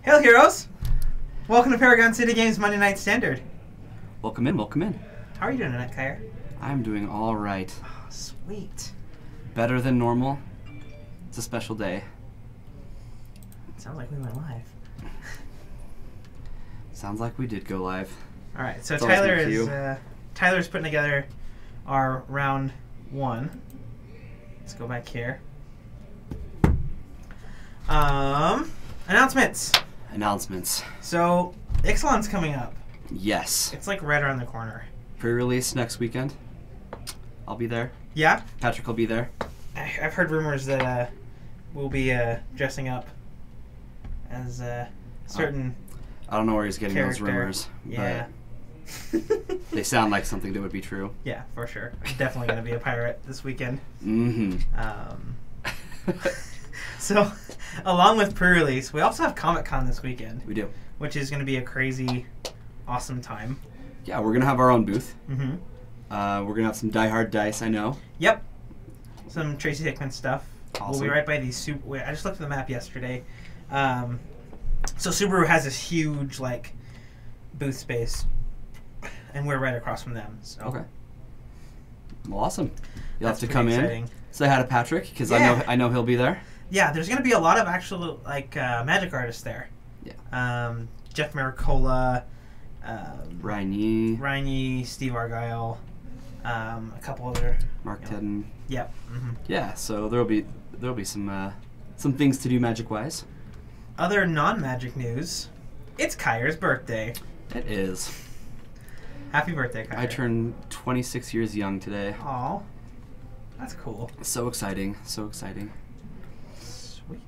Hail, heroes! Welcome to Paragon City Games Monday Standard. Welcome in, welcome in. How are you doing tonight, Kyer? I'm doing all right. Oh, sweet. Better than normal. It's a special day. Sounds like we went live. Sounds like we did go live. All right, so It's always Tyler good is for Tyler's putting together our round one. Let's go back here. Announcements. Announcements. So Ixalan's coming up. Yes. It's like right around the corner. Pre-release next weekend. I'll be there. Yeah. Patrick will be there. I've heard rumors that we'll be dressing up as certain. I don't know where he's getting character. those rumors. Yeah. But they sound like something that would be true. Yeah, for sure. Definitely going to be a pirate this weekend. Mm-hmm. So, along with pre-release, we also have Comic-Con this weekend. We do. Which is going to be a crazy, awesome time. Yeah, we're going to have our own booth. Mm-hmm. We're going to have some Die Hard dice, I know. Yep. Some Tracy Hickman stuff. Awesome. We'll be right by the I just looked at the map yesterday. So Subaru has this huge, like, booth space. And we're right across from them. So. Okay. Well, awesome. You'll That's have to come exciting. in, say hi to Patrick, because Yeah. I know he'll be there. Yeah, there's going to be a lot of actual, like, magic artists there. Yeah. Jeff Maricola, Ryan Yee, Steve Argyle, a couple other. Mark Tedden. Yep. Mm-hmm. Yeah, so there'll be some things to do magic-wise. Other non-magic news, it's Kyer's birthday. It is. Happy birthday, Kyer. I turned 26 years young today. Aw, that's cool. So exciting, so exciting. Sweet.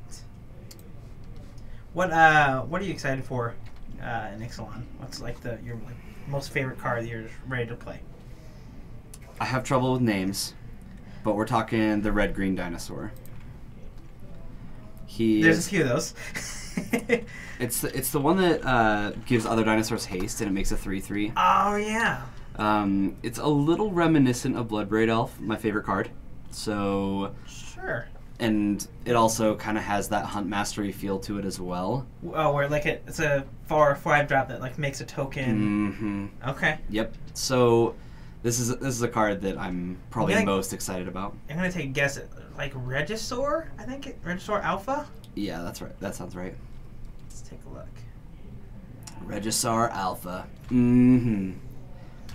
What are you excited for in Ixalan? What's like your most favorite card that you're ready to play? I have trouble with names, but we're talking the red-green dinosaur. There's a few of those. It's the one that gives other dinosaurs haste and it makes a 3/3. Oh yeah. It's a little reminiscent of Bloodbraid Elf, my favorite card. So sure. And it also kind of has that hunt mastery feel to it as well. Oh, where like it's a 4/5 drop that like makes a token. Mm-hmm. Okay. Yep. So this is a card that I'm probably most excited about. I'm gonna take a guess at like Regisaur. I think Regisaur Alpha. Yeah, that's right. That sounds right. Let's take a look. Regisaur Alpha. Mm-hmm.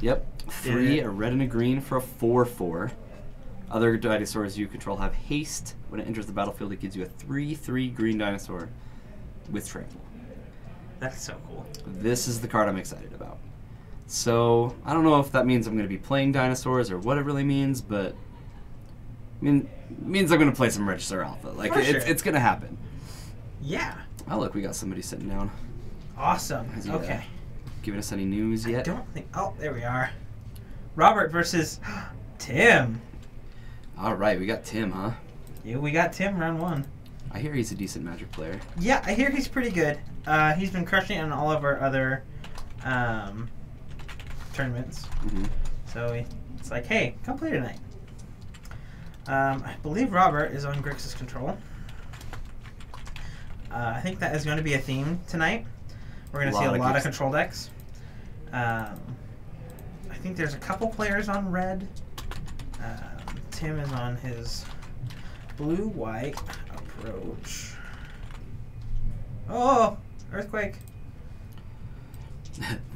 Yep. 3, a red and a green for a 4/4. Other dinosaurs you control have haste. When it enters the battlefield, it gives you a 3/3 green dinosaur with trample. That's so cool. This is the card I'm excited about. So, I don't know if that means I'm going to be playing dinosaurs or what it really means, but it means I'm going to play some Regisaur Alpha. Like, it's going to happen. Yeah. Oh, look, we got somebody sitting down. Awesome. Has he, okay. Giving us any news yet? I don't think... Oh, there we are. Robert versus Tim. All right, we got Tim, huh? Yeah, we got Tim round 1. I hear he's a decent Magic player. Yeah, I hear he's pretty good. He's been crushing it on all of our other tournaments. Mm-hmm. So it's like, hey, come play tonight. I believe Robert is on Grixis control. I think that is going to be a theme tonight. We're going to see a lot of control decks. I think there's a couple players on red. Tim is on his blue-white approach. Oh, earthquake.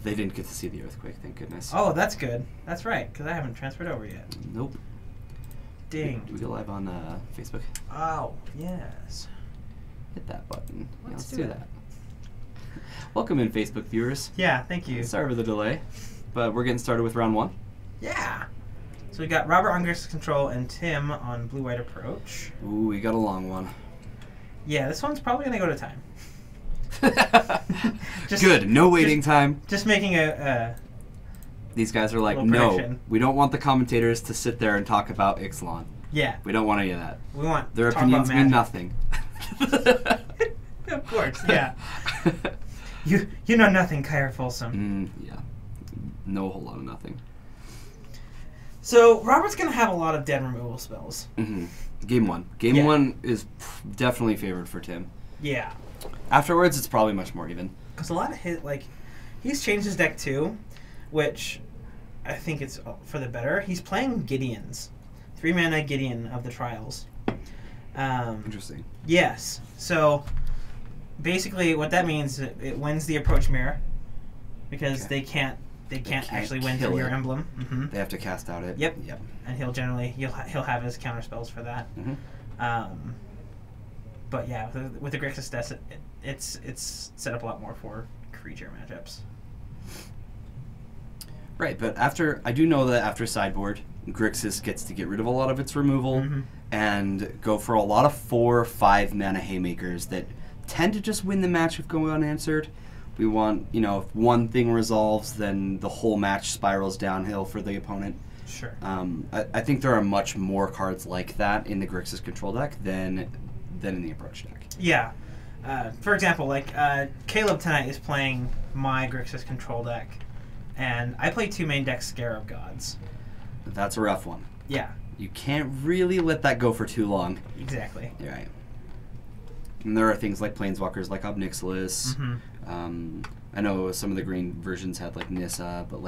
They didn't get to see the earthquake, thank goodness. Oh, that's good. That's right, because I haven't transferred over yet. Nope. Ding. Do we go live on Facebook? Oh, yes. Hit that button. Let's do do that. Welcome in, Facebook viewers. Yeah, thank you. Sorry for the delay, but we're getting started with round 1. Yeah. So we got Robert on Grixis control and Tim on blue-white approach. Ooh, we got a long one. Yeah, this one's probably going to go to time. Good, no waiting time. Just making a These guys are like, no, prediction. We don't want the commentators to sit there and talk about Ixalan. Yeah. We don't want any of that. We want their opinions mean nothing. Of course, yeah. You know nothing, Kyer Folsom. Yeah. No whole lot of nothing. So Robert's gonna have a lot of dead removal spells. Mm-hmm. Game 1. Game 1 is definitely favored for Tim. Yeah. Afterwards, it's probably much more even. Because a lot of he's changed his deck too, which I think it's for the better. He's playing Gideons. 3-mana Gideon of the Trials. Interesting. Yes. So, basically what that means is it wins the approach mirror. Because they can't actually win through your emblem. Mm-hmm. They have to cast out it. Yep. And he'll have his counter spells for that. Mm-hmm. But yeah, with the Grixis deck, it's set up a lot more for creature matchups. Right, but I do know that after sideboard, Grixis gets to get rid of a lot of its removal and go for a lot of 4 or 5 mana haymakers that tend to just win the match if going unanswered. We want, if one thing resolves, then the whole match spirals downhill for the opponent. Sure. I think there are much more cards like that in the Grixis control deck than in the approach deck. Yeah. For example, Caleb tonight is playing my Grixis control deck, and I play 2 main decks Scarab Gods. That's a rough one. Yeah. You can't really let that go for too long. Exactly. You're right. And there are things like Planeswalkers like Obnixilis. I know some of the green versions had like Nissa, but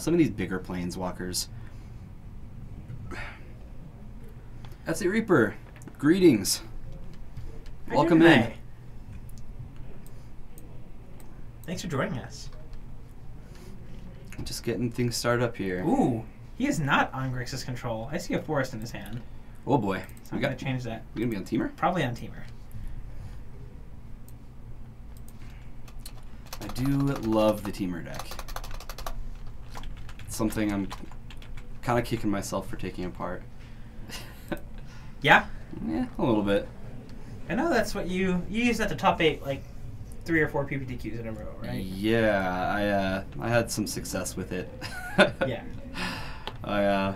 some of these bigger Planeswalkers. That's the Reaper. Greetings. Welcome in. Thanks for joining us. I'm just getting things started up here. Ooh, he is not on Grixis control. I see a forest in his hand. Oh boy. So I'm going to change that. We gonna be on Teamer? Probably on Teamer. I do love the Teamer deck. It's something I'm kind of kicking myself for taking apart. Yeah? Yeah, a little bit. I know that's what you used at the top 8, 3 or 4 PPTQs in a row, right? Yeah, I had some success with it. Yeah. I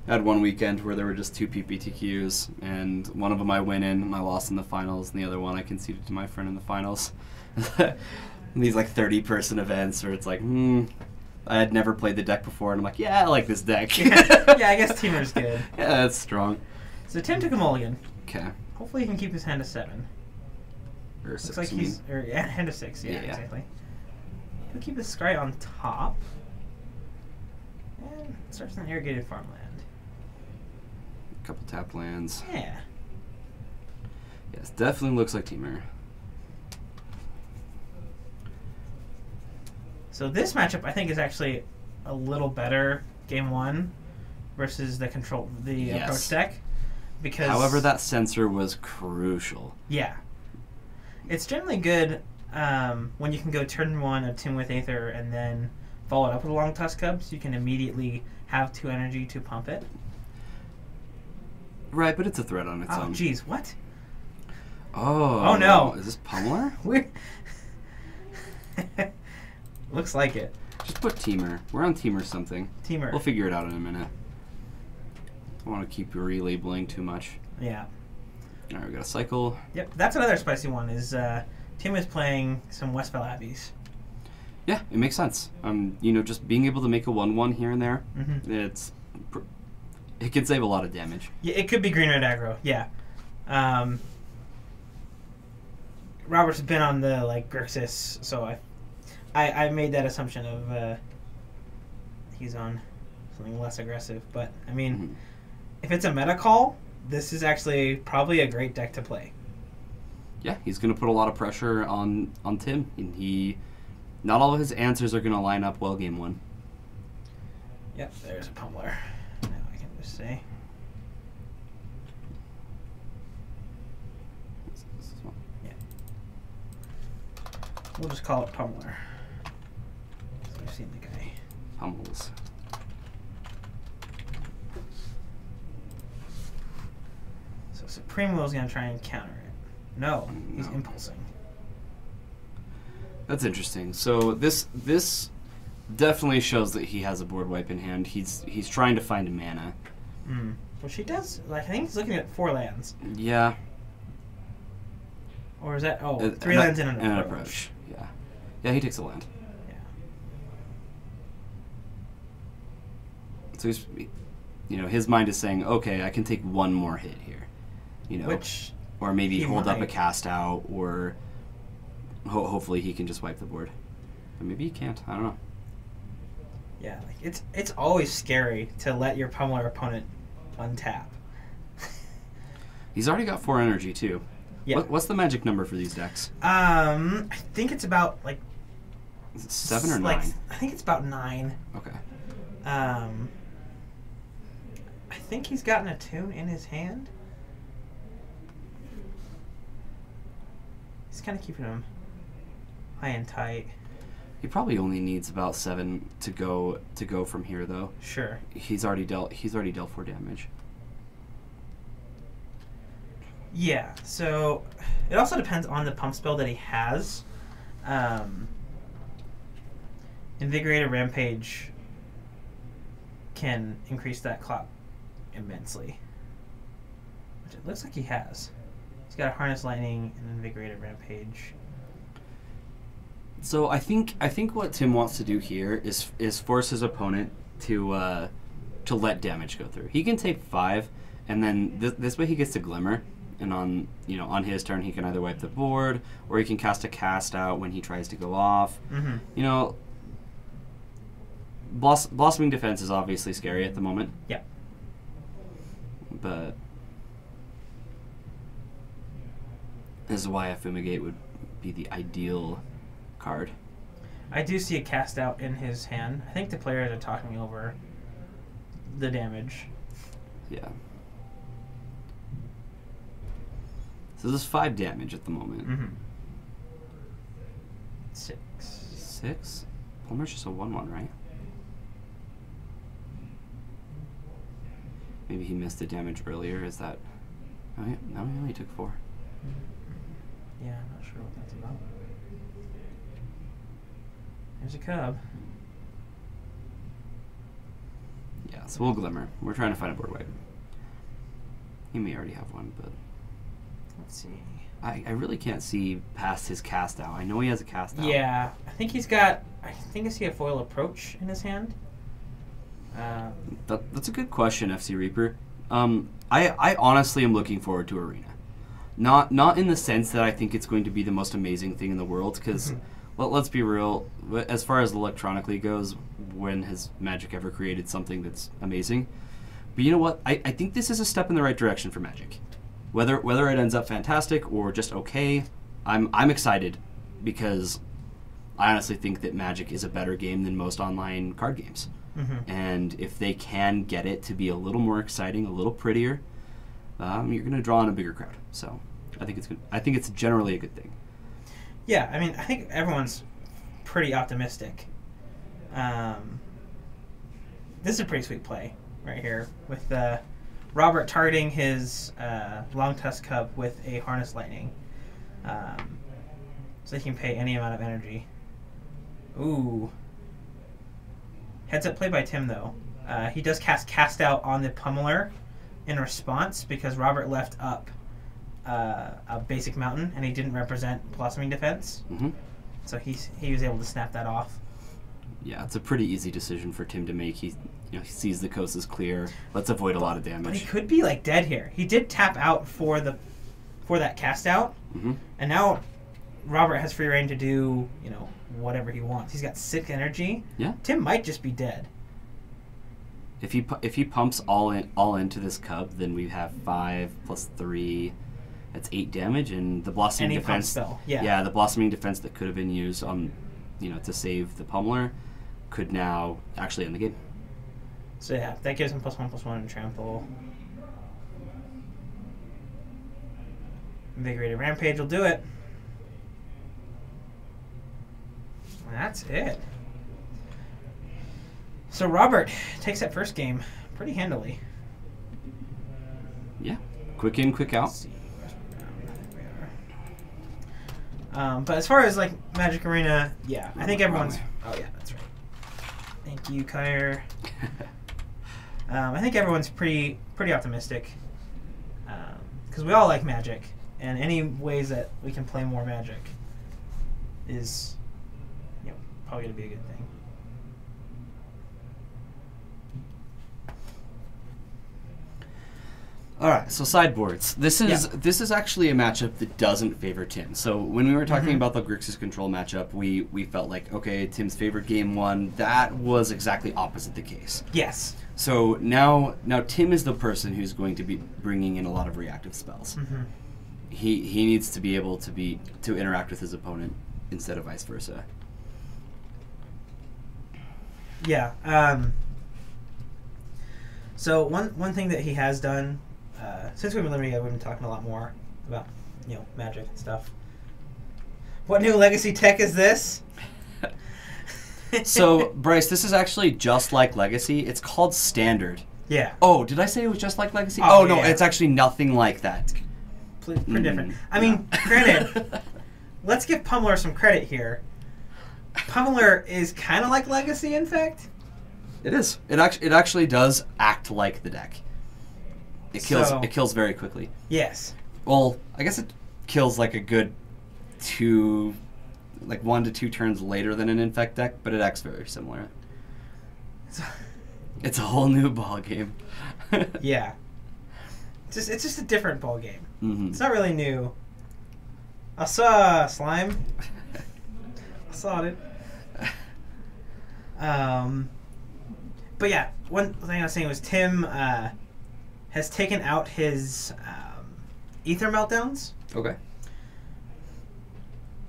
had one weekend where there were just 2 PPTQs, and one of them I went in, I lost in the finals, and the other one I conceded to my friend in the finals. These 30-person events where it's I had never played the deck before, and I'm like, yeah, I like this deck. Yeah, I guess Teamer's good. Yeah, that's strong. So Tim took a mulligan. Okay. Hopefully he can keep his hand to 7. Or 6, looks like hand to 6, yeah, exactly. He'll keep his Scry on top. And starts an irrigated farmland. A couple tap lands. Yeah. Yes, definitely looks like Teamer. So this matchup, I think, is actually a little better game 1 versus the approach deck. Because however, that sensor was crucial. Yeah. It's generally good when you can go turn 1 Attune with Aether and then follow it up with a Long Tusk Cub, so you can immediately have 2 energy to pump it. Right, but it's a threat on its own. Oh, jeez, what? Oh no. Is this Pummeler? Looks like it. Just put Teamer. We're on Teamer something. Teamer. We'll figure it out in a minute. I don't want to keep relabeling too much. Yeah. All right, we got a cycle. Yep, that's another spicy one. Is Tim is playing some Westfell Abbeys. Yeah, it makes sense. Just being able to make a 1/1 here and there, it can save a lot of damage. Yeah, it could be green red aggro. Yeah. Robert's been on the Grixis, so I made that assumption of he's on something less aggressive. But I mean, if it's a meta call, this is actually probably a great deck to play. Yeah, he's going to put a lot of pressure on Tim, and not all of his answers are going to line up well game 1. Yep, there's a Pummeler. Now I can just say. Yeah. We'll just call it Pummeler. So you've seen the guy. Pummels. So Supreme Will's going to try and counter it. No, he's impulsing. That's interesting. So this definitely shows that he has a board wipe in hand. He's trying to find a mana. Well, she does. I think he's looking at 4 lands. Yeah. Or is that 3 lands and an approach? Yeah. Yeah, he takes a land. Yeah. So he's, his mind is saying, okay, I can take one more hit here. Which or maybe hold up a cast out, or hopefully he can just wipe the board. But maybe he can't. I don't know. Yeah, like it's always scary to let your pummeler opponent untap. He's already got 4 energy too. Yeah. What's the magic number for these decks? I think it's about like. Is it 7 or 9? I think it's about 9. Okay. I think he's got an attune in his hand. He's kind of keeping him high and tight. He probably only needs about 7 to go from here, though. Sure. He's already dealt 4 damage. Yeah. So it also depends on the pump spell that he has. Invigorated Rampage can increase that clock immensely, which it looks like he has. He's got a Harness Lightning and Invigorated Rampage. So I think what Tim wants to do here is force his opponent to let damage go through. He can take 5, and then this way he gets to Glimmer, and on his turn he can either wipe the board or he can cast a cast out when he tries to go off. Mm-hmm. Blossoming Defense is obviously scary at the moment. Yeah. But this is why a Fumigate would be the ideal card. I do see a cast out in his hand. I think the players are talking over the damage. Yeah. So this is 5 damage at the moment. Mm-hmm. 6. 6? Plumber's just a 1/1, right? Maybe he missed the damage earlier. Is that... Oh, yeah. No, he only took 4. Yeah, I'm not sure what that's about. There's a cub. Yeah, so we'll Glimmer. We're trying to find a board wipe. He may already have one, but... Let's see. I really can't see past his cast out. I know he has a cast out. Yeah, I think he's got... I see a foil approach in his hand. That's a good question, FC Reaper. I honestly am looking forward to Arena. Not in the sense that I think it's going to be the most amazing thing in the world, because let's be real, as far as electronically goes, when has Magic ever created something that's amazing? But you know what? I think this is a step in the right direction for Magic. Whether it ends up fantastic or just okay, I'm excited, because I honestly think that Magic is a better game than most online card games. Mm-hmm. And if they can get it to be a little more exciting, a little prettier, you're going to draw in a bigger crowd. So I think it's good. I think it's generally a good thing. Yeah, I mean, I think everyone's pretty optimistic. This is a pretty sweet play right here with Robert targeting his Long Tusk Cub with a Harness Lightning, so he can pay any amount of energy. Ooh. Heads up play by Tim, though. He does cast out on the Pummeler in response because Robert left up a basic mountain and he didn't represent Blossoming Defense. Mm-hmm. So he was able to snap that off. Yeah, it's a pretty easy decision for Tim to make. He sees the coast is clear. Let's avoid a lot of damage. But he could be like dead here. He did tap out for that cast out, and now Robert has free reign to do whatever he wants. He's got 6 energy. Yeah. Tim might just be dead. If he pumps all into this cub, then we have 5 plus 3. That's 8 damage, and the blossoming defense. Spell. Yeah. Yeah, the blossoming defense that could have been used on, to save the pummeler, could now actually end the game. So yeah, that gives him +1/+1 and trample. Invigorated Rampage will do it. And that's it. So Robert takes that first game pretty handily. Yeah, quick in, quick out. Let's see. But as far as Magic Arena, yeah, I think everyone's. Oh yeah, that's right. Thank you, Kyre. I think everyone's pretty optimistic because we all like Magic, and any ways that we can play more Magic is probably going to be a good thing. All right, so sideboards. This is actually a matchup that doesn't favor Tim. So when we were talking about the Grixis control matchup, we felt like, okay, Tim's favorite game won. That was exactly opposite the case. Yes. So now Tim is the person who's going to be bringing in a lot of reactive spells. He needs to be able to interact with his opponent instead of vice versa. Yeah. So one thing that he has done. Since we've been living together, we've been talking a lot more about, Magic and stuff. What new legacy tech is this? So, Bryce, this is actually just like Legacy. It's called Standard. Yeah. Oh, did I say it was just like Legacy? Oh, no, yeah. It's actually nothing like that. Pretty different. I mean, granted, let's give Pummeler some credit here. Pummeler is kind of like Legacy, in fact. It is. It actually does act like the deck. It kills very quickly. Yes. Well, I guess it kills like a good 1 to 2 turns later than an Infect deck, but it acts very similar. It's a whole new ball game. Yeah. It's just a different ball game. It's not really new. I saw slime. I saw it. But yeah, one thing I was saying was Tim has taken out his Ether Meltdowns. Okay.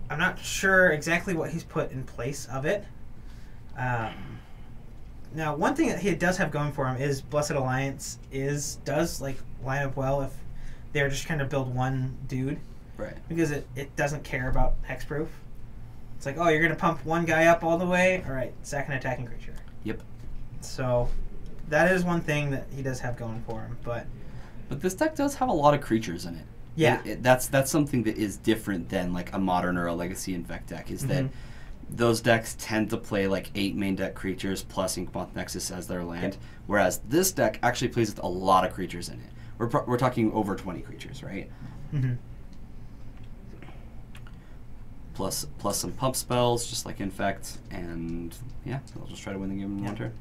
I'm not sure exactly what he's put in place of it. Now, one thing that he does have going for him is Blessed Alliance does line up well if they're just trying to build one dude. Right. Because it doesn't care about hexproof. It's like, oh, you're going to pump one guy up all the way? All right, sack an attacking creature. Yep. So that is one thing that he does have going for him. But this deck does have a lot of creatures in it. Yeah. That's something that is different than like a Modern or a Legacy Infect deck, is that those decks tend to play like 8 main deck creatures plus Inkmoth Nexus as their land, whereas this deck actually plays with a lot of creatures in it. We're talking over 20 creatures, right? Plus some pump spells, just like Infect, and yeah, I'll just try to win the game in one turn.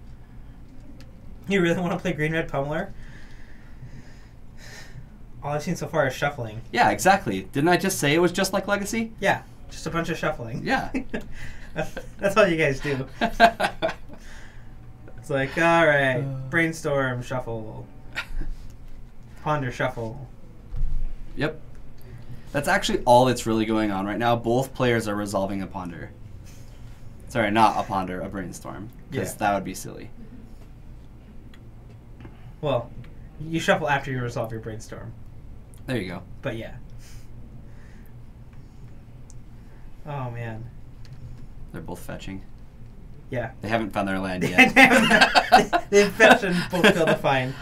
You really want to play Green-Red Pummeler? All I've seen so far is shuffling. Yeah, exactly. Didn't I just say it was just like Legacy? Yeah, just a bunch of shuffling. Yeah. That's all you guys do. It's like, all right, brainstorm, shuffle. Ponder, shuffle. Yep. That's actually all that's really going on right now. Both players are resolving a ponder. Sorry, not a ponder, a brainstorm. Because that would be silly. Well, you shuffle after you resolve your brainstorm. There you go. But yeah. Oh, man. They're both fetching. Yeah. They haven't found their land yet. They've fetched and both failed to find.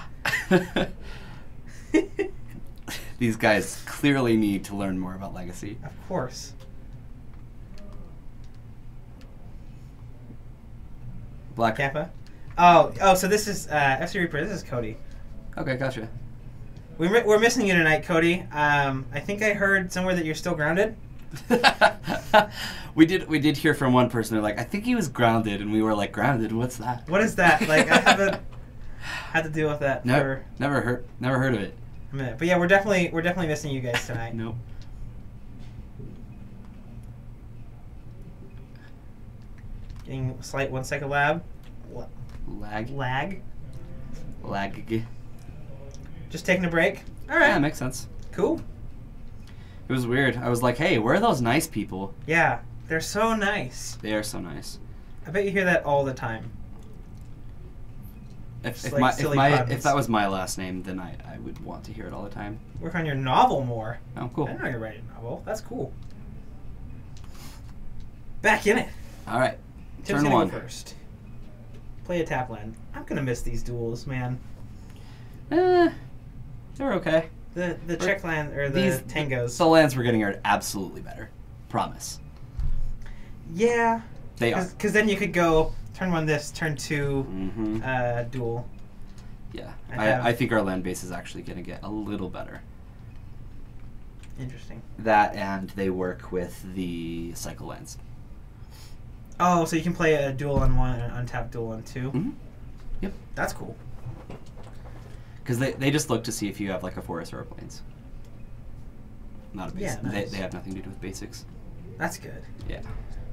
These guys clearly need to learn more about Legacy. Of course. Black Kappa? Oh, so this is FC Reaper. This is Cody. Okay, gotcha. We're missing you tonight, Cody. I think I heard somewhere that you're still grounded. We did hear from one person. They're like, I think he was grounded, and we were like, grounded? What's that? What is that? Like, I haven't had to deal with that for never heard of it. a minute. But yeah, we're definitely missing you guys tonight. Nope. Getting a slight 1 second lag. Lag. Just taking a break. All right. Yeah, makes sense. Cool. It was weird. I was like, hey, where are those nice people? Yeah, they're so nice. They are so nice. I bet you hear that all the time. If that was my last name, then I would want to hear it all the time. Work on your novel more. Oh, cool. I know you're writing a novel. That's cool. Back in it. All right. Tim's Turn gonna 1. go first. Play a tap land. I'm gonna miss these duels, man. They're okay. The check land or the tangos. The lands we're getting are absolutely better. Promise. Yeah. They are. Because then you could go turn 1 this, turn 2 duel. Yeah. I think our land base is actually going to get a little better. Interesting. That and they work with the cycle lands. Oh, so you can play a duel on 1 and an untapped duel on 2? Mm-hmm. Yep. That's cool. Because they just look to see if you have like a forest or a plains. Not a basic. Yeah, nice. They have nothing to do with basics. That's good. Yeah.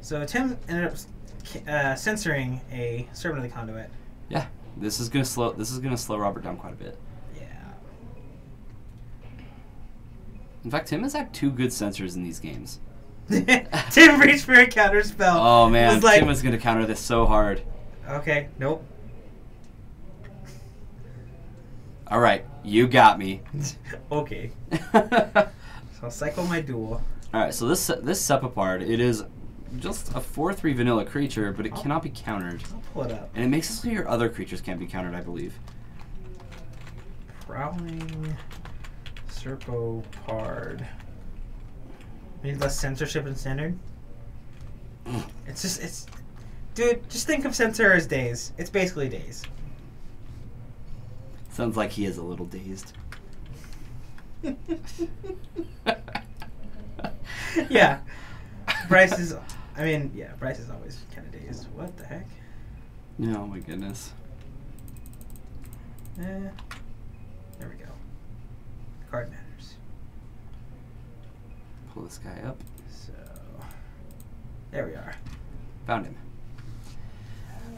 So Tim ended up censoring a Servant of the Conduit. Yeah. This is gonna slow Robert down quite a bit. Yeah. In fact, Tim has had 2 good censors in these games. Tim reached for a counter spell. Oh man, was like, Tim was gonna counter this so hard. Okay, nope. All right, you got me. Okay. So I'll cycle my duel. All right, so this Sepipard, it is just a 4/3 vanilla creature, but it cannot be countered. I'll pull it up. And it makes it so your other creatures can't be countered, I believe. Prowling Serpopard. Need less censorship in Standard? Dude, just think of Censor as days. It's basically days. Sounds like he is a little dazed. Yeah. Bryce is always kind of dazed. What the heck? Oh my goodness. There we go. Card matters. Pull this guy up. So, there we are. Found him.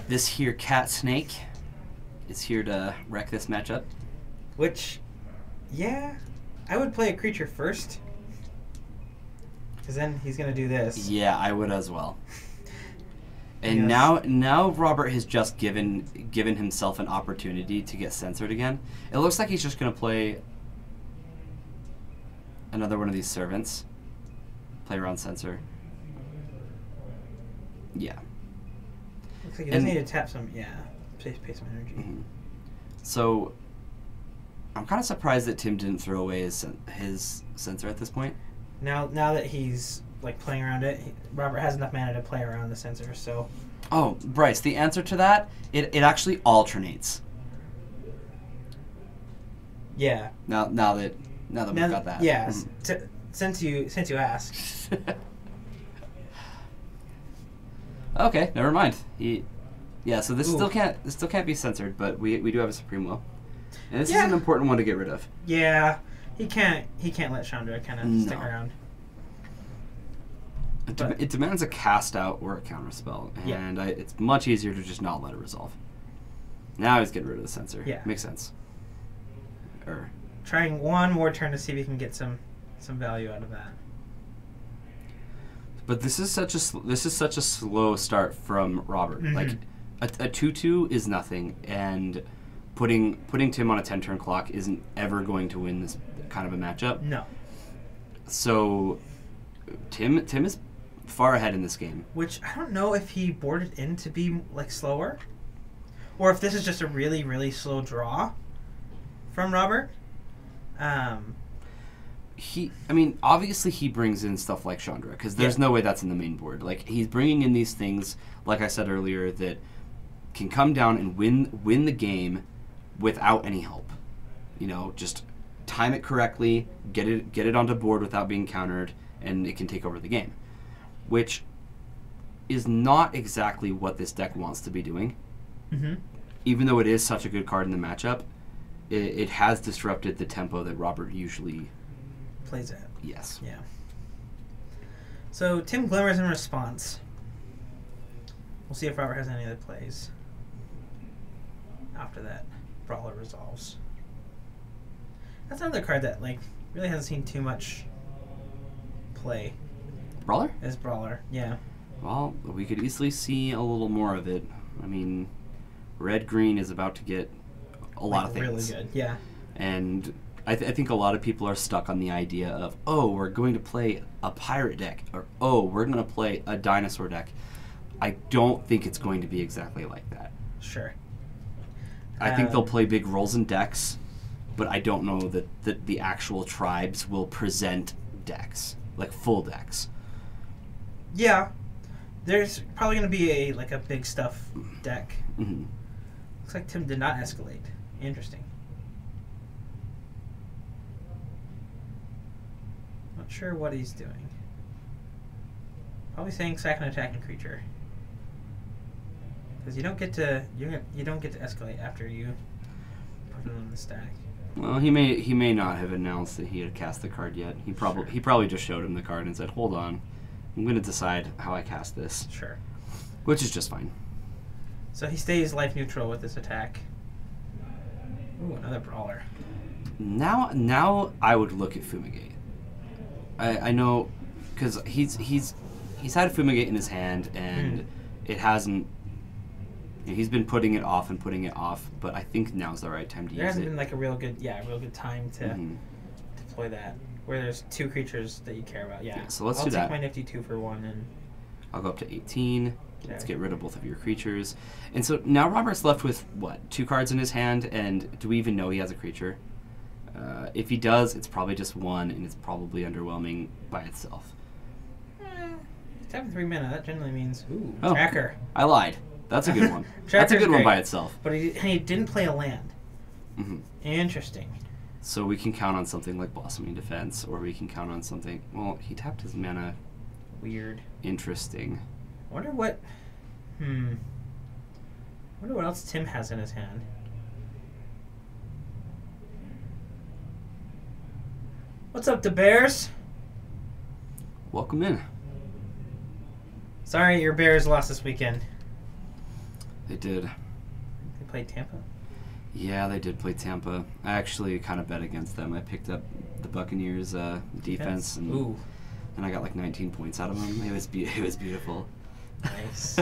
This here cat snake is here to wreck this matchup. Which, yeah, I would play a creature first. Because then he's going to do this. Yeah, I would as well. And Yes. now Robert has just given himself an opportunity to get censored again. It looks like he's just going to play another one of these servants. Play around censor. Yeah. Looks like he does need to tap some, pay some energy. Mm-hmm. So, I'm kind of surprised that Tim didn't throw away his censor at this point. Now that he's like playing around it, Robert has enough mana to play around the censor, so... Oh, Bryce, the answer to that, it actually alternates. Yeah. Now that we've got that. Yeah. Mm-hmm. Since you asked. Okay, never mind. So this still can't be censored, but we do have a Supreme Will. And this is an important one to get rid of. Yeah. He can't let Chandra kind of stick around. It demands a cast out or a counter spell, and it's much easier to just not let it resolve. Now he's getting rid of the censor. Yeah. Makes sense. Trying one more turn to see if he can get some value out of that. But this is such a slow start from Robert. Mm-hmm. Like a 2/2 is nothing, and putting Tim on a 10-turn clock isn't ever going to win this kind of a matchup. No. So Tim is far ahead in this game. Which I don't know if he boarded in to be like slower, or if this is just a really, really slow draw from Robert. Obviously he brings in stuff like Chandra, because there's no way that's in the main board. Like, he's bringing in these things, like I said earlier, that can come down and win the game without any help. You know, just time it correctly, get it onto board without being countered, and it can take over the game. Which is not exactly what this deck wants to be doing. Mm-hmm. Even though it is such a good card in the matchup, it has disrupted the tempo that Robert usually plays at. Yes. Yeah. So Tim glimmers in response. We'll see if Robert has any other plays after that Brawler resolves. That's another card that really hasn't seen too much play. Brawler? As Brawler, yeah. Well, we could easily see a little more of it. I mean, red-green is about to get a lot of things. Really good, yeah. And I think a lot of people are stuck on the idea of, oh, we're going to play a pirate deck, or oh, we're going to play a dinosaur deck. I don't think it's going to be exactly like that. Sure. I think they'll play big roles in decks, but I don't know that the actual tribes will present decks, like full decks. Yeah. There's probably going to be a big stuff deck. Mm-hmm. Looks like Tim did not escalate. Interesting. Not sure what he's doing. Probably saying sack an attacking creature. Because you don't get to escalate after you put it on the stack. Well, he may not have announced that he had cast the card yet. He probably just showed him the card and said, "Hold on, I'm going to decide how I cast this." Sure. Which is just fine. So he stays life neutral with this attack. Ooh, another brawler. Now I would look at Fumigate. I know because he's had Fumigate in his hand and it hasn't. He's been putting it off, but I think now's the right time to use it. There hasn't been like a real good time to deploy that. Where there's 2 creatures that you care about. Yeah. So let's do that. I'll take my nifty 2 for 1 and I'll go up to 18. Okay. Let's get rid of both of your creatures. And so now Robert's left with, what, 2 cards in his hand, and do we even know he has a creature? If he does, it's probably just 1, and it's probably underwhelming by itself. It's having 3 mana. That generally means, tracker. I lied. That's a good one. That's a good one by itself. But he didn't play a land. Interesting. So we can count on something like Blossoming Defense, or we can count on something... Well, he tapped his mana. Weird. Interesting. I wonder what... wonder what else Tim has in his hand. What's up, the Bears? Welcome in. Sorry, your Bears lost this weekend. They did. They played Tampa? Yeah, they did play Tampa. I actually kind of bet against them. I picked up the Buccaneers' defense, and I got like 19 points out of them. It was beautiful. Nice.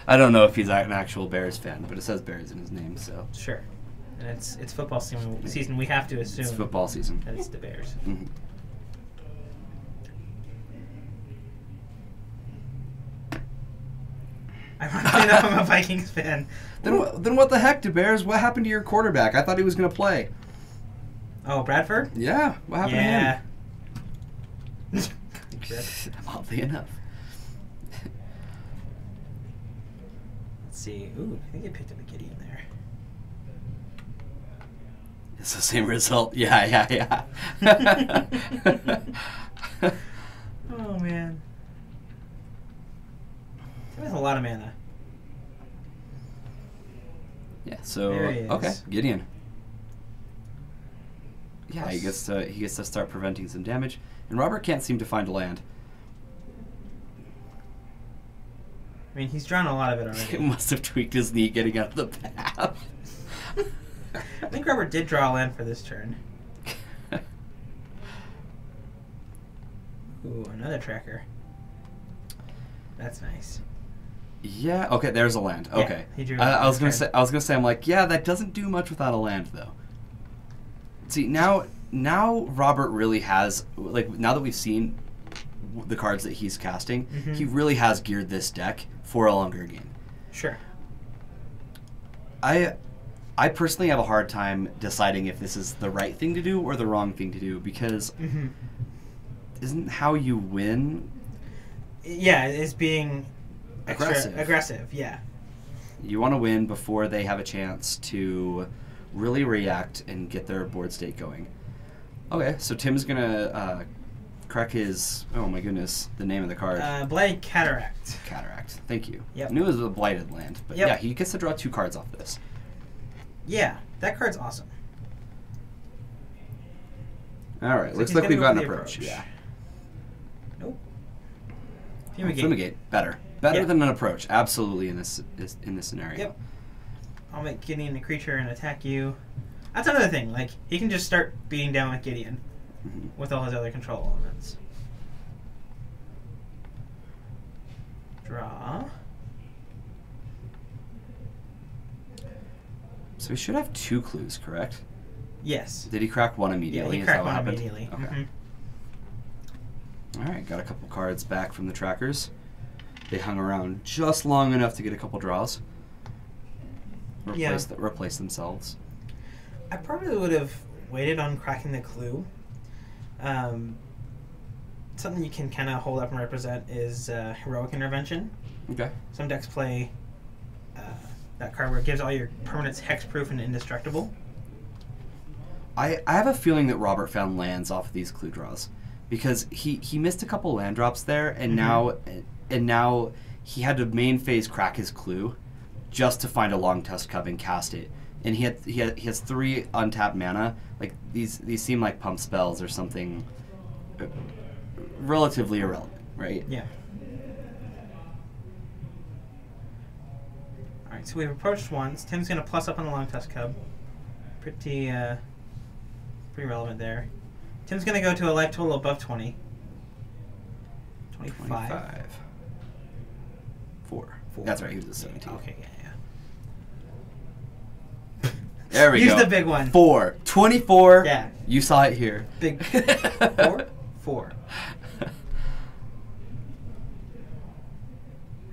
I don't know if he's an actual Bears fan, but it says Bears in his name, so. Sure. And it's football season. We have to assume. It's football season. That it's the Bears. Ironically enough, I'm a Vikings fan. Then what the heck, DeBears? What happened to your quarterback? I thought he was going to play. Oh, Bradford? Yeah. What happened to him? Oddly enough. Let's see. Ooh, I think I picked up a Gideon there. It's the same result. Yeah. Oh, man. That's a lot of mana. Yeah, so okay, Gideon. Yeah, he gets to start preventing some damage, and Robert can't seem to find a land. I mean, he's drawn a lot of it already. He must have tweaked his knee getting out of the path. I think Robert did draw a land for this turn. Ooh, another tracker. That's nice. Yeah. Okay. There's a land. Okay. Yeah, he drew I was gonna say. I'm like, yeah, that doesn't do much without a land, though. See, now Robert really has, like, now that we've seen the cards that he's casting, he really has geared this deck for a longer game. Sure. I personally have a hard time deciding if this is the right thing to do or the wrong thing to do, because isn't how you win? Yeah, it's being aggressive, yeah. You want to win before they have a chance to really react and get their board state going. Okay, so Tim's going to crack his, oh my goodness, the name of the card. Blighted Cataract. Cataract, thank you. Yep. I knew it was a blighted land, but yeah, he gets to draw 2 cards off this. Yeah, that card's awesome. All right, looks like we've got an approach. Yeah. Nope. Fumigate. Better than an approach. Absolutely in this scenario. Yep. I'll make Gideon a creature and attack you. That's another thing. Like, he can just start beating down with Gideon with all his other control elements. Draw. So he should have 2 clues, correct? Yes. Did he crack one immediately? Yeah, he cracked one immediately. Okay. All right, got a couple cards back from the trackers. They hung around just long enough to get a couple draws. Replace themselves. I probably would have waited on cracking the clue. Something you can kind of hold up and represent is Heroic Intervention. Okay. Some decks play that card where it gives all your permanents hexproof and indestructible. I have a feeling that Robert found lands off of these clue draws, because he missed a couple land drops there, and now he had to main phase crack his clue just to find a Long Tusk Cub and cast it and he has 3 untapped mana. Like these seem like pump spells or something relatively irrelevant, right? Yeah. All right, so we've approached once. Tim's gonna plus up on the Long Tusk Cub. Pretty relevant there. Tim's gonna go to a life total above 20. 25. 4. That's right. He was a 17. Okay, yeah. There we go. Use the big one. 4. 24. Yeah. You saw it here. Big 4. 4.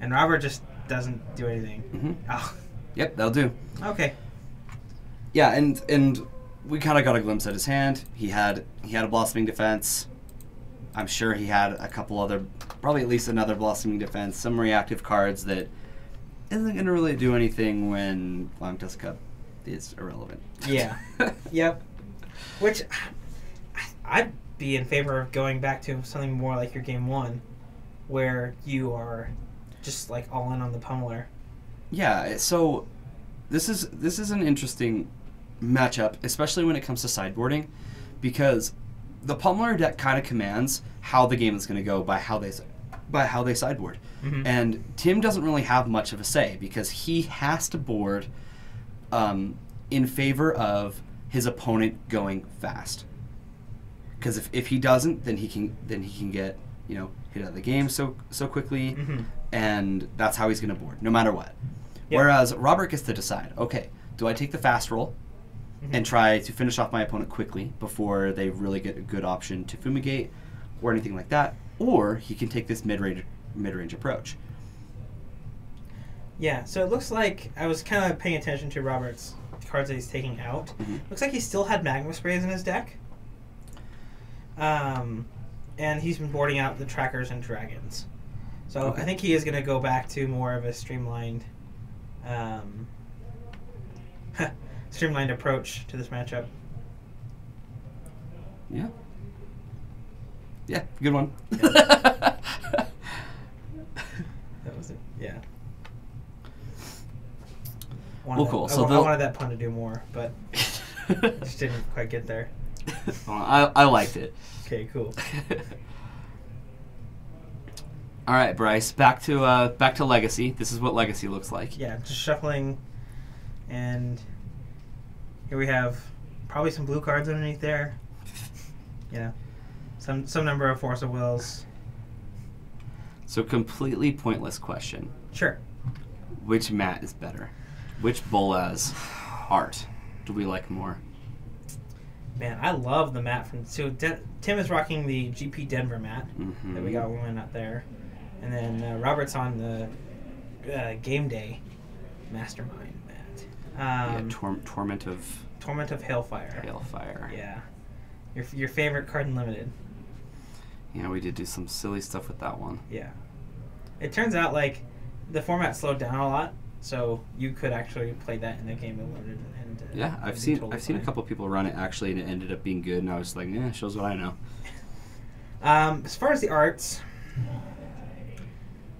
And Robert just doesn't do anything. Mm-hmm. Oh. Yep, that'll do. Okay. Yeah, and we kind of got a glimpse at his hand. He had a Blossoming Defense. I'm sure he had a couple other, probably at least another Blossoming Defense, some reactive cards that isn't going to really do anything when Long Tusk Cup is irrelevant. Yeah. Yep. Which I'd be in favor of going back to something more like your game 1, where you are just like all in on the pummeler. Yeah, so this is an interesting matchup, especially when it comes to sideboarding, because the pummeler deck kind of commands how the game is going to go by how they sideboard. Mm-hmm. And Tim doesn't really have much of a say because he has to board in favor of his opponent going fast. Because if he doesn't, then he can get hit out of the game so quickly, mm-hmm. and that's how he's going to board no matter what. Yep. Whereas Robert gets to decide, okay, do I take the fast roll mm-hmm. and try to finish off my opponent quickly before they really get a good option to fumigate or anything like that, or he can take this mid-range approach. Yeah, so it looks like I was kind of paying attention to Robert's cards that he's taking out. Mm-hmm. Looks like he still had Magma Sprays in his deck. And he's been boarding out the Trackers and Dragons. So okay. I think he is going to go back to more of a streamlined approach to this matchup. Yeah. Yeah, good one. Yeah. That was it. Yeah. Cool. I wanted that pun to do more, but just didn't quite get there. Well, I liked it. Okay, cool. All right, Bryce. Back to Legacy. This is what Legacy looks like. Yeah, just shuffling, and here we have probably some blue cards underneath there. Some number of Force of Wills. So completely pointless question. Sure. Which mat is better? Which Bolas art do we like more? Man, I love the mat from... So Tim is rocking the GP Denver mat Mm-hmm. that we got when we went out there. And then Robert's on the Game Day Mastermind mat. Torment of Hailfire. Hailfire. Yeah. Your favorite card in Limited. Yeah, we did do some silly stuff with that one. Yeah. It turns out, like, the format slowed down a lot, so you could actually play that in a game of Limited. And yeah, I've seen a couple people run it, actually, and it ended up being good, and I was like, shows what I know. As far as the arts,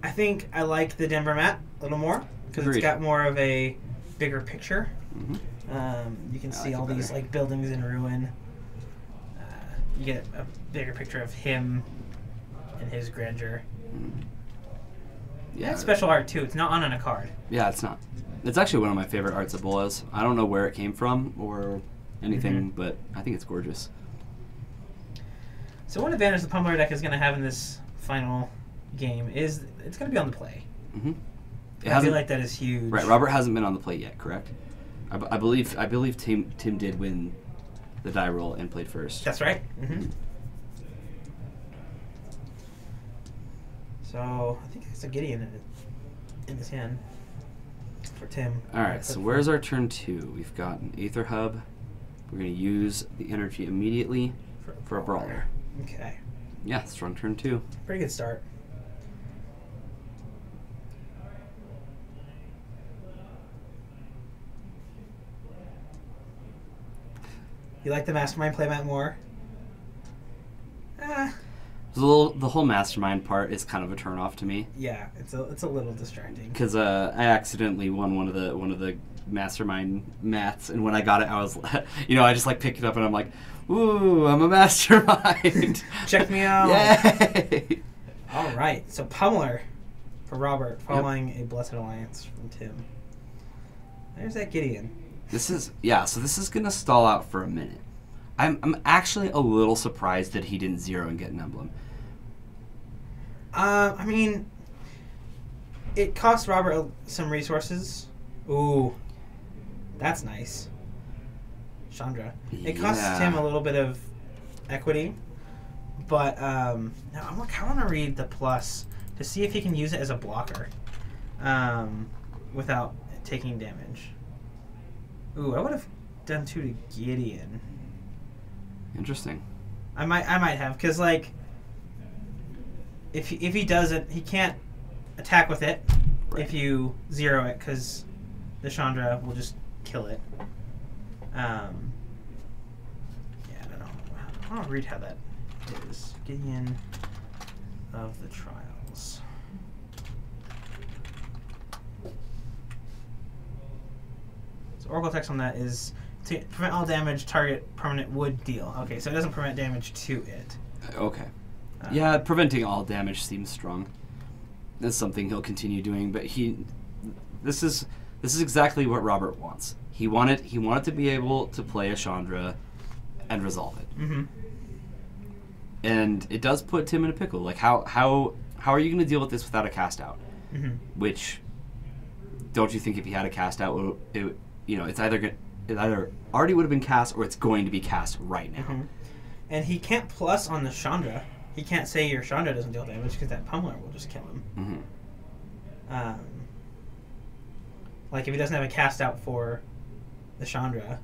I think I like the Denver mat a little more, because it's got more of a bigger picture. Mm-hmm. You can see all these like buildings in ruin. You get a bigger picture of him and his grandeur. Yeah, it's special art too. It's not on a card. Yeah, it's not. It's actually one of my favorite arts of Bolas. I don't know where it came from or anything, but I think it's gorgeous. So one advantage the Pummeler deck is going to have in this final game is it's going to be on the play. Mm-hmm. I feel like that is huge. Right, Robert hasn't been on the play yet, correct? I believe Tim did win the die roll and played first. That's right. Mm-hmm. So I think it's a Gideon in his hand for Tim. All right, so where's our turn 2? We've got an Aether Hub. We're going to use the energy immediately for a Brawler. Okay. Yeah, strong turn 2. Pretty good start. You like the Mastermind playmat more? The whole mastermind part is kind of a turnoff to me. Yeah, it's a little distracting. Because I accidentally won one of the mastermind mats, and when I got it, I was, I just like picked it up and I'm like, ooh, I'm a mastermind. Check me out. Yay! All right, so Pummeler for Robert, following a Blessed Alliance from Tim. There's that Gideon. So this is gonna stall out for a minute. I'm actually a little surprised that he didn't zero and get an emblem. I mean, it cost Robert some resources. Ooh, that's nice. Chandra. It costs him a little bit of equity, but now I want to read the plus to see if he can use it as a blocker without taking damage. Ooh, I would have done 2 to Gideon. Interesting. I might have, because like if he does it, he can't attack with it if you zero it, because the Chandra will just kill it. Yeah, I don't know. I want to read how that is. Gideon of the Trials. So Oracle text on that is to prevent all damage target permanent would deal. Okay, so it doesn't prevent damage to it. Okay. Yeah, preventing all damage seems strong. That's something he'll continue doing, but this is exactly what Robert wants. He wanted to be able to play a Chandra and resolve it. Mm-hmm. And it does put Tim in a pickle. Like how are you going to deal with this without a cast out? Mm-hmm. Which, don't you think if he had a cast out, it's either already would have been cast or it's going to be cast right now. Mm-hmm. And he can't plus on the Chandra. He can't say your Chandra doesn't deal damage because that Pummeler will just kill him. Mm-hmm. Like if he doesn't have a cast out for the Chandra.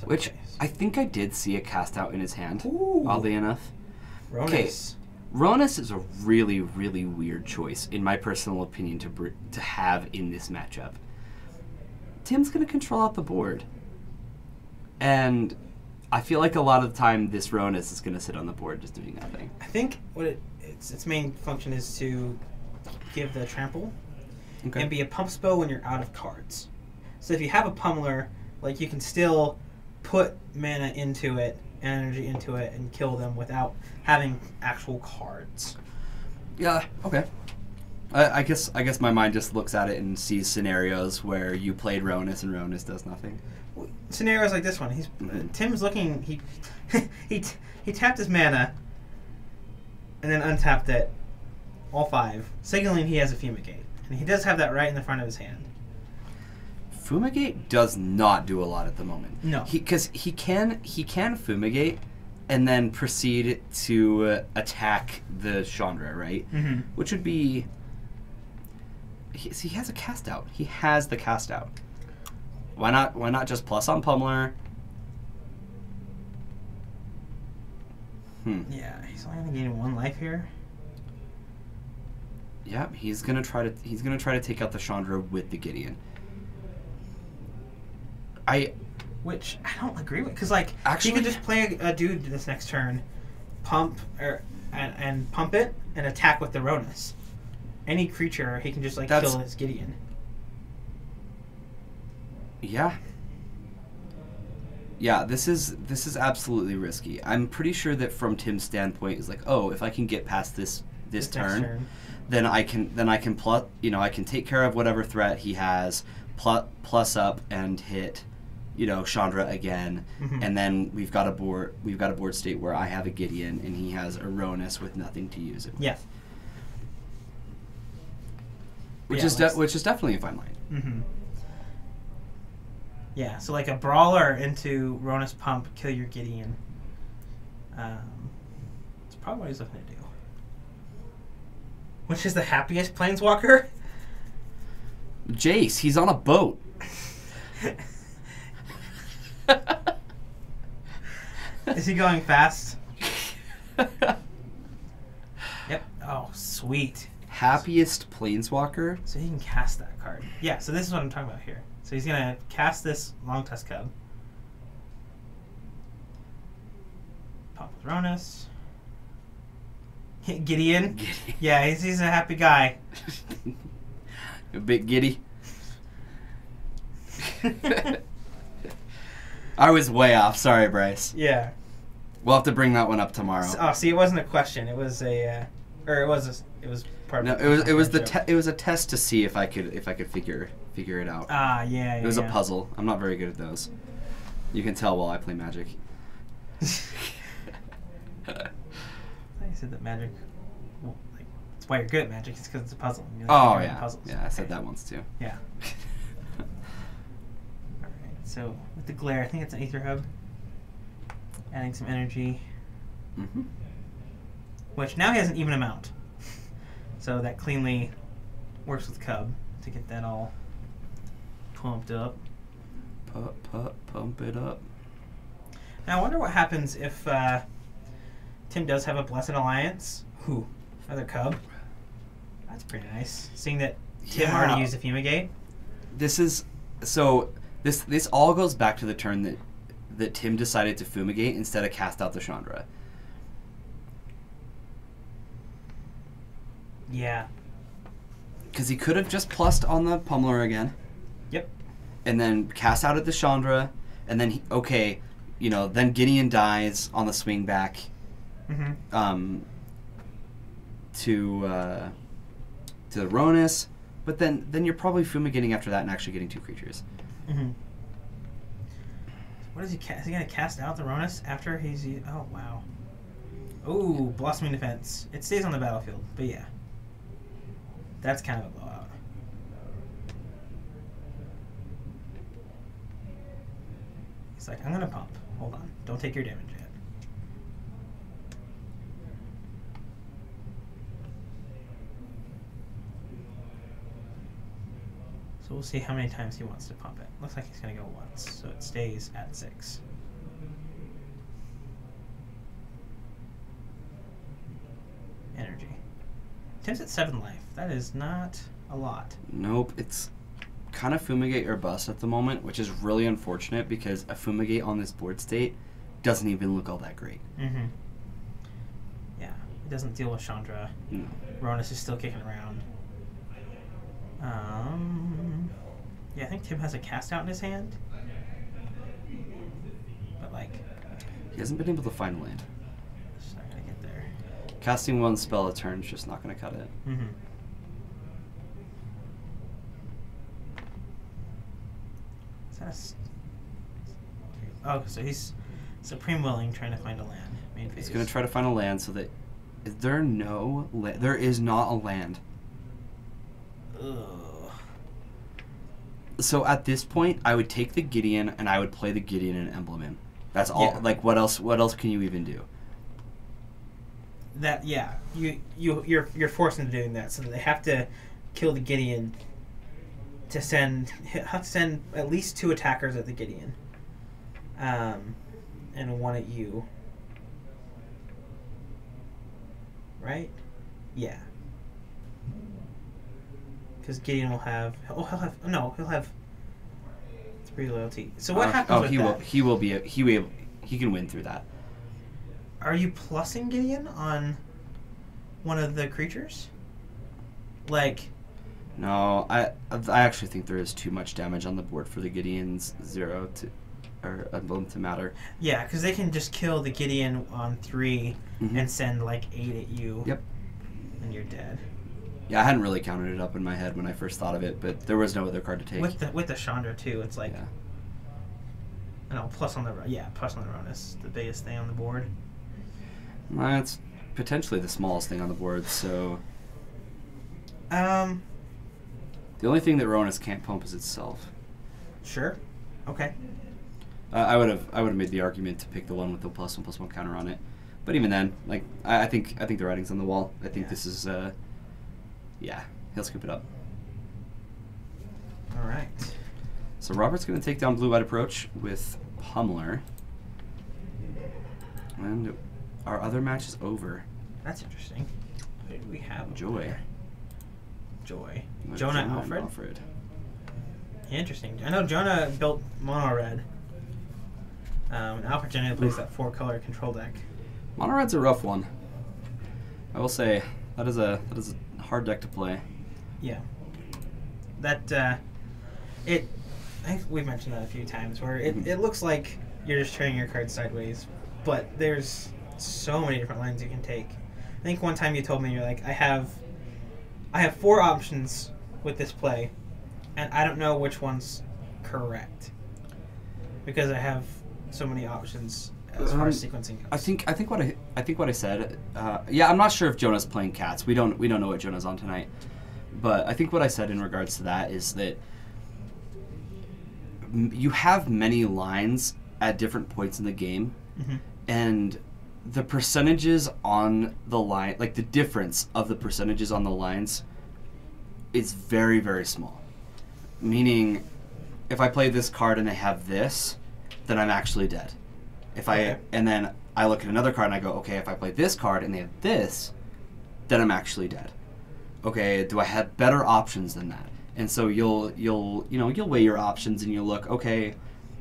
Which I think I did see a cast out in his hand, oddly enough. Ronus. Okay, Ronus is a really, really weird choice, in my personal opinion, to have in this matchup. Tim's going to control out the board. And I feel like a lot of the time this Ronus is going to sit on the board just doing nothing. I think what its main function is to give the trample and be a pump spell when you're out of cards. So if you have a Pummeler, like you can still put mana into it, energy into it, and kill them without having actual cards. Yeah, okay. I guess my mind just looks at it and sees scenarios where you played Ronus and Ronus does nothing. Scenarios like this one. Tim's looking. He tapped his mana and then untapped it, all 5, signaling he has a Fumigate, and he does have that right in the front of his hand. Fumigate does not do a lot at the moment. No, because he can Fumigate and then proceed to attack the Chandra, right? Mm-hmm. Which would be. He has a cast out. He has the cast out. Why not just plus on Pummeler? Yeah, he's only gonna gain 1 life here. Yeah, he's gonna try to take out the Chandra with the Gideon. Which I don't agree with, because like actually, he could just play a dude this next turn, pump and pump it and attack with the Ronus. Any creature he can just kill his Gideon. Yeah. Yeah, this is absolutely risky. I'm pretty sure that from Tim's standpoint is like, oh, if I can get past this turn, then I can plus, I can take care of whatever threat he has, plus up and hit, Chandra again, and then we've got a board state where I have a Gideon and he has a Ronus with nothing to use it with. Yeah. Which is definitely a fine line. Mm-hmm. Yeah, so like a brawler into Ronus pump, kill your Gideon. That's probably what he's looking to do. Which is the happiest planeswalker? Jace, he's on a boat. Is he going fast? Yep. Oh, sweet. Happiest planeswalker? So he can cast that card. Yeah, so this is what I'm talking about here. So he's going to cast this Long Tusk Cub. Pop with Ronus. Gideon? Yeah, he's a happy guy. A bit giddy. I was way off. Sorry, Bryce. Yeah. We'll have to bring that one up tomorrow. Oh, see, it wasn't a question. It was it was part of. No, it was a test to see if I could figure it out. Ah, yeah. It was a puzzle. I'm not very good at those. You can tell while I play Magic. I said that Magic. Well, like, that's why you're good at Magic. It's because it's a puzzle. Puzzles. Yeah, I said that once too. Yeah. Alright, so with the glare, I think it's an Aether Hub. Adding some energy. Mm-hmm. Which now he has an even amount. So that cleanly works with Cub to get that all pumped up. Pump it up. Now I wonder what happens if Tim does have a Blessed Alliance. Ooh, another Cub. That's pretty nice. Seeing that Tim already used a Fumigate. This all goes back to the turn that Tim decided to Fumigate instead of cast out the Chandra. Yeah. Because he could have just plussed on the Pummeler again. Yep. And then cast out at the Chandra, and then then Gideon dies on the swing back. Mm-hmm. To the Ronus, but then you're probably Fumigating after that and actually getting 2 creatures. Mm-hmm. What is he? Is he gonna cast out the Ronus after he's? Oh wow. Ooh, Blossoming Defense. It stays on the battlefield, but yeah. That's kind of a blowout. He's like, I'm gonna pump. Hold on. Don't take your damage yet. So we'll see how many times he wants to pump it. Looks like he's gonna go once, so it stays at 6. Energy. Tim's at 7 life. That is not a lot. Nope, it's kind of Fumigate or bust at the moment, which is really unfortunate because a Fumigate on this board state doesn't even look all that great. Mm-hmm. Yeah, it doesn't deal with Chandra. No. Ronus is still kicking around. Yeah, I think Tim has a cast out in his hand. But like, he hasn't been able to find land. Just not gonna get there. Casting 1 spell a turn is just not gonna cut it. Mm-hmm. Oh, so he's Supreme Willing trying to find a land. Main phase. He's gonna try to find a land so that there is not a land. Ugh. So at this point, I would take the Gideon and I would play the Gideon and emblem him. That's all. Yeah. Like what else? What else can you even do? That you're forced into doing that, so they have to kill the Gideon to send at least 2 attackers at the Gideon, and 1 at you. Right? Yeah. Because Gideon will have he'll have 3 loyalty. So what happens with that? He can win through that. Are you plussing Gideon on one of the creatures? Like, no, I actually think there is too much damage on the board for the Gideon's emblem to matter. Yeah, because they can just kill the Gideon on 3 and send like 8 at you. Yep. And you're dead. Yeah, I hadn't really counted it up in my head when I first thought of it, but there was no other card to take. With the Chandra too, it's like, plus on the Ronus, the biggest thing on the board. That's potentially the smallest thing on the board. So, the only thing that Ronus can't pump is itself. Sure. Okay. I would have made the argument to pick the one with the +1/+1 counter on it, but even then, like I think the writing's on the wall. I think this is he'll scoop it up. All right. So Robert's going to take down Blue-White Approach with Pummeler, and our other match is over. That's interesting. Who do we have? Joy. Jonah Alfred. Interesting. I know Jonah built mono red. Alfred generally plays that 4-color control deck. Mono red's a rough one. I will say that is a hard deck to play. Yeah. That I think we've mentioned that a few times, where it looks like you're just turning your cards sideways, but there's so many different lines you can take. I think one time you told me, you're like, I have 4 options with this play, and I don't know which one's correct because I have so many options as far as sequencing goes. I think what I said. I'm not sure if Jonah's playing cats. We don't know what Jonah's on tonight, but I think what I said in regards to that is that you have many lines at different points in the game, and the percentages on the line, like the difference of the percentages on the lines, is very, very small. Meaning, if I play this card and they have this, then I'm actually dead. And then I look at another card and I go, okay, if I play this card and they have this, then I'm actually dead. Okay, do I have better options than that? And so you'll weigh your options and you'll look, okay,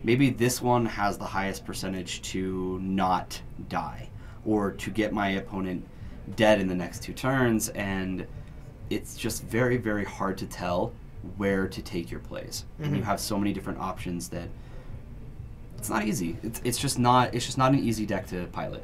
maybe this one has the highest percentage to not die or to get my opponent dead in the next 2 turns, and it's just very, very hard to tell where to take your plays. And you have so many different options that it's not easy. It's just not an easy deck to pilot.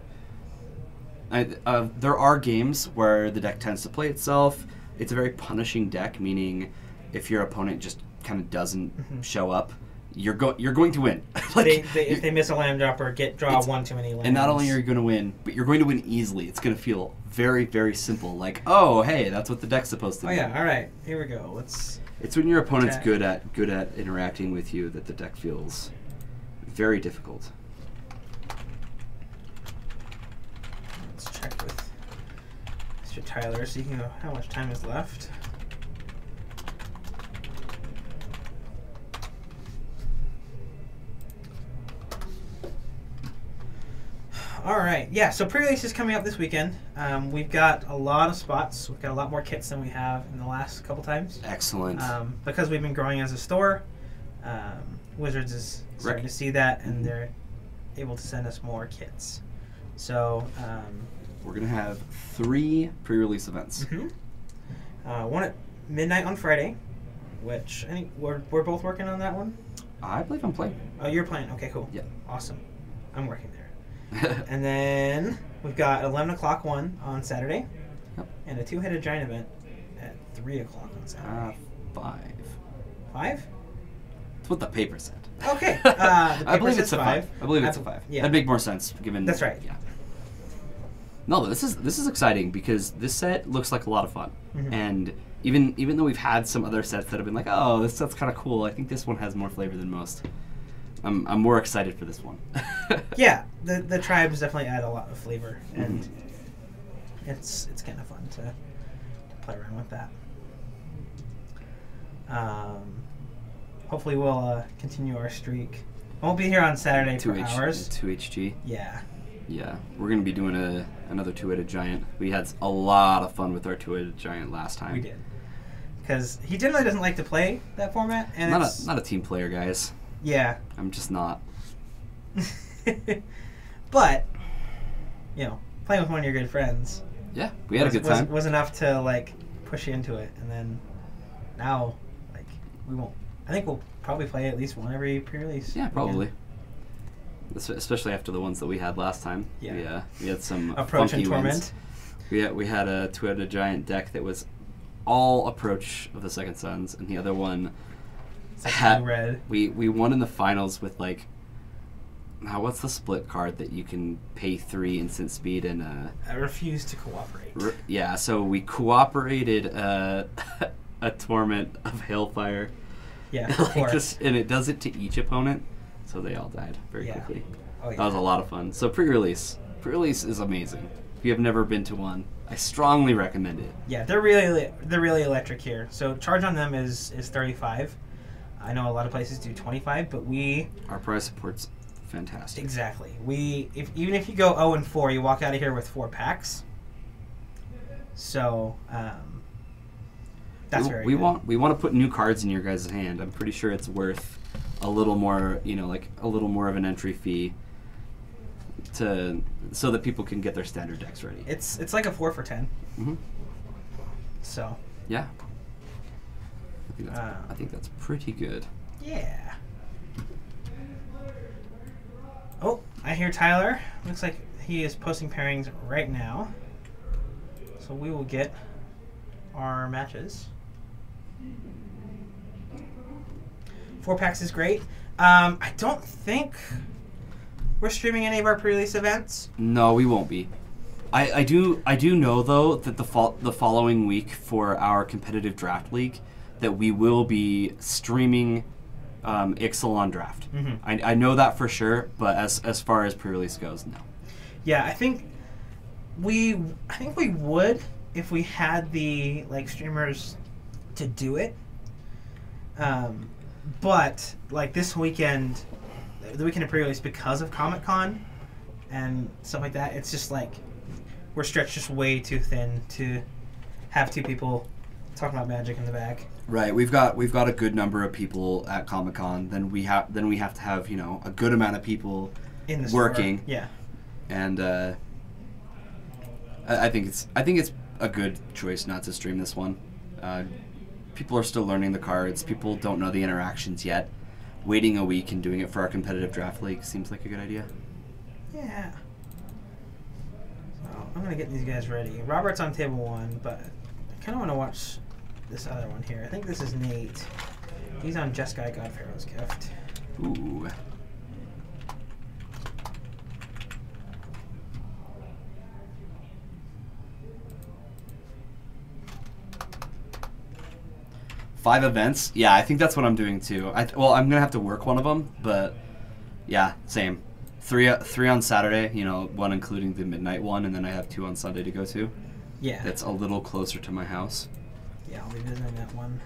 There are games where the deck tends to play itself. It's a very punishing deck, meaning if your opponent just kind of doesn't show up, you're going to win. If they miss a land drop or draw 1 too many lands. And not only are you going to win, but you're going to win easily. It's going to feel very, very simple. Like, oh, hey, that's what the deck's supposed to do. Oh yeah, all right, here we go. It's when your opponent's good at interacting with you that the deck feels very difficult. Let's check with Mr. Tyler, see how much time is left. All right, yeah, so pre-release is coming up this weekend. We've got a lot of spots. We've got a lot more kits than we have in the last couple times. Excellent. Because we've been growing as a store, Wizards is starting to see that, and they're able to send us more kits. So we're going to have 3 pre-release events. One at midnight on Friday, which I think we're both working on that one. I believe I'm playing. Oh, you're playing. Okay, cool. Yeah. Awesome. I'm working there. And then we've got 11 o'clock one on Saturday, and a 2-headed giant event at 3 o'clock on Saturday. 5. 5? That's what the paper said. Okay. I believe it's a 5. I believe it's a 5. Yeah. That'd make more sense given. That's right. Yeah. No, this is exciting because this set looks like a lot of fun, and even though we've had some other sets that have been like, oh, this set's kind of cool, I think this one has more flavor than most. I'm more excited for this one. Yeah, the tribes definitely add a lot of flavor, and it's kind of fun to play around with that. Hopefully we'll continue our streak. I won't be here on Saturday for hours. 2HG. Yeah. Yeah, we're going to be doing another 2-headed giant. We had a lot of fun with our 2-headed giant last time. We did. Because he generally doesn't like to play that format. And not a team player, guys. Yeah. I'm just not. But, playing with one of your good friends. Yeah, we had a good time. Was enough to, push you into it. And then now, we won't. I think we'll probably play at least one every pre-release. Yeah, probably. Especially after the ones that we had last time. Yeah. We had some Approach funky and Torment. Wins. We had a 2-headed giant deck that was all Approach of the Second Sons, and the other one had red. We won in the finals with what's the split card that you can pay 3 instant speed and I refuse to cooperate. Yeah, so we cooperated a Torment of Hailfire. Yeah, and it does it to each opponent, so they all died very quickly. Oh, yeah. That was a lot of fun. So pre-release is amazing. If you have never been to one, I strongly recommend it. Yeah, they're really electric here. So charge on them is 35. I know a lot of places do 25, but our price support's fantastic. Exactly. Even if you go 0-4, you walk out of here with 4 packs. So that's very good. We want to put new cards in your guys' hand. I'm pretty sure it's worth a little more, a little more of an entry fee so that people can get their standard decks ready. It's like a 4 for 10. Mm-hmm. So. Yeah. I think that's pretty good. Yeah. Oh, I hear Tyler. Looks like he is posting pairings right now. So we will get our matches. 4 packs is great. I don't think we're streaming any of our pre-release events. No, we won't be. I do know though that the following week for our competitive draft league that we will be streaming Ixalan draft. Mm-hmm. I know that for sure, but as far as pre-release goes, no. Yeah, I think we would if we had the streamers to do it. But like this weekend, the weekend of pre-release, because of Comic-Con and stuff like that, it's just like we're stretched just way too thin to have 2 people talking about Magic in the back. Right, we've got a good number of people at Comic-Con. Then we have to have a good amount of people in the working. Store. Yeah, and I think it's a good choice not to stream this one. People are still learning the cards. People don't know the interactions yet. Waiting a week and doing it for our competitive draft league seems like a good idea. Yeah. So I'm gonna get these guys ready. Robert's on table 1, but I kind of want to watch this other one here. I think this is Nate. He's on Jeskai Godpharaoh's Gift. Ooh. Five events? Yeah, I think that's what I'm doing too. Well, I'm gonna have to work one of them, but yeah, same. Three on Saturday, 1 including the midnight one, and then I have 2 on Sunday to go to. Yeah. That's a little closer to my house. Yeah, I'll be visiting that one.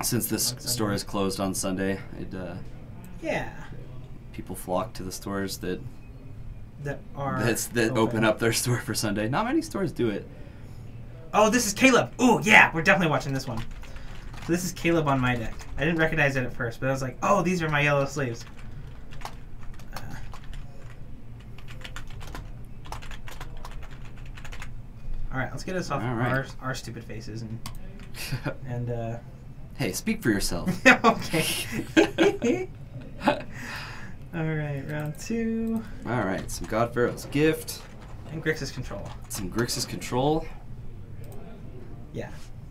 Since this store is closed on Sunday, yeah. People flock to the stores that open. open up their store for Sunday. Not many stores do it. Oh, this is Caleb. Ooh, yeah, we're definitely watching this one. So this is Caleb on my deck. I didn't recognize it at first, but I was like, oh, these are my yellow sleeves. All right, let's get us off our stupid faces and Hey, speak for yourself. Okay. All right, round 2. All right, some Godpharaoh's Gift. And Grixis Control. Some Grixis Control. Yeah.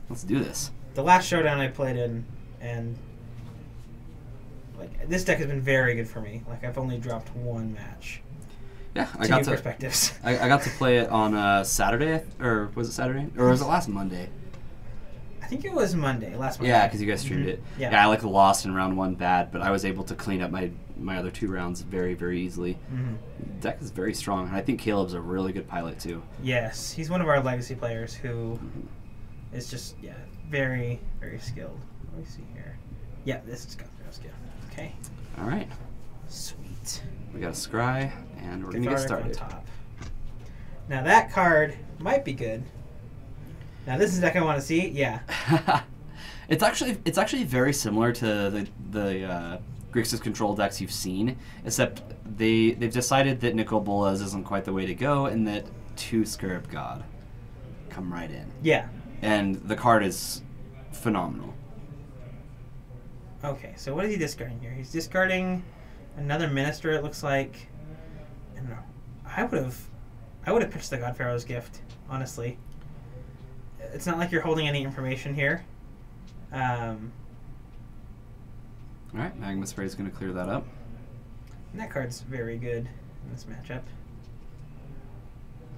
Let's do this. The last showdown I played in, and this deck has been very good for me. I've only dropped 1 match. Yeah, I got perspectives. I got to play it on Saturday, or was it Saturday, or was it last Monday? I think it was Monday, last Monday. Yeah, because you guys streamed it. Yeah, I lost in round 1 bad, but I was able to clean up my other 2 rounds very, very easily. The deck is very strong, and I think Caleb's a really good pilot too. Yes, he's one of our legacy players who is just very, very skilled. Let me see here. Yeah, this is Godpharaoh's Gift. Okay. All right. Sweet. We got a Scry, and we're gonna get started. On top. Now that card might be good. Now this is the deck I want to see. Yeah. It's actually very similar to the Grixis Control decks you've seen, except they've decided that Nicol Bolas isn't quite the way to go, and that 2 Scarab God come right in. Yeah. And the card is phenomenal. Okay, so what is he discarding here? He's discarding another Minister, it looks like. I don't know. I would have pitched the Godpharaoh's Gift, honestly. It's not like you're holding any information here. Alright, Magma Spray is going to clear that up. And that card's very good in this matchup.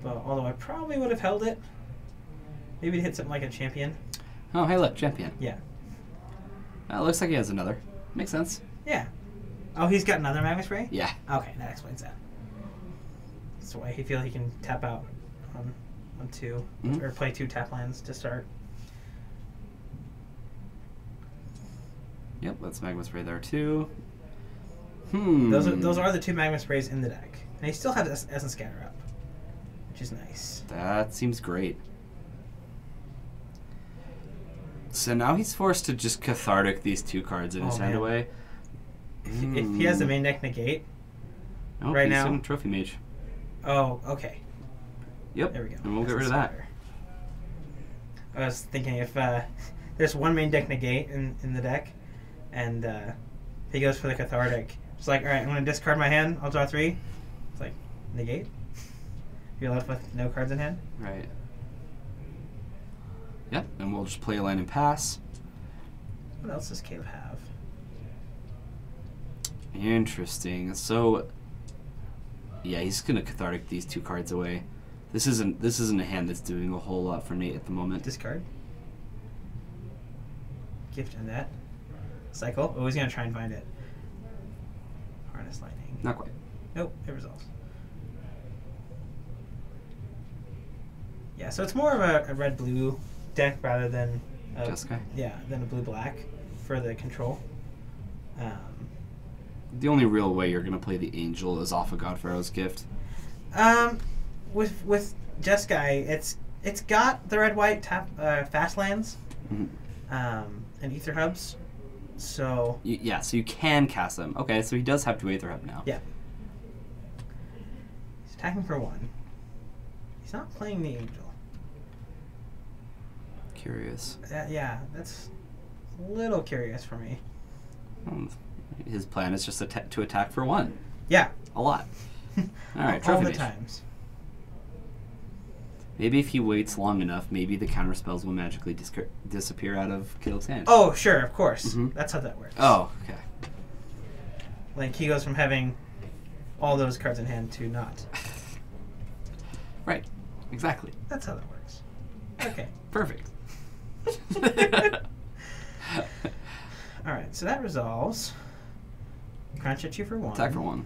But although I probably would have held it. Maybe to hit something like a champion. Oh, hey look, champion. Yeah. It looks like he has another. Makes sense. Yeah. Oh, he's got another Magma Spray? Yeah. Okay, that explains that. That's why he feels he can tap out on 2, or play 2 tap lands to start. Yep, that's Magma Spray there too. Those are the 2 Magma Sprays in the deck. And he still has Essence Scatter up, which is nice. That seems great. So now he's forced to just Cathartic these 2 cards in his hand away. If he has the main deck negate, right now, Trophy Mage. Oh, okay. Yep. There we go. And we'll get rid of that. I was thinking if there's one main deck negate in the deck, and he goes for the cathartic. It's like, all right, I'm going to discard my hand. I'll draw 3. It's like, negate? You're left with no cards in hand? Right. Yep, and we'll just play a land and pass. What else does Caleb have? Interesting. So, yeah, he's going to cathartic these 2 cards away. This isn't a hand that's doing a whole lot for Nate at the moment. Discard. Gift and that. Cycle. Oh, he's going to try and find it. Harness Lightning. Not quite. Nope, it resolves. Yeah, so it's more of a red-blue deck rather than than a blue-black for the control. The only real way you're going to play the Angel is off of Godpharaoh's Gift. With Jeskai, it's got the red-white fast lands, and Ether Hubs. So so you can cast them. Okay, so he does have 2 Aether Hub now. Yeah. He's attacking for 1. He's not playing the Angel. Curious. Yeah, that's a little curious for me. His plan is just to attack for 1. Yeah. A lot. All right, all the times. Maybe if he waits long enough, maybe the counter spells will magically disappear out of Caleb's hand. Oh, sure, of course. That's how that works. Oh, okay. Like, he goes from having all those cards in hand to not. Right. Exactly. That's how that works. Okay. Perfect. Alright, so that resolves. Crunch at 2 for 1. Attack for 1.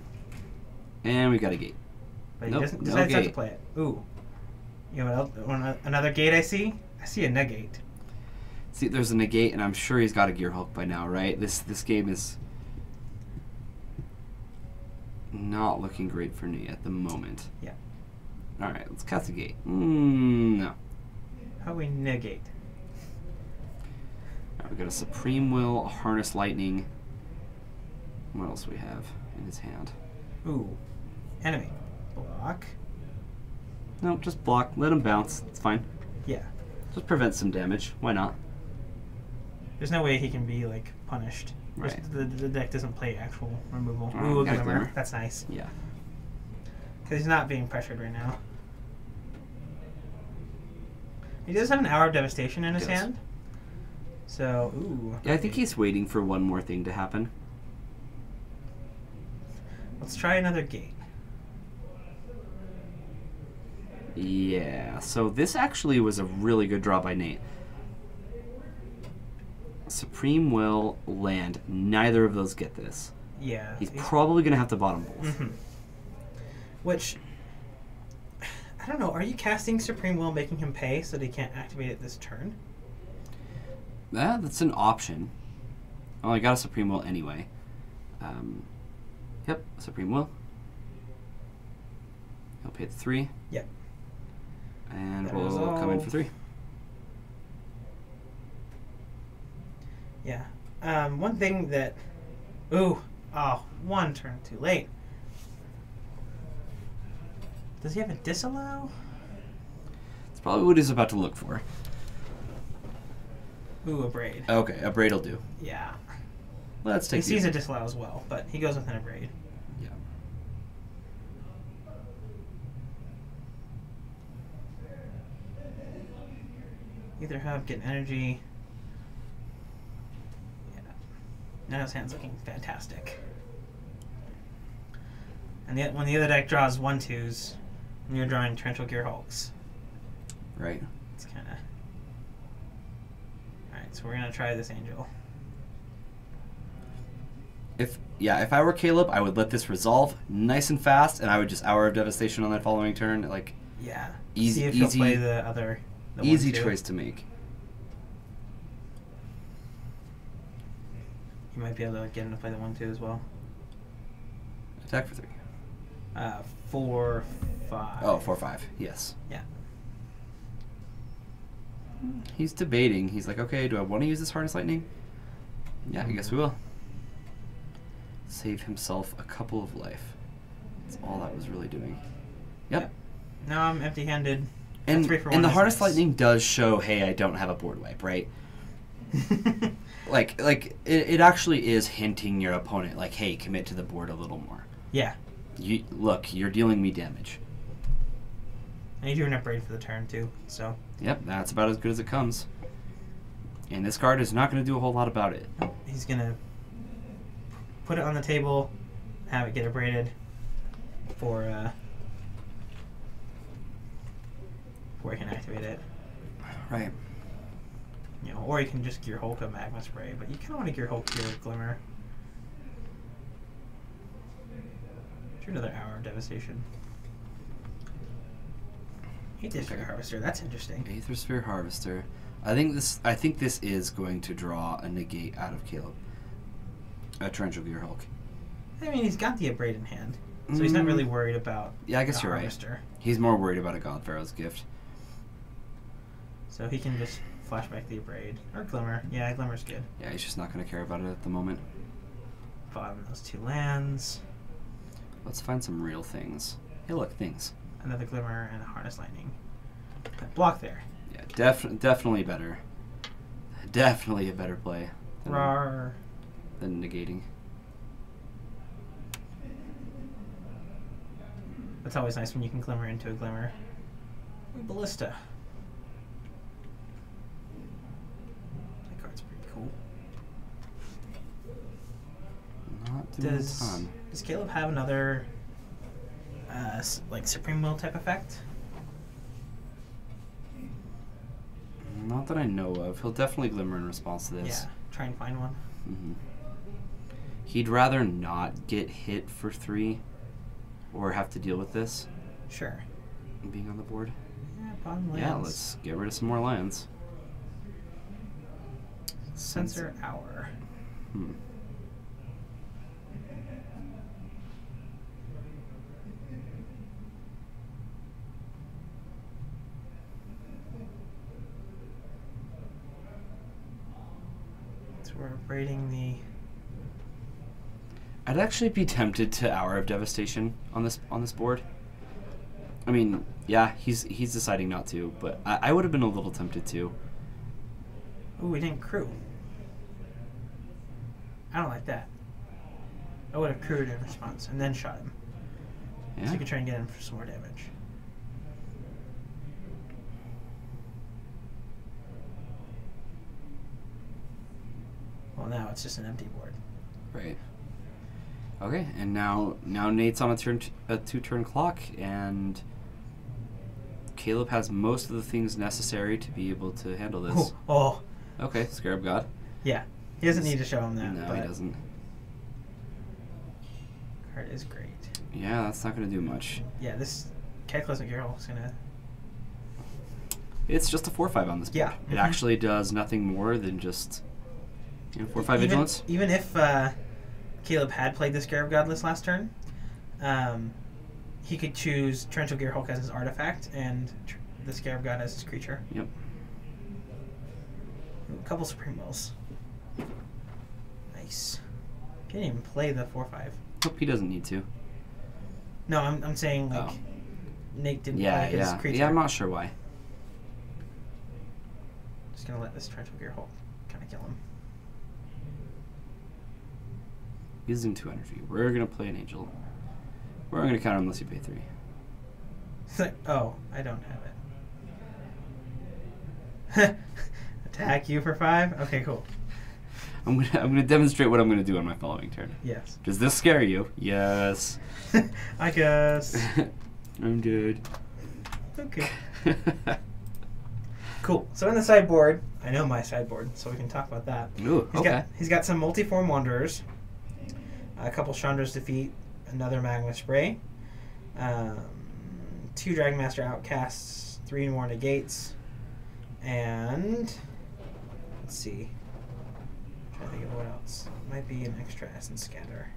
And we got a gate. But he doesn't have to play it. Ooh. You know what else? Another gate I see? I see a negate. See, there's a negate, and I'm sure he's got a Gear Hulk by now, right? This game is not looking great for Nate at the moment. Yeah. Alright, let's cast a gate. No. How do we negate? Alright, we got a Supreme Will, a Harness Lightning. What else do we have in his hand? Ooh. Enemy. Block. No, just block. Let him bounce. It's fine. Yeah. Just prevent some damage. Why not? There's no way he can be, like, punished. Right. The deck doesn't play actual removal. Ooh, Glimmer. That's nice. Yeah. Because he's not being pressured right now. He does have an Hour of Devastation in his hand. So, ooh. Yeah, I think he's waiting for one more thing to happen. Let's try another gate. Yeah, so this actually was a really good draw by Nate. Supreme Will, land. Neither of those get this. Yeah. He's probably going to have to bottom both. Which, I don't know, are you casting Supreme Will making him pay so that he can't activate it this turn? That's an option. Well, I got a Supreme Will anyway. Yep, Supreme Will. He'll pay the 3. Yep. And we'll come in for 3. Yeah. One thing that... one turn too late. Does he have a disallow? It's probably what he's about to look for. Ooh, a braid. Okay, a braid will do. Yeah. Let's take. He sees a disallow as well, but he goes within a braid. Yeah. Either have get energy. Yeah. Now his hand's looking fantastic. And when the other deck draws 1/2s, and you're drawing Torrential Gear Hulks. Right. It's kind of... Alright, so we're going to try this Angel. If I were Caleb, I would let this resolve nice and fast, and I would just Hour of Devastation on that following turn. Like, yeah. Easy, see if he'll play the other. Easy choice to make. You might be able to get him to play the 1/2 as well. Attack for 3. 4, 5. Oh, 4, 5. Yes. Yeah. He's debating. He's like, okay, do I want to use this Harness Lightning? Yeah, I guess we will. Save himself a couple of life. That's all that was really doing. Yep. Now I'm empty-handed. And the Harness Lightning does show, hey, I don't have a board wipe, right? like it actually is hinting your opponent, like, hey, commit to the board a little more. Yeah. Look, you're dealing me damage. And you're doing upgrade for the turn too, so. Yep, that's about as good as it comes. And this card is not going to do a whole lot about it. He's going to put it on the table, have it get abraded before he can activate it. Right. You know, or you can just Gear Hulk a Magma Spray, but you kind of want to Gear Hulk your Glimmer. Sure, another Hour of Devastation. Aether Sphere Harvester, that's interesting. Aether Sphere Harvester. I think this is going to draw a negate out of Caleb. A Torrential Gear Hulk. I mean, he's got the Abrade in hand, so he's not really worried about. Yeah, I guess you're Harvester. right. He's more worried about a God Pharaoh's Gift. So he can just flashback the Abrade or Glimmer. Yeah, Glimmer's good. Yeah, he's just not going to care about it at the moment. Bottom those 2 lands. Let's find some real things. Hey, look, things. Another Glimmer and a Harness Lightning. That block there. Yeah, definitely better. Definitely a better play than negating. It's always nice when you can Glimmer into a Glimmer. Ooh, Ballista. That card's pretty cool. Not doing a ton. Does Caleb have another like Supreme Will type effect? Not that I know of. He'll definitely Glimmer in response to this. Yeah, try and find one. Mm-hmm. He'd rather not get hit for 3 or have to deal with this. Sure. Being on the board. Yeah, bottom lands. Yeah, let's get rid of some more lands. Sensor Hour. We're rating the. I'd actually be tempted to Hour of Devastation on this board. I mean, yeah, he's deciding not to, but I would have been a little tempted to. Ooh, we didn't crew. I don't like that. I would have crewed in response and then shot him. Yeah. So you could try and get him for some more damage. Well, now it's just an empty board. Right. Okay, and now Nate's on a 2-turn clock, and Caleb has most of the things necessary to be able to handle this. Ooh, oh. Okay, Scarab God. Yeah, he doesn't need to show him that. No, he doesn't. Card is great. Yeah, that's not going to do much. Yeah, this Cataclysmic Girl is going to... It's just a 4/5 on this board. Yeah. It actually does nothing more than just 4/5 Vigilance. Even if Caleb had played the Scarab God list last turn, he could choose Torrential Gear Hulk as his artifact and the Scarab God as his creature. Yep. A couple Supreme Wills. Nice. Can't even play the 4/5. Hope he doesn't need to. No, I'm saying like Nate didn't play his creature. Yeah, I'm not sure why. Just gonna let this Torrential Gear Hulk kind of kill him. Using 2 energy. We're gonna play an Angel. We're gonna counter unless you pay 3. It's like, oh, I don't have it. Attack you for 5? Okay, cool. I'm gonna demonstrate what I'm gonna do on my following turn. Yes. Does this scare you? Yes. I guess. I'm good. Okay. Cool. So in the sideboard, I know my sideboard, so we can talk about that. Ooh, He's got some Multiform Wanderers, a couple Chandra's Defeat, another Magma Spray, 2 Dragonmaster Outcasts, 3 more Negates, and let's see. I'm trying to think of what else. Might be an extra Essence Scatter.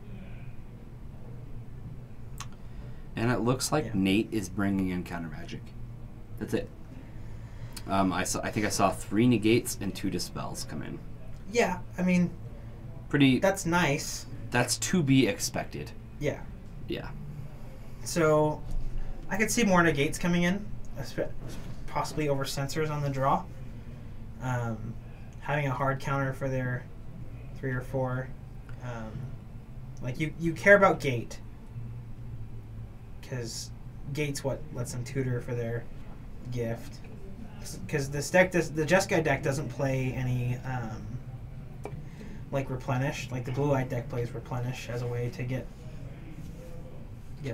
And it looks like Nate is bringing in Counter Magic. That's it. I think I saw 3 Negates and 2 Dispels come in. Yeah, I mean, pretty. That's nice. That's to be expected. Yeah. Yeah. So, I could see more negates coming in, possibly over sensors on the draw. Having a hard counter for their 3 or 4. Like you care about gate because gate's what lets them tutor for their gift. Because this deck, the Jeskai deck doesn't play any like replenish. Like the blue-eyed deck plays replenish as a way to get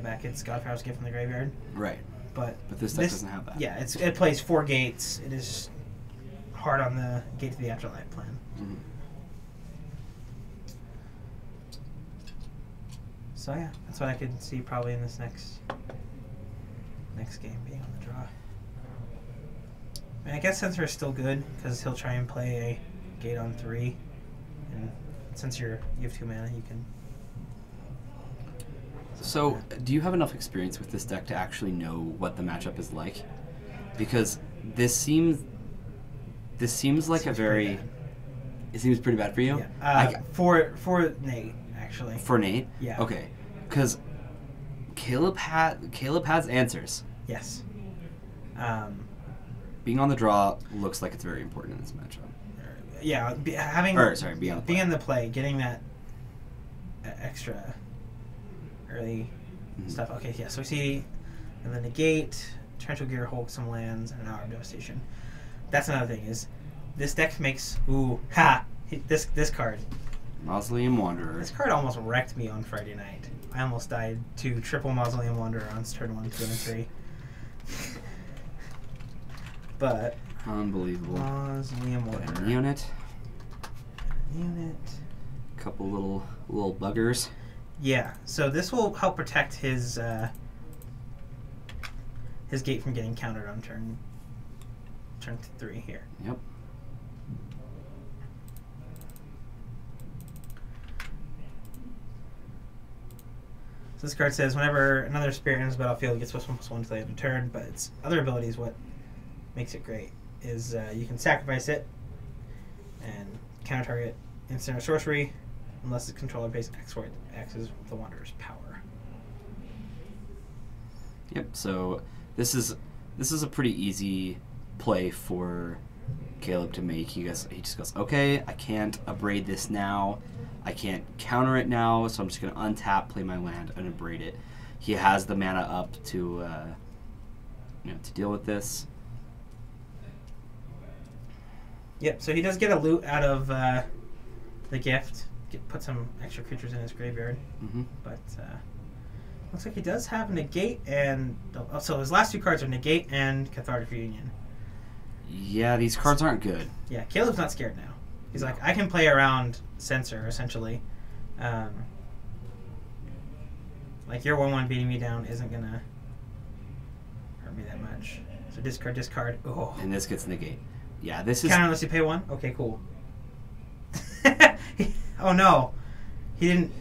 back its Godfather's Gift from the graveyard. Right. But this deck doesn't have that. Yeah, it plays 4 gates. It is hard on the Gate to the Afterlife plan. Mm-hmm. So yeah, that's what I could see probably in this next game being on the draw. I guess Sensor is still good because he'll try and play a gate on 3, and since you have 2 mana, you can. So, do you have enough experience with this deck to actually know what the matchup is like? Because this seems like a very. It seems pretty bad for you. Yeah. For Nate, actually. For Nate. Yeah. Okay, because Caleb has answers. Yes. Being on the draw looks like it's very important in this matchup. Yeah, being in the play, getting that extra early stuff. Okay, yeah. So we see, and then negate, Torrential Gear, Hulk, some lands, and an Hour of Devastation. That's another thing is, this deck makes this card. Mausoleum Wanderer. This card almost wrecked me on Friday night. I almost died to triple Mausoleum Wanderer on turn 1, 2, and 3. But unbelievable. Mausoleum Wanderer. Unit. Unit. Couple little buggers. Yeah. So this will help protect his gate from getting countered on turn 3 here. Yep. So this card says whenever another spirit enters the battlefield, it gets +1/+1 until the end of turn, but its other ability is what makes it great. Is you can sacrifice it and counter target instant or sorcery unless its controller pays X for it. X is the Wanderer's power. Yep. So this is a pretty easy play for Caleb to make. He just goes, okay, I can't abrade this now. I can't counter it now, so I'm just going to untap, play my land, and abrade it. He has the mana up to deal with this. Yep, so he does get a loot out of the gift. Put some extra creatures in his graveyard. Mm-hmm. But looks like he does have Negate and... So his last 2 cards are Negate and Cathartic Reunion. Yeah, these cards aren't good. Yeah, Caleb's not scared now. He's like, I can play around Censor, essentially. Like, your 1/1 beating me down isn't going to hurt me that much. So discard. Oh. And this gets Negate. Yeah, this is... Counter unless you pay 1? Okay, cool. Oh, no. He didn't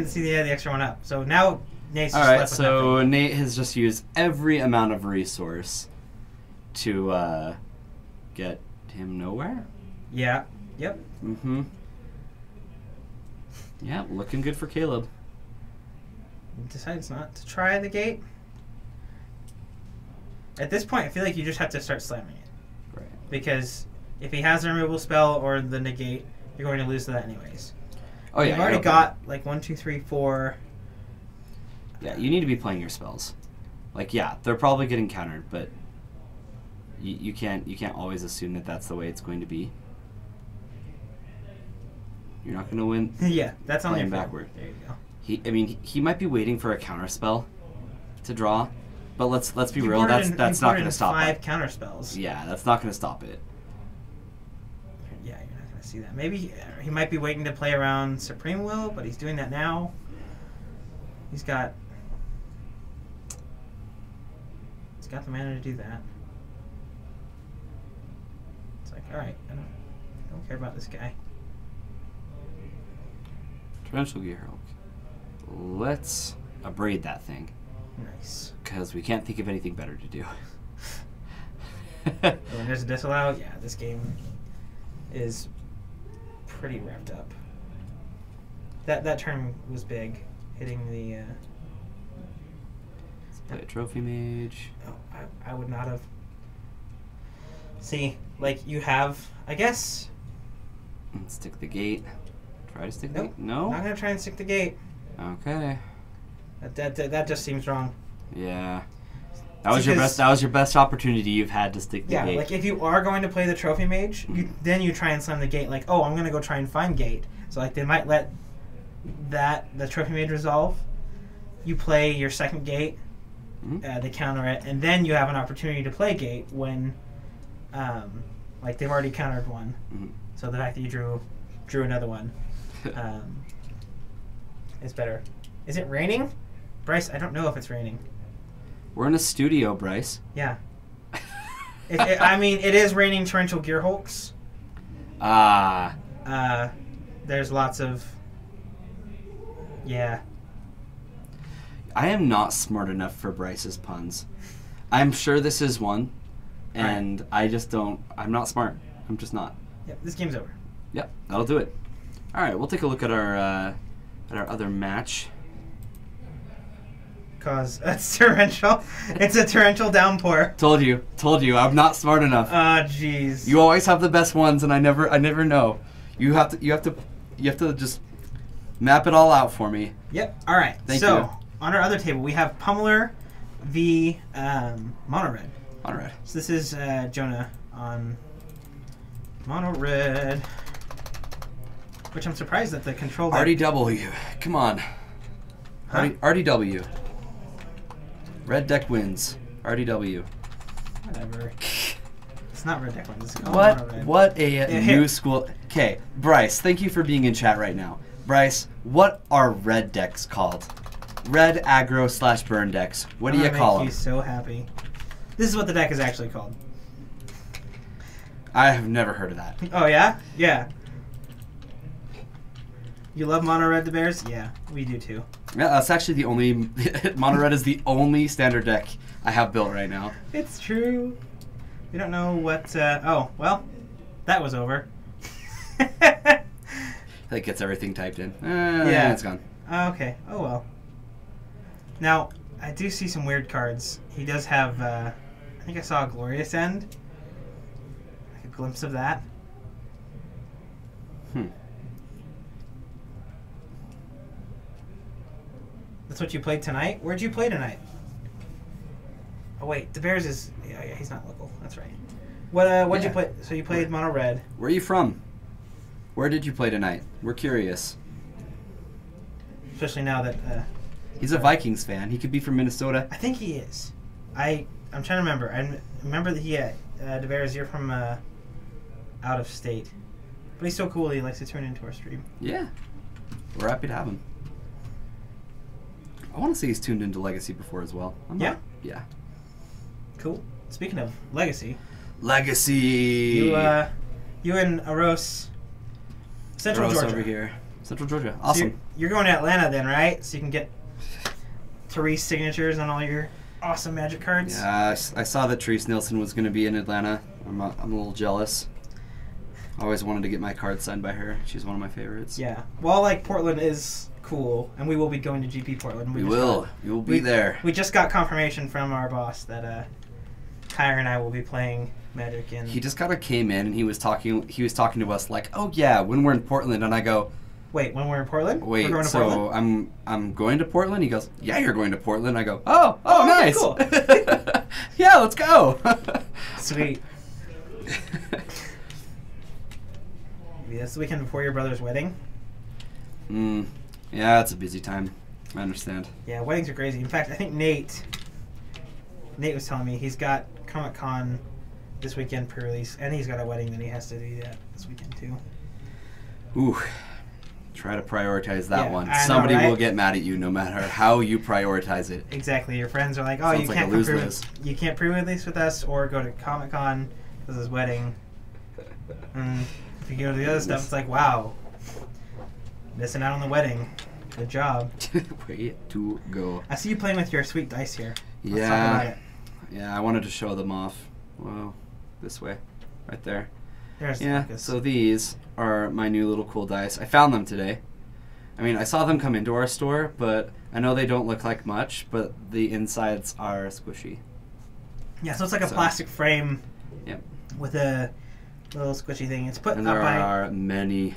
see the extra 1 up. So now Nate's just left with nothing. Nate has just used every amount of resource to get him nowhere. Yeah. Yep. Mm-hmm. Yeah, looking good for Caleb. He decides not to try the gate. At this point, I feel like you just have to start slamming it. Right. Because if he has a removal spell or the negate, you're going to lose to that anyways. Oh, yeah. You've already got like 1, 2, 3, 4. Yeah, you need to be playing your spells. Like, yeah, they're probably getting countered, but you can't always assume that that's the way it's going to be. You're not going to win. Yeah, that's on your backward. There you go. He might be waiting for a counter spell to draw, but let's be real. That's not going to stop it. 5 counter spells. Yeah, that's not going to stop it. Yeah, you're not going to see that. Maybe he might be waiting to play around Supreme Will, but he's doing that now. He's got the mana to do that. It's like, all right, I don't care about this guy. Torrential Gear Hulk. Let's abrade that thing. Nice. Because we can't think of anything better to do. When there's a disallow, yeah, this game is pretty wrapped up. That turn was big, hitting the Play a trophy mage. Oh, I would not have. See, like you have, I guess. Stick the gate. Try to stick the Nope. gate. No? Not going to try and stick the gate. Okay. That just seems wrong. Yeah. That was your best opportunity you've had to stick the gate. Yeah, like if you are going to play the trophy mage, then you try and slam the gate. Like, oh, I'm going to go try and find gate. So like they might let the trophy mage resolve. You play your second gate, they counter it, and then you have an opportunity to play gate when, like they've already countered one. So the fact that you drew another one, is better. Is it raining, Bryce? I don't know if it's raining. We're in a studio, Bryce. Yeah. I mean, it is raining torrential gear hulks. There's lots of. Yeah. I am not smart enough for Bryce's puns. I'm sure this is one, and right. I just don't. I'm not smart. I'm just not. Yep, this game's over. Yep, that'll do it. All right, we'll take a look at our other match. Cause it's torrential. It's a torrential downpour. Told you. I'm not smart enough. Jeez. You always have the best ones, and I never know. You have to just map it all out for me. Yep. All right. Thank you. On our other table, we have Pummeler v. Mono Red. Mono Red. So this is Jonah on Mono Red, which I'm surprised that the control deck... RDW. Come on. Huh? RDW. Red deck wins. RDW. Whatever. It's not Red deck wins. It's called Mono Red. What a new school... Okay, Bryce, thank you for being in chat right now. Bryce, what are red decks called? Red aggro / burn decks. What do you call them? Make you so happy. This is what the deck is actually called. I have never heard of that. Oh yeah? Yeah. You love Mono Red the Bears? Yeah, we do too. Yeah, that's actually the only... Mono Red is the only standard deck I have built right now. It's true. We don't know what... oh, well, that was over. That gets everything typed in. Yeah, it's gone. Okay. Oh, well. Now, I do see some weird cards. He does have... I think I saw a Glorious End. Like a glimpse of that. That's what you played tonight? Where'd you play tonight? Oh, wait. The Bears is... Yeah, he's not local. That's right. What'd you play? So you played Mono Red. Where are you from? Where did you play tonight? We're curious. Especially now that... he's a Vikings fan. He could be from Minnesota. I think he is. I'm trying to remember. I remember that he... the Bears, you're from out of state. But he's so cool he likes to tune into our stream. Yeah. We're happy to have him. I want to say he's tuned into Legacy before as well. Yeah? Yeah. Cool. Speaking of Legacy. Legacy! You and Aros... Central Georgia. Over here. Central Georgia. Awesome. So you're going to Atlanta then, right? So you can get Therese signatures on all your awesome Magic cards? Yeah, I saw that Therese Nielsen was going to be in Atlanta. I'm a little jealous. I always wanted to get my card signed by her. She's one of my favorites. Yeah. Well, like, Portland is cool, and we will be going to GP Portland. We will. We will be there. We just got confirmation from our boss that Kyra and I will be playing Magic in... He just kind of came in and he was talking to us like, oh yeah, when we're in Portland, and I go... Wait, when we're in Portland? Wait, we're going to so Portland? I'm going to Portland? He goes, yeah, you're going to Portland. I go, oh nice. Cool. Yeah, let's go. Sweet. Maybe that's the weekend before your brother's wedding? Yeah, it's a busy time. I understand. Yeah, weddings are crazy. In fact, I think Nate was telling me he's got Comic-Con this weekend pre-release, and he's got a wedding that he has to do that this weekend too. Ooh. Try to prioritize that one. I know, Somebody right? will get mad at you no matter how you prioritize it. Exactly. Your friends are like, oh, Sounds you can't pre-release with us or go to Comic-Con because his wedding. And if you go to the other stuff, it's like, wow, missing out on the wedding. Good job. Way to go. I see you playing with your sweet dice here. Let's yeah. talk about it. Yeah, I wanted to show them off. Well, this way. Right there. There's the yeah, focus. so these are my new little cool dice. I found them today. I mean, I saw them come into our store, but I know they don't look like much, but the insides are squishy. Yeah, so it's like a plastic frame. Yep. With a little squishy thing. It's put and up there by... are many.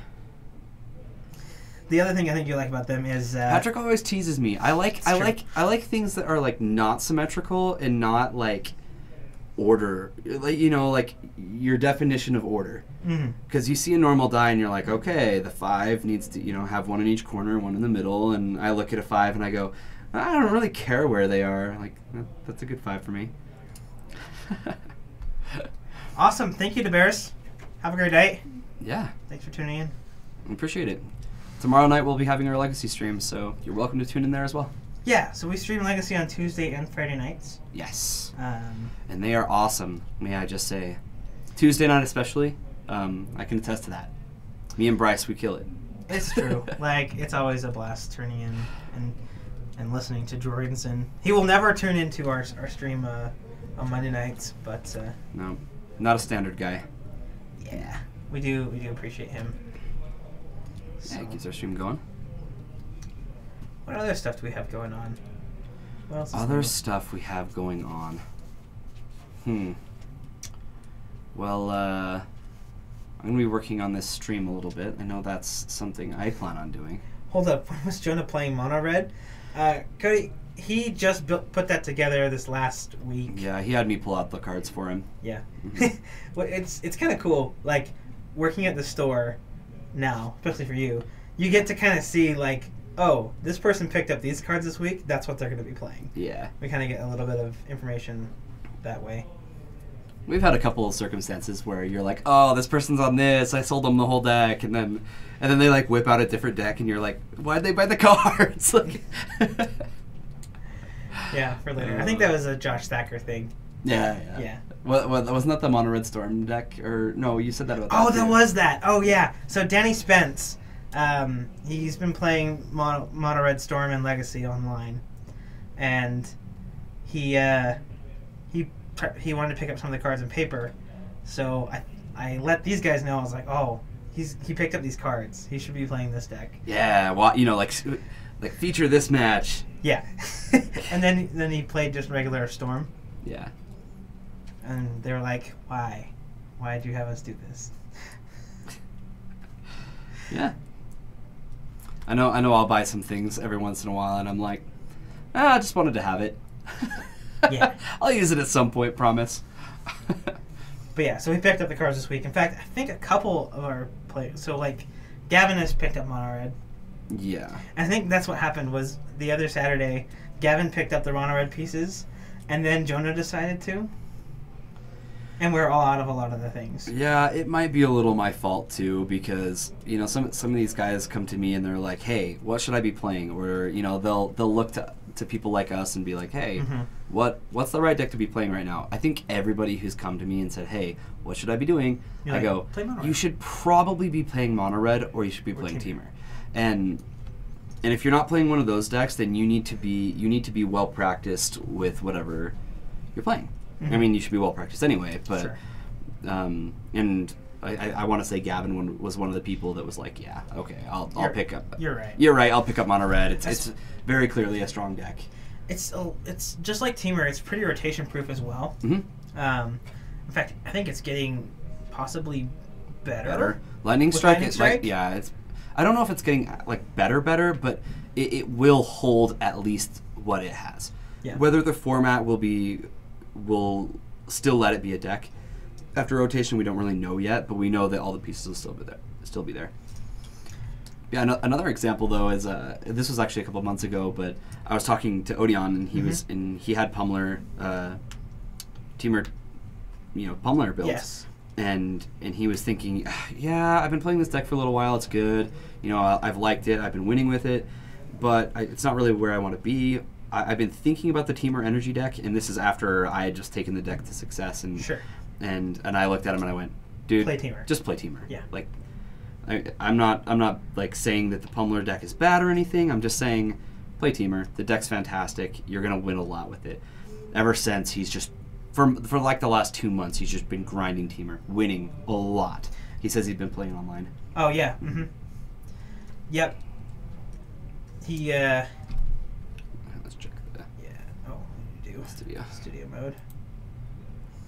The other thing I think you like about them is Patrick always teases me. I like things that are like not symmetrical and not like order, like, you know, like your definition of order. Because you see a normal die and you're like, okay, the 5 needs to, you know, have one in each corner, one in the middle, and I look at a 5 and I go, I don't really care where they are. Like, that's a good 5 for me. Awesome. Thank you, DeBears. Have a great night. Yeah. Thanks for tuning in. I appreciate it. Tomorrow night we'll be having our Legacy stream, so you're welcome to tune in there as well. Yeah, so we stream Legacy on Tuesday and Friday nights. Yes. And they are awesome, may I just say. Tuesday night especially, I can attest to that. Me and Bryce, we kill it. It's true. Like, it's always a blast turning in and listening to Jorgensen. He will never tune into our stream on Monday nights, but... no, not a standard guy. Yeah, we do appreciate him. Yeah, it keeps our stream going. What other stuff do we have going on? What else is Other new? stuff we have going on. Well, I'm going to be working on this stream a little bit. I know that's something I plan on doing. Hold up. When was Jonah playing Mono Red? Cody, he just put that together this last week. Yeah, he had me pull out the cards for him. Yeah. Well, it's kind of cool. Like, working at the store now, especially for you, you get to kind of see, like, oh, this person picked up these cards this week. That's what they're going to be playing. Yeah. We kind of get a little bit of information that way. We've had a couple of circumstances where you're like, oh, this person's on this. I sold them the whole deck, and then they like whip out a different deck, and you're like, why'd they buy the cards? Like, yeah, for later. I think that was a Josh Thacker thing. Yeah. What wasn't that the Mono Red Storm deck? Or no, you said that about that. Oh, that was that. Oh, yeah. So Danny Spence, he's been playing Mono Red Storm and Legacy online, and he wanted to pick up some of the cards in paper, so I let these guys know. I was like, oh, he picked up these cards. He should be playing this deck. Yeah, well, you know, like feature this match. Yeah, and then he played just regular Storm. Yeah. And they were like, why? Why do you have us do this? Yeah. I know I'll buy some things every once in a while, and I'm like, I just wanted to have it. Yeah. I'll use it at some point, promise. But yeah, so we picked up the cards this week. In fact, I think a couple of our players, so like Gavin has picked up Mono Red. Yeah. I think that's what happened was the other Saturday, Gavin picked up the Mono Red pieces, and then Jonah decided to. And we're all out of a lot of the things. Yeah, it might be a little my fault too, because you know some of these guys come to me and they're like, "Hey, what should I be playing?" Or you know they'll look to people like us and be like, "Hey, what's the right deck to be playing right now?" I think everybody who's come to me and said, "Hey, what should I be doing?" I go, play Mono Red. You should probably be playing Mono Red, or you should be playing Teamer. And if you're not playing one of those decks, then you need to be well practiced with whatever you're playing. I mean, you should be well practiced anyway, but Sure. And I want to say Gavin was one of the people that was like, yeah, okay, I'll pick up. You're right. You're right. I'll pick up Mono Red. It's very clearly a strong deck. It's just like Teamer. It's pretty rotation proof as well. In fact, I think it's getting possibly better. Lightning Strike is Strike? like, yeah. It's I don't know if it's getting like better, but it will hold at least what it has. Yeah. Whether the format will still let it be a deck after rotation, we don't really know yet, but we know that all the pieces will still be there. Yeah, another example though is this was actually a couple months ago, but I was talking to Odeon and he had Pummeler, Teamer, Pummeler builds. Yes. And he was thinking, yeah, I've been playing this deck for a little while. It's good. I've liked it. I've been winning with it, but it's not really where I want to be. I've been thinking about the Teamer Energy deck, and this is after I had just taken the deck to success. And Sure. And I looked at him and I went, dude, Play Teamer. just play Teamer. Yeah. Like, I'm not like saying that the Pummeler deck is bad or anything. I'm just saying, play Teamer. The deck's fantastic. You're gonna win a lot with it. Ever since he's just for like the last 2 months, he's just been grinding Teamer, winning a lot. He says he's been playing online. Oh yeah. Yep. He Studio mode.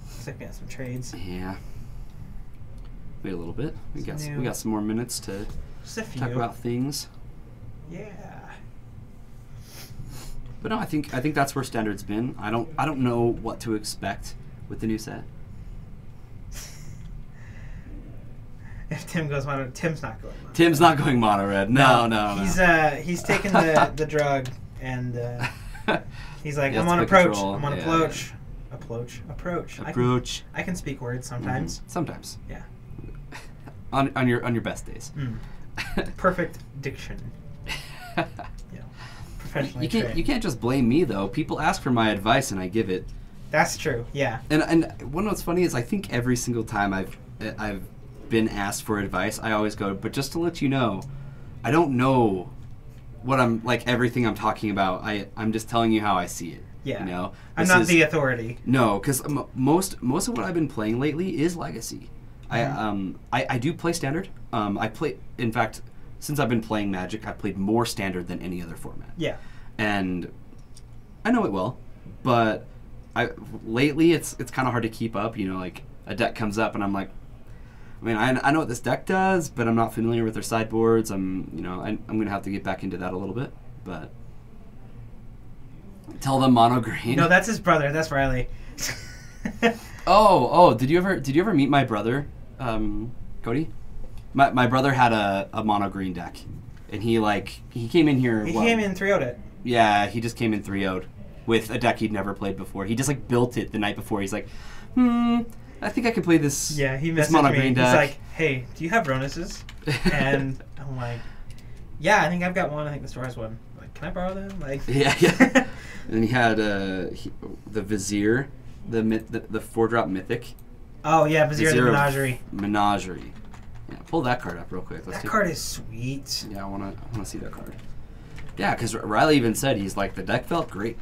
Looks like we got some trades. Yeah. Wait a little bit. We got some more minutes to talk about things. Yeah. But no, I think that's where Standard's been. I don't know what to expect with the new set. If Tim goes mono, Tim's not going mono. Tim's not going mono red. No. He's taken the drug and he's like, I'm on approach. I'm on approach. Approach. I can speak words sometimes. Mm-hmm. Sometimes. Yeah. on your best days. Perfect diction. Yeah. Professionally you can't just blame me though. People ask for my advice and I give it. That's true. Yeah. And what's funny is I think every single time I've been asked for advice, I always go, but just to let you know, I don't know what I'm like everything I'm talking about. I'm just telling you how I see it. Yeah. You know? I'm not the authority. No, because most of what I've been playing lately is Legacy. Mm-hmm. I do play Standard. In fact, since I've been playing Magic, I've played more Standard than any other format. Yeah. And I know it well, but lately it's kind of hard to keep up. You know, like a deck comes up and I'm like, I mean, I know what this deck does, but I'm not familiar with their sideboards. I'm gonna have to get back into that a little bit. But tell them mono green. No, that's his brother. That's Riley. Oh! Did you ever meet my brother, Cody? My brother had a mono green deck, and he came in here. He came in 3-0'd it. Yeah, he just came in 3-0'd with a deck he'd never played before. He just built it the night before. He's like, I think I can play this. Yeah, he messaged mono green deck. He's like, hey, do you have Ronuses? And I'm like, yeah, I think I've got one. I think the store has one. I'm like, can I borrow them? Like, yeah. And he had the Vizier, the 4-drop Mythic. Oh yeah, Vizier the Menagerie. Menagerie. Yeah, pull that card up real quick. That card is sweet. Yeah, I wanna see that card. Yeah, because Riley even said he's like the deck felt great.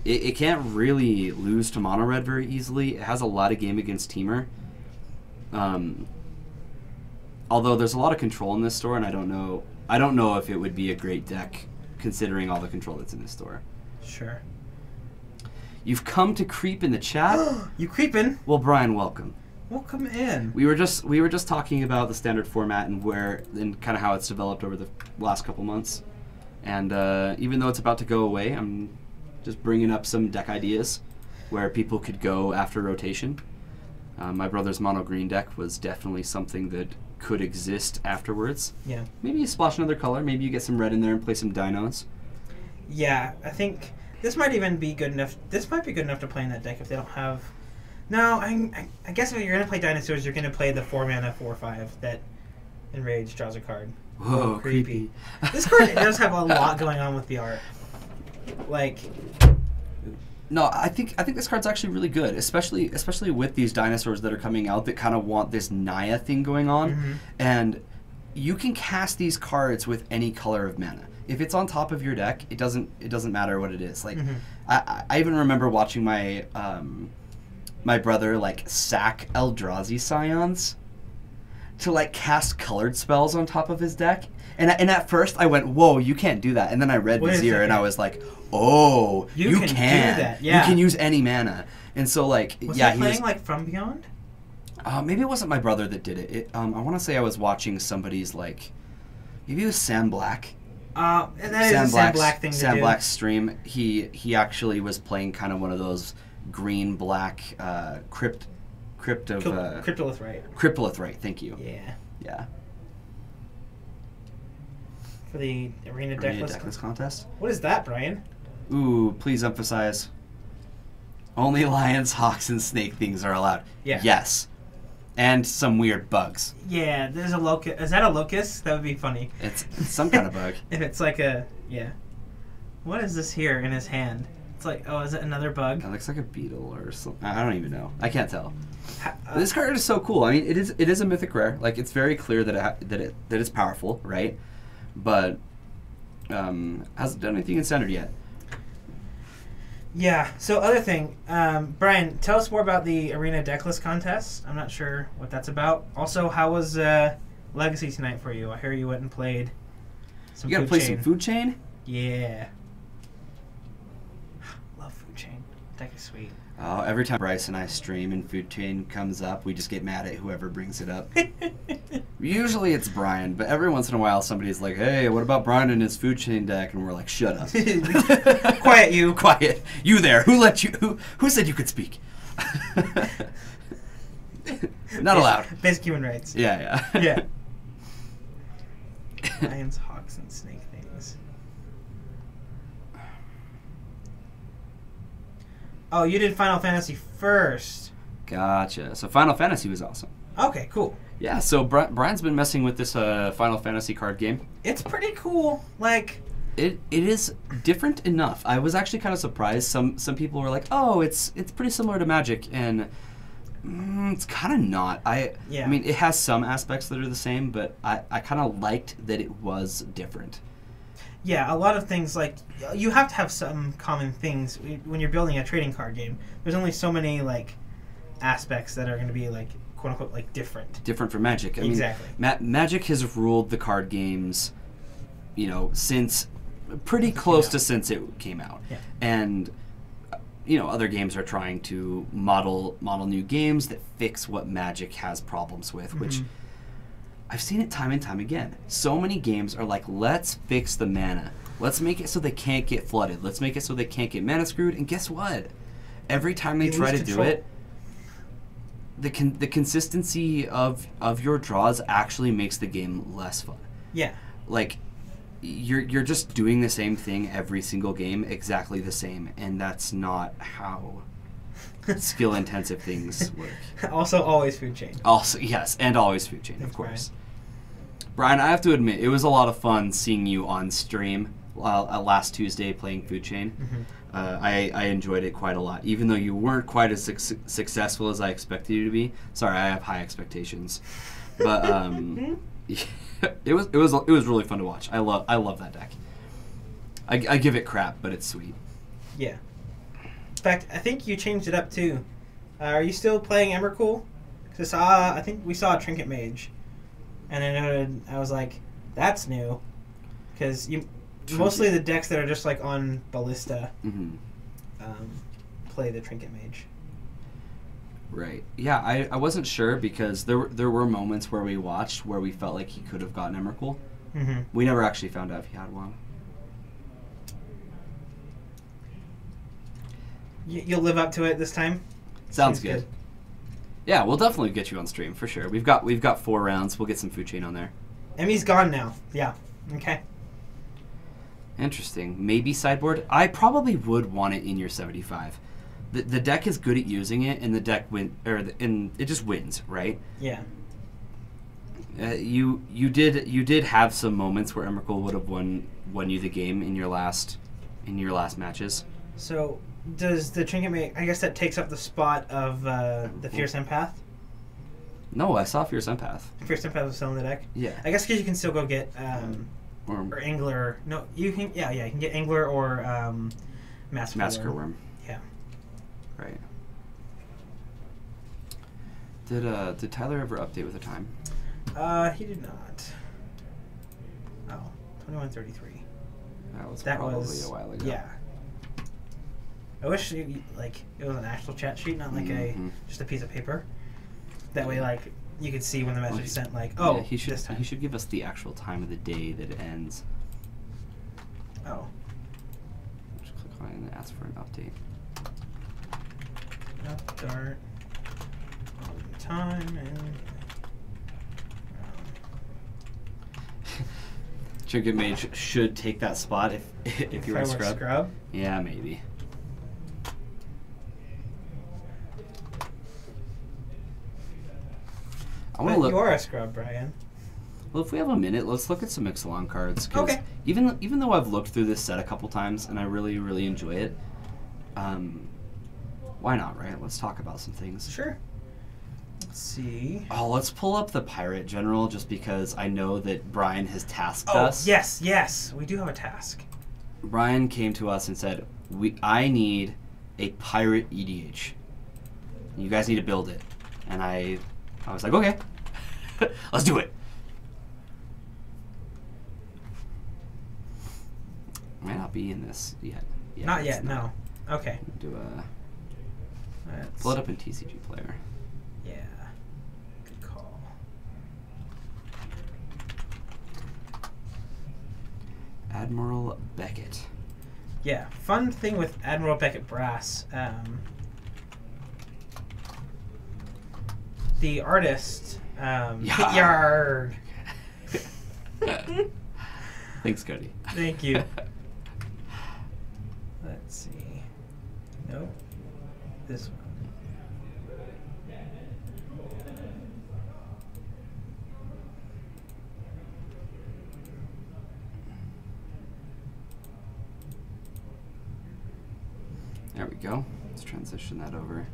It can't really lose to mono red very easily. It has a lot of game against Teamer. Although there's a lot of control in this store, and I don't know if it would be a great deck considering all the control that's in this store. Sure. You've come to creep in the chat. You creeping? Well, Brian, welcome. Welcome in. We were just talking about the Standard format and kind of how it's developed over the last couple months. And even though it's about to go away, I'm just bringing up some deck ideas where people could go after rotation. My brother's mono green deck was definitely something that could exist afterwards. Yeah. Maybe you splash another color. Maybe you get some red in there and play some dinos. Yeah, I think this might even be good enough. This might be good enough to play in that deck if they don't have. No, I guess if you're gonna play dinosaurs, you're gonna play the 4-mana 4/5 that Enrage draws a card. Whoa, creepy. This card does have a lot going on with the art. No, I think this card's actually really good, especially with these dinosaurs that are coming out that kind of want this Naya thing going on, mm-hmm. and you can cast these cards with any color of mana. If it's on top of your deck, it doesn't matter what it is. Like, mm-hmm. I even remember watching my my brother sack Eldrazi Scions to cast colored spells on top of his deck. And at first I went, whoa, you can't do that. And then I read Vizier and I was like, oh, you can. Do that. Yeah. You can use any mana. And so was he playing From Beyond? Maybe it wasn't my brother that did it. I want to say I was watching somebody's maybe it was Sam Black. And that is a Sam Black thing to do. Sam Black's stream. He actually was playing kind of one of those green black Cryptolith Right. Cryptolith Right, thank you. Yeah. Yeah. For the Arena Decklist contest? What is that, Brian? Ooh, please emphasize. Only lions, hawks, and snake things are allowed. Yeah. Yes. And some weird bugs. Yeah, there's a locust. Is that a locust? That would be funny. It's some kind of bug. If it's yeah. What is this here in his hand? It's is it another bug? It looks like a beetle or something. I don't even know. I can't tell. This card is so cool. I mean, it is a mythic rare. It's very clear that it's powerful, right? But hasn't done anything in Standard yet. Yeah. So other thing, Brian, tell us more about the Arena Decklist contest. I'm not sure what that's about. Also, how was Legacy tonight for you? I hear you went and played some. You gotta play some Food Chain? Yeah. Love Food Chain. deck is sweet. Oh, every time Bryce and I stream and Food Chain comes up, we just get mad at whoever brings it up. Usually it's Brian, but every once in a while somebody's like, hey, what about Brian and his Food Chain deck? And we're like, shut up. Quiet you. Quiet. You there. Who said you could speak? Not allowed. Basic human rights. Yeah. Yeah. Lions, hawks, and snake things. Oh, you did Final Fantasy first. Gotcha. So Final Fantasy was awesome. Okay, cool. Yeah, so Brian's been messing with this Final Fantasy card game. It's pretty cool. Like, it is different enough. I was actually kind of surprised. Some people were like, "Oh, it's pretty similar to Magic," and it's kind of not. I mean, it has some aspects that are the same, but I kind of liked that it was different. Yeah, a lot of things, like, you have to have some common things when you're building a trading card game. There's only so many, like, aspects that are going to be, like, quote-unquote, like, different. Different from Magic. I exactly. mean, Magic has ruled the card games, you know, since pretty close to since it came out. Yeah. And, you know, other games are trying to model new games that fix what Magic has problems with, which I've seen it time and time again. So many games are like, let's fix the mana. Let's make it so they can't get flooded. Let's make it so they can't get mana screwed. And guess what? Every time they try to do it, the consistency of your draws actually makes the game less fun. Yeah. Like, you're just doing the same thing every single game, exactly the same, and that's not how skill-intensive things work. Also, always Food Chain. Also, yes, and always Food Chain, of course. Brian, I have to admit, it was a lot of fun seeing you on stream last Tuesday playing Food Chain. I enjoyed it quite a lot, even though you weren't quite as successful as I expected you to be. Sorry, I have high expectations, but it was really fun to watch. I love that deck. I give it crap, but it's sweet. Yeah. In fact, I think you changed it up too. Are you still playing Emrakul? Because I think we saw a Trinket Mage, and I was like, that's new, because mostly the decks that are just like on Ballista play the Trinket Mage. Right. Yeah, I wasn't sure because there were moments where we watched where we felt like he could have gotten Emrakul. We never actually found out if he had one. You'll live up to it this time? Sounds good. Yeah, we'll definitely get you on stream for sure. We've got 4 rounds. We'll get some Food Chain on there. Emmy's gone now. Yeah. Okay. Interesting. Maybe sideboard. I probably would want it in your 75. The deck is good at using it, and the deck it just wins, right? Yeah. You did have some moments where Emrakul would have won you the game in your last matches. So does the Trinket Mage? I guess that takes up the spot of the Fierce Empath. No, I saw Fierce Empath. Fierce Empath was still in the deck. Yeah. I guess because you can still go get or Angler. No, you can. Yeah, you can get Angler or Massacre Worm. Yeah. Right. Did Tyler ever update with a time? He did not. Oh, 21:33. That was a while ago. Yeah. I wish it was an actual chat sheet, not like just a piece of paper. That way, like, you could see when the message is sent. Like, oh, yeah, he should give us the actual time of the day that it ends. Oh. Just click on it and ask for an update. Start time and Trinket Mage should take that spot if you're a scrub. Yeah, maybe. You are a scrub, Brian. Well, if we have a minute, let's look at some Ixalan cards. Okay. Even though I've looked through this set a couple times and I really, really enjoy it, why not, right? Let's talk about some things. Sure. Let's see. Oh, let's pull up the Pirate General just because I know that Brian has tasked us. Yes. We do have a task. Brian came to us and said, I need a Pirate EDH. You guys need to build it. And I was like, okay, let's do it. Might not be in this yet. Not yet, no. Okay. Do Blood up in TCG player. Yeah. Good call. Admiral Beckett. Yeah. Fun thing with Admiral Beckett Brass. The artist. Yard. Thanks, Cody. Thank you. Let's see. Nope. This one. There we go. Let's transition that over. A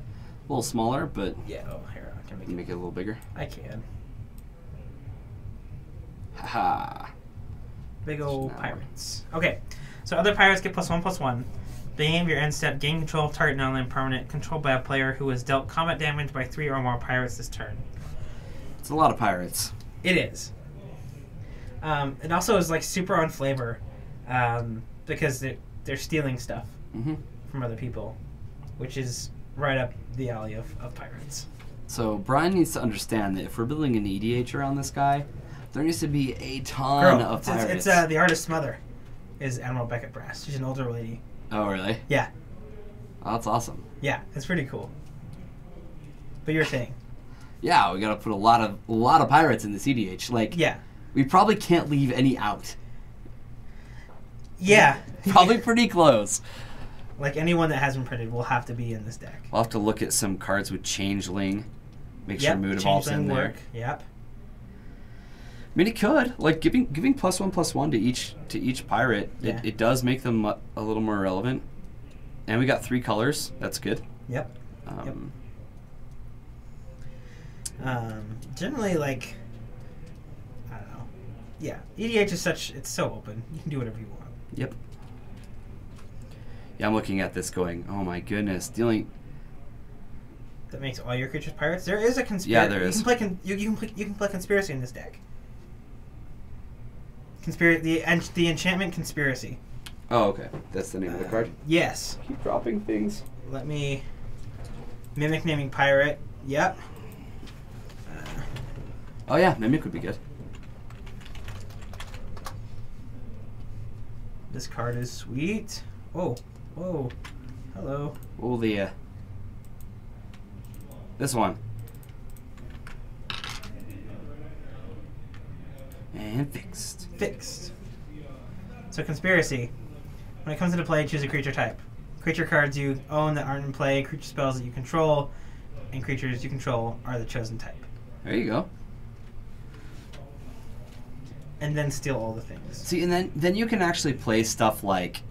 little smaller, but Yeah. Oh, here I can make it a little bigger. I can. Haha. Big old pirates. Okay, so other pirates get +1/+1. Beginning of your end step, gain control of target non-land permanent controlled by a player who has dealt combat damage by 3 or more pirates this turn. It's a lot of pirates. It is. It also is like super on flavor because they're stealing stuff from other people, which is right up the alley of pirates. So Brian needs to understand that if we're building an EDH around this guy, there needs to be a ton of pirates. It's the artist's mother is Admiral Beckett Brass. She's an older lady. Oh, really? Yeah. Oh, that's awesome. Yeah, it's pretty cool. But you're saying? Yeah, we gotta put a lot of pirates in this EDH. Like, yeah, we probably can't leave any out. Yeah. Probably pretty close. Like anyone that hasn't printed will have to be in this deck. We'll have to look at some cards with Changeling. Make sure Mood Evolve's in there. Yep. I mean, it could. Like, giving +1/+1 to each pirate, it does make them a little more relevant. And we got 3 colors. That's good. Yep. Generally, like, I don't know. Yeah, EDH is it's so open. You can do whatever you want. Yep. Yeah, I'm looking at this going, oh my goodness, dealing. That makes all your creatures pirates. There is a conspiracy. Yeah, there is. You can play conspiracy in this deck. The enchantment conspiracy. Oh, okay. That's the name of the card? Yes. Keep dropping things. Let me... Mimic naming pirate. Yep. Oh yeah, Mimic would be good. This card is sweet. Whoa. Whoa. Hello. Oh, this one. And fixed. Fixed. So conspiracy. When it comes into play, choose a creature type. Creature cards you own that aren't in play, creature spells that you control, and creatures you control are the chosen type. There you go. And then steal all the things. See, and then you can actually play stuff like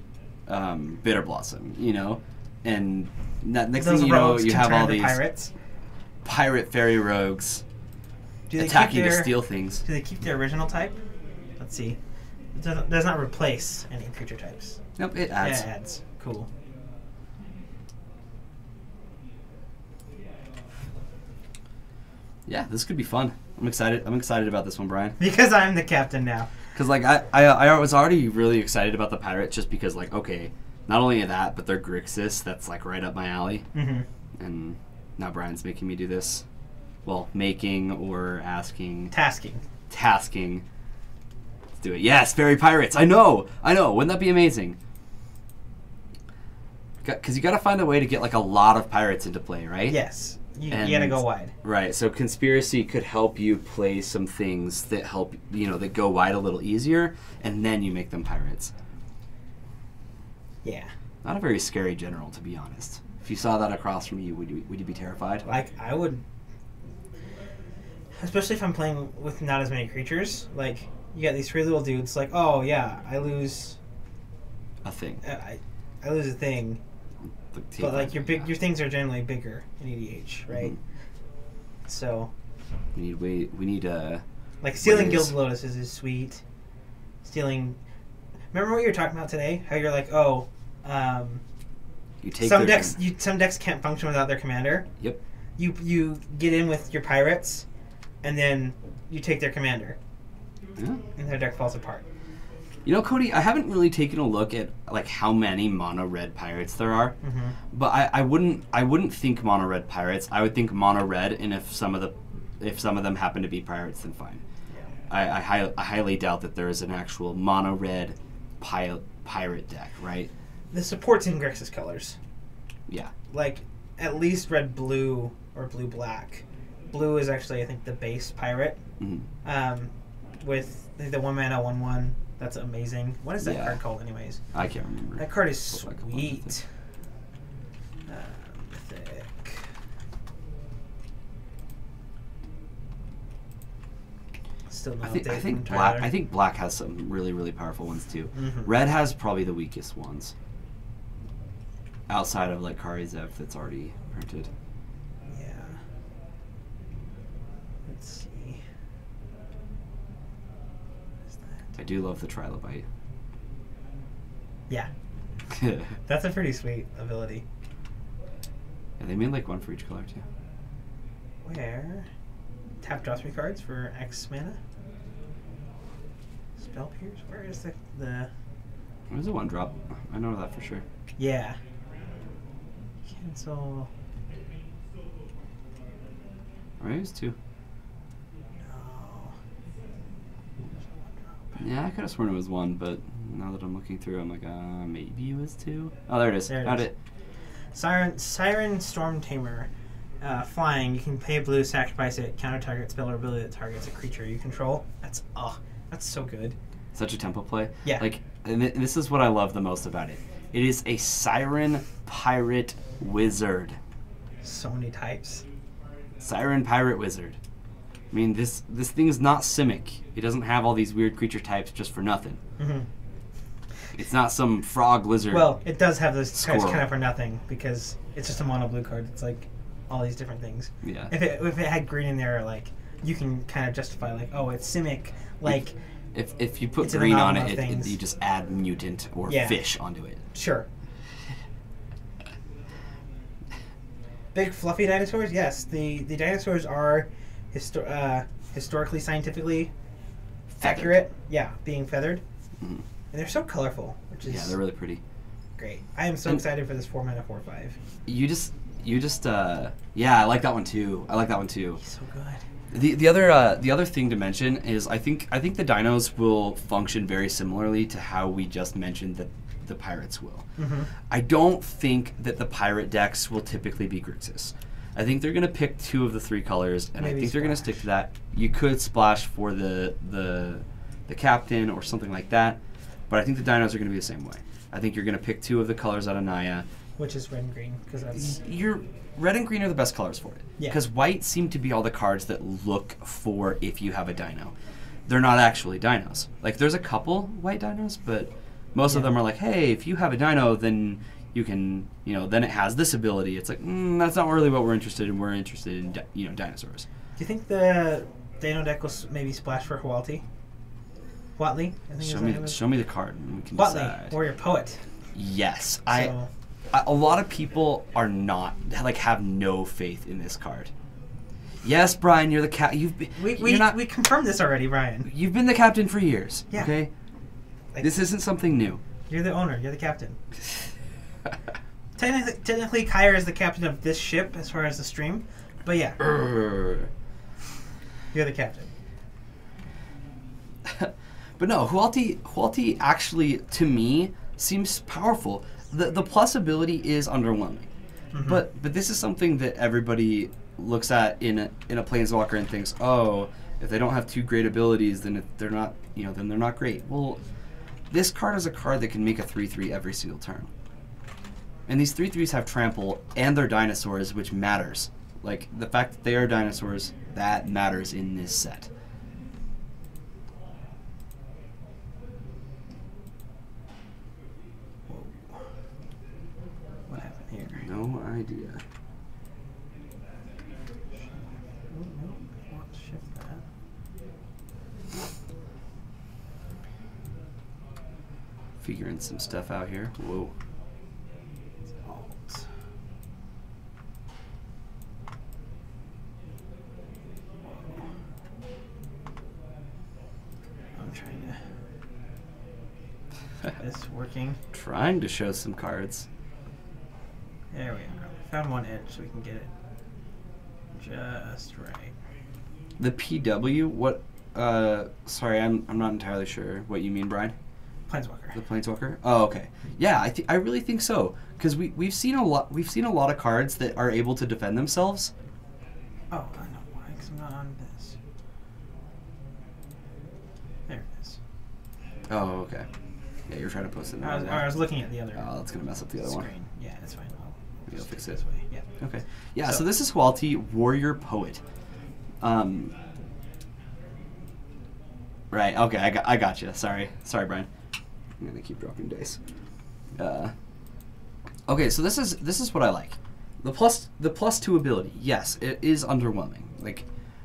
Bitter Blossom, you know? And next thing you know, you have all these pirates. Pirate fairy rogues attacking to steal things. Do they keep their original type? Let's see. It does not replace any creature types. Nope, it adds. Yeah, it adds. Cool. Yeah, this could be fun. I'm excited. I'm excited about this one, Brian. Because I'm the captain now. Because like I was already really excited about the pirates just because like okay, not only that but they're Grixis. That's like right up my alley. Mm-hmm. And now Brian's making me do this. Well, making or asking. Tasking. Let's do it. Yes, fairy pirates. I know. Wouldn't that be amazing? Because you got to find a way to get like a lot of pirates into play, right? Yes. You got to go wide. Right. So conspiracy could help you play some things that help, that go wide a little easier, and then you make them pirates. Yeah. Not a very scary general, to be honest. If you saw that across from you, would you be terrified? Like, I would... Especially if I'm playing with not as many creatures. Like, you got these 3 little dudes, like, oh, yeah, I lose... A thing. I lose a thing. But, like, your things are generally bigger in EDH, right? Mm-hmm. So... We need like, stealing Guild Lotuses is sweet. Stealing... Remember what you were talking about today? How you're like, oh... you take some decks can't function without their commander. Yep. You get in with your pirates, and then you take their commander. Yeah. And their deck falls apart. You know, Cody, I haven't really taken a look at like how many mono red pirates there are, but I wouldn't think mono red pirates. I would think mono red, and if some of them happen to be pirates, then fine. Yeah. I highly doubt that there is an actual mono red pirate deck, right? The support's in Grixis colors. Yeah. Like at least red blue or blue black. Blue is actually, I think, the base pirate. With the 1-mana 1/1. That's amazing. What is that card called, anyways? I can't remember. That card is sweet. Thick. Still not I think black has some really, really powerful ones too. Red has probably the weakest ones. Outside of like Kari Zev that's already printed. Yeah. Let's see. What is that? I do love the Trilobite. Yeah. That's a pretty sweet ability. Yeah, they made like one for each color too. Where? Tap, draw 3 cards for X mana. Spell Pierce? Where is the... There's a 1-drop. I know that for sure. Yeah. Cancel... Or maybe it was 2. No. Yeah, I could have sworn it was 1, but now that I'm looking through, I'm like, maybe it was 2. Oh, there it is. Found it. Siren Storm Tamer. Flying, you can pay blue, sacrifice it, counter target spell or ability that targets a creature you control. That's so good. Such a tempo play. Yeah. Like, and this is what I love the most about it. It is a Siren Pirate Wizard. So many types. Siren Pirate Wizard. I mean, this thing is not Simic. It doesn't have all these weird creature types just for nothing. It's not some frog lizard. Well, it does have those types kind of for nothing because it's just a mono blue card. It's like all these different things. Yeah. If it had green in there, like you can kind of justify like, oh, it's Simic. Like if you put green on it, you just add mutant or fish onto it. Sure. Big fluffy dinosaurs. Yes, the dinosaurs are historically scientifically accurate. Yeah, being feathered. And they're so colorful, which is they're really pretty. Great. I am so excited for this 4-mana 4/5. You just I like that one too. He's so good. The other thing to mention is I think the dinos will function very similarly to how we just mentioned that the pirates will. I don't think that the pirate decks will typically be Grixis. I think they're gonna pick 2 of the 3 colors, and Maybe I think they're gonna stick to that. You could splash for the captain or something like that, but I think the dinos are gonna be the same way. I think you're gonna pick 2 of the colors out of Naya. Which is red and green, because that's... Red and green are the best colors for it. Yeah. Because white seem to be all the cards that look for if you have a dino. They're not actually dinos. Like, there's a couple white dinos, but most of them are like, hey, if you have a dino, then you can, then it has this ability. It's like, that's not really what we're interested in. We're interested in, dinosaurs. Do you think the Dino deck will maybe splash for Huatli? Huatli? Show me the card, and we can Huatli, decide. Warrior Poet. Yes. A lot of people are not, have no faith in this card. Yes, Brian, you're the captain. We confirmed this already, Brian. You've been the captain for years. Yeah. Okay. This isn't something new. You're the owner. You're the captain. Technically, Kyra is the captain of this ship as far as the stream, but yeah, you're the captain. But no, Hualti actually, to me, seems powerful. The plus ability is underwhelming, but this is something that everybody looks at in a planeswalker and thinks, oh, if they don't have 2 great abilities, then they're not, then they're not great. Well, this card is a card that can make a 3/3 every single turn, and these 3/3s have trample and they're dinosaurs, which matters. Like the fact that they are dinosaurs, that matters in this set. What happened here? No idea. Shift that. Figuring some stuff out here. Whoa. Alt. I'm trying to It's working. Trying to show some cards. There we go. Found one edge so we can get it just right. The PW, what? Sorry, I'm not entirely sure what you mean, Brian. Planeswalker. The Planeswalker. Oh, okay. Yeah, I really think so. Because we've seen a lot of cards that are able to defend themselves. Oh, I know why. Because I'm not on this. There it is. Oh, okay. Yeah, you're trying to post it now. I was looking at the other. Oh, that's gonna mess up the other screen. one. Yeah, it's fine. Maybe I'll fix it this way. Yeah. Okay. Yeah. So this is Hualti, Warrior Poet. Right. Okay. I got you. Sorry, Brian. I'm gonna keep dropping dice. Okay. So this is what I like. The +2 ability. Yes, it is underwhelming. Like,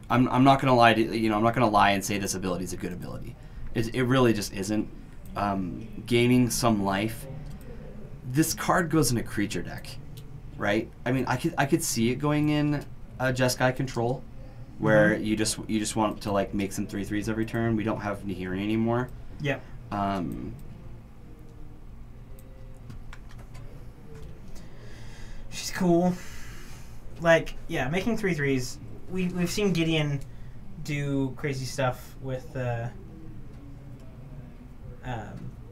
I'm not gonna lie to I'm not gonna lie and say this ability is a good ability. It really just isn't. Gaining some life. This card goes in a creature deck, right? I mean, I could see it going in a Jeskai control, where you just want to like make some 3/3s every turn. We don't have Nihiri anymore. Yeah. She's cool. Like, yeah, making 3/3s. We've seen Gideon do crazy stuff with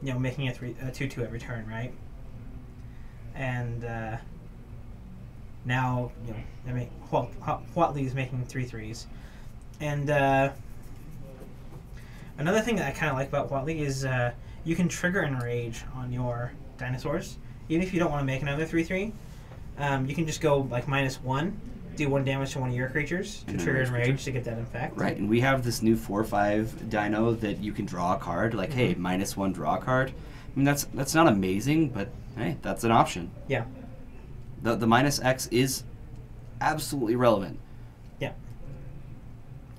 making a 2/2 every turn, right? And now, I mean, Huatli is making 3/3s. And another thing that I kind of like about Huatli is you can trigger Enrage on your dinosaurs. Even if you don't want to make another 3/3, you can just go like -1, do 1 damage to one of your creatures to trigger Enrage to get that effect. Right, and we have this new 4/5 dino that you can draw a card. Like, hey, -1 draw a card. I mean, that's not amazing, but hey, that's an option. Yeah. The -X is absolutely relevant. Yeah.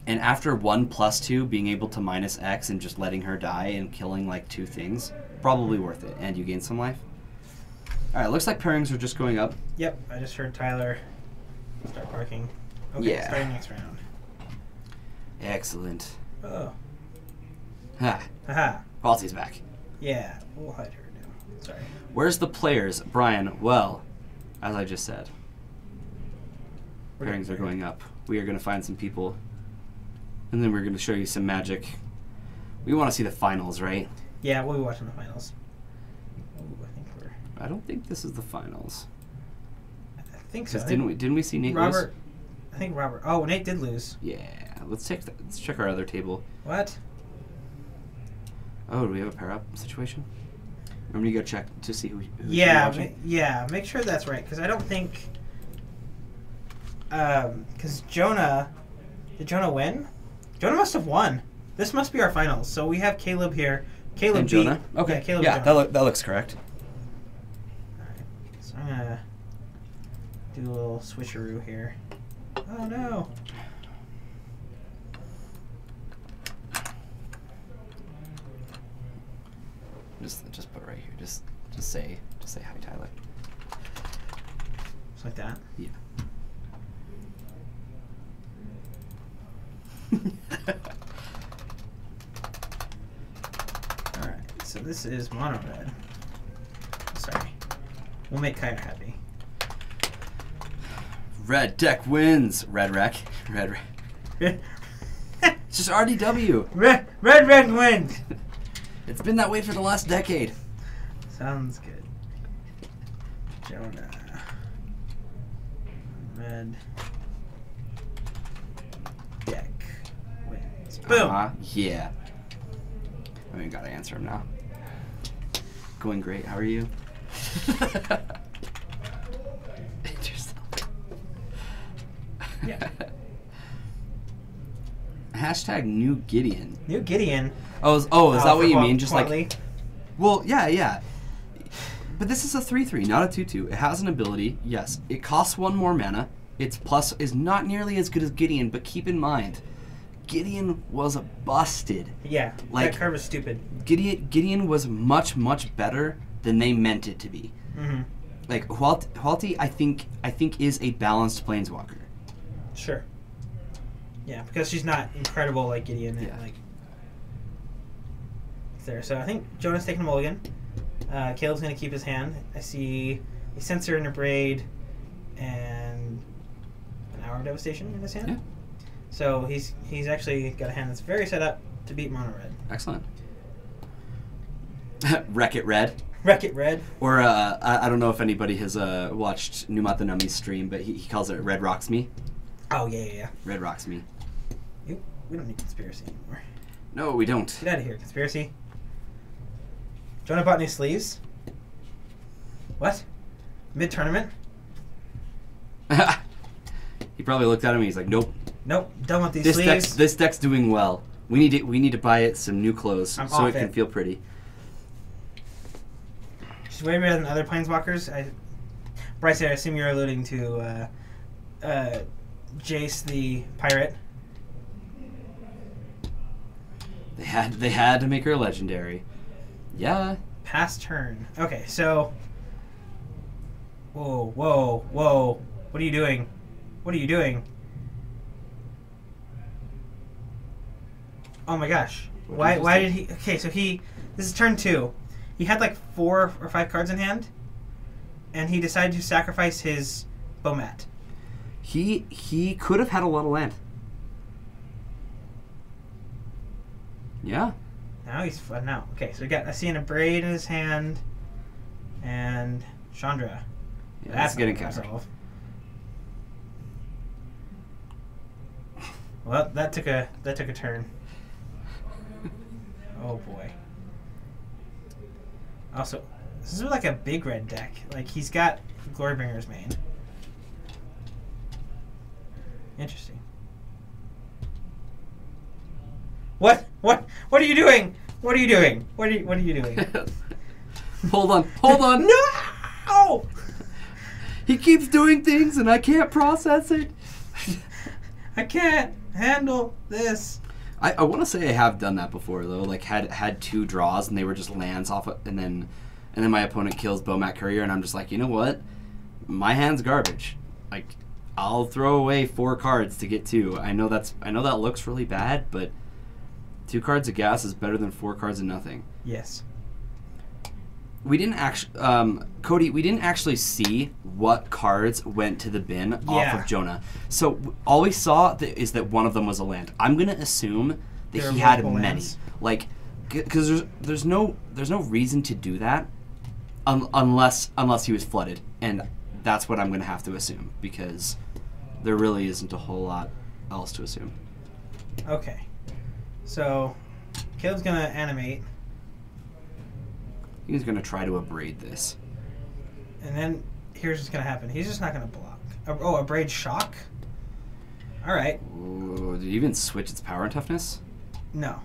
And after 1/2 being able to -X and just letting her die and killing like 2 things, probably worth it. And you gain some life. All right, looks like pairings are just going up. Yep, I just heard Tyler start barking. Okay, yeah. Starting next round. Excellent. Oh. Ha. Haha. Halsey's back. Yeah, we'll hide her now. Sorry. Where's the players, Brian? Well, as I just said, pairings are going up. We are going to find some people, and then we're going to show you some magic. We want to see the finals, right? Yeah, we'll be watching the finals. Ooh, I don't think this is the finals. I think so. Didn't we see Nate Robert, lose? I think Robert. Oh, Nate did lose. Yeah. Let's check our other table. What? Oh, do we have a pair up situation? I'm gonna go check to see who yeah, make sure that's right, because I don't think. Because Jonah, did Jonah win? Jonah must have won. This must be our finals. So we have Caleb here. Caleb and beat Jonah. Okay. Yeah, Caleb. Yeah, that looks correct. All right. So I'm gonna do a little switcheroo here. Oh no. Just put right here. Just say hi, Tyler. Just like that. Yeah. All right. So this is mono red. Sorry. We'll make Kyra happy. Red deck wins. Red wreck. Red. It's just RDW. Red wins. It's been that way for the last decade. Sounds good. Jonah. Red deck wins. Boom. Yeah. I mean, gotta answer him now. Going great. How are you? Yeah. Hashtag new Gideon. New Gideon. Oh, is that what you mean? Just Huatli. like. Well, yeah. But this is a 3/3, not a 2/2. It has an ability. Yes, it costs 1 more mana. Its plus is not nearly as good as Gideon, but keep in mind, Gideon was busted. Yeah, like, that card was stupid. Gideon was much better than they meant it to be. Mm-hmm. Like Hualti, I think is a balanced planeswalker. Sure. Yeah, because she's not incredible like Gideon. Yeah. Like there. So I think Jonah's taking a mulligan. Caleb's going to keep his hand. I see a Sensor and a Braid and an Hour of Devastation in his hand. Yeah. So he's actually got a hand that's very set up to beat mono red. Excellent. Wreck-It Red. Wreck-It Red. Or I don't know if anybody has watched Numat the Nummy's stream, but he calls it Red Rocks Me. Oh, yeah. Red Rocks Me. We don't need Conspiracy anymore. No, we don't. Get out of here, Conspiracy. Jonah bought new sleeves? What? Mid-tournament? He probably looked at him and he's like, nope. Nope, done with these sleeves. This deck's doing well. We need to buy it some new clothes so it can feel pretty. She's way better than other Planeswalkers. Bryce, I assume you're alluding to Jace the Pirate. They had to make her legendary. Yeah. Past turn. Okay, so... Whoa. What are you doing? What are you doing? Oh my gosh. Why did he... Okay, so this is turn 2. He had like 4 or 5 cards in hand, and he decided to sacrifice his Bomat. He could have had a lot of land. Yeah. Now he's flooding out. Okay, so I see a Braid in his hand, and Chandra. Yeah, that's getting countered. Well, that took a turn. Oh boy. Also, this is like a big red deck. Like he's got Glorybringer's main. Interesting. What are you doing? What are you doing? What are you doing? Hold on. No! He keeps doing things and I can't process it. I can't handle this. I want to say I have done that before though. Like had 2 draws and they were just lands off and then my opponent kills Bomat Courier and I'm just like, you know what? My hand's garbage. Like I'll throw away 4 cards to get 2. I know that looks really bad, but 2 cards of gas is better than 4 cards of nothing. Yes. We didn't actually, Cody. We didn't actually see what cards went to the bin off of Jonah. So all we saw is that one of them was a land. I'm gonna assume that he had many, lands. Like, because there's no reason to do that, unless he was flooded, and that's what I'm gonna have to assume because there really isn't a whole lot else to assume. Okay. So, Caleb's gonna animate. He's gonna try to abrade this. And then, here's what's gonna happen. He's just not gonna block. Abrade Shock? Alright. Did he even switch its power and toughness? No.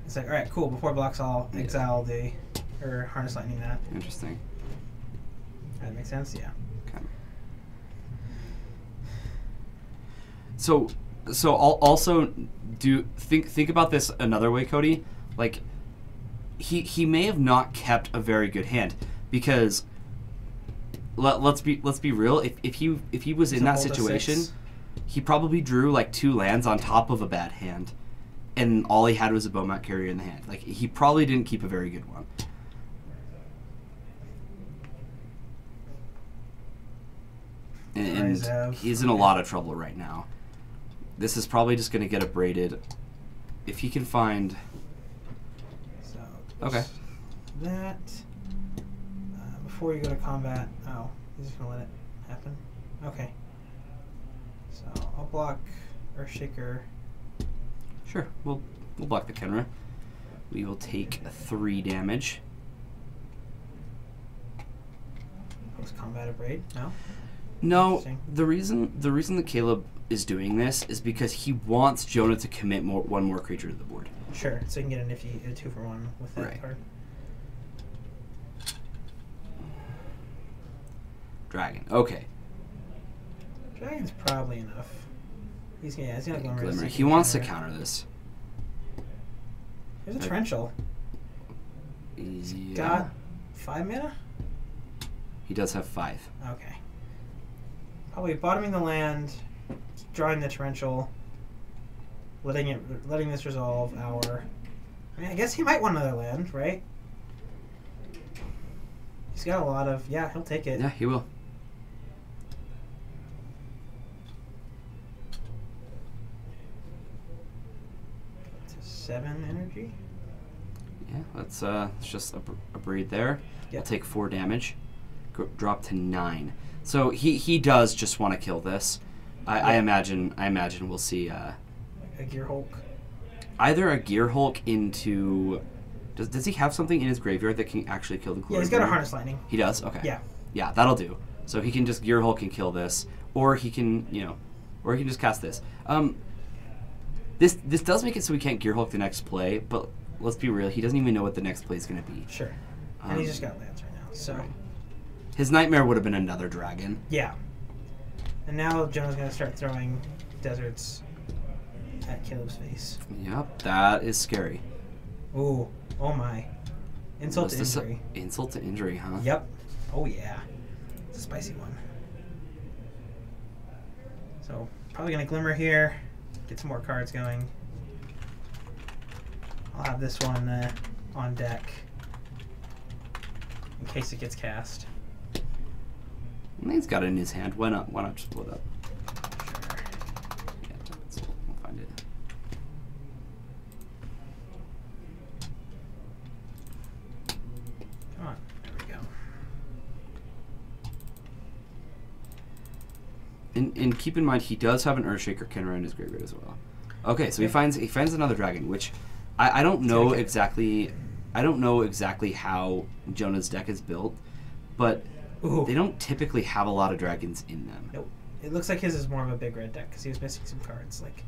It's like, alright, cool. Before it blocks, I'll exile or Harness Lightning that. Interesting. That makes sense? Yeah. Okay. So also think about this another way, Cody. Like he may have not kept a very good hand because let's be real. If he was in that situation, he probably drew like 2 lands on top of a bad hand, and all he had was a Bomat Courier in the hand. Like he probably didn't keep a very good one. And he's in a lot of trouble right now. This is probably just going to get abraded if he can find... So, okay. That... before you go to combat... Oh, he's just going to let it happen? Okay. So, I'll block Earthshaker. Sure, we'll block the Kenra. We will take 3 damage. Post-combat abrade? No? No, the reason that Caleb is doing this is because he wants Jonah to commit one more creature to the board. Sure, so he can get a nifty 2-for-1 with that card. Dragon, okay. Dragon's probably enough. He's not going Glimmer. He wants to counter this. There's a Torrential. He's got 5 mana? He does have 5. Okay. Probably bottoming the land, drawing the Torrential, letting this resolve our I mean, I guess he might want another land, right? He's got a lot of... Yeah, he'll take it. Yeah, he will. It's 7 energy. Yeah, let's just a breed there. Yep. I'll take 4 damage. Drop to 9. So he does just want to kill this. I imagine we'll see a Gear Hulk. Either a Gear Hulk into... Does he have something in his graveyard that can actually kill the Glory? Yeah, he's got a Harness Lightning. He does? Okay. Yeah. Yeah, that'll do. So he can just Gear Hulk and kill this, or he can, or he can just cast this. This does make it so we can't Gear Hulk the next play, but let's be real, he doesn't even know what the next play is going to be. Sure. And he's just got lands right now, so... Right. His Nightmare would have been another dragon. Yeah. And now Jonah's going to start throwing deserts at Caleb's face. Yep, that is scary. Ooh, oh my. Insult to injury. Insult to injury, huh? Yep. Oh yeah. It's a spicy one. So, probably going to Glimmer here. Get some more cards going. I'll have this one on deck in case it gets cast. I think he's got it in his hand. Why not just pull it up? Sure. Yeah, we'll find it. Come on. There we go. And keep in mind, he does have an Earthshaker Kenra in his graveyard as well. Okay, so he finds another dragon, which I don't know exactly. I don't know exactly how Jonah's deck is built, but they don't typically have a lot of dragons in them. Nope. It looks like his is more of a big red deck because he was missing some cards. Like,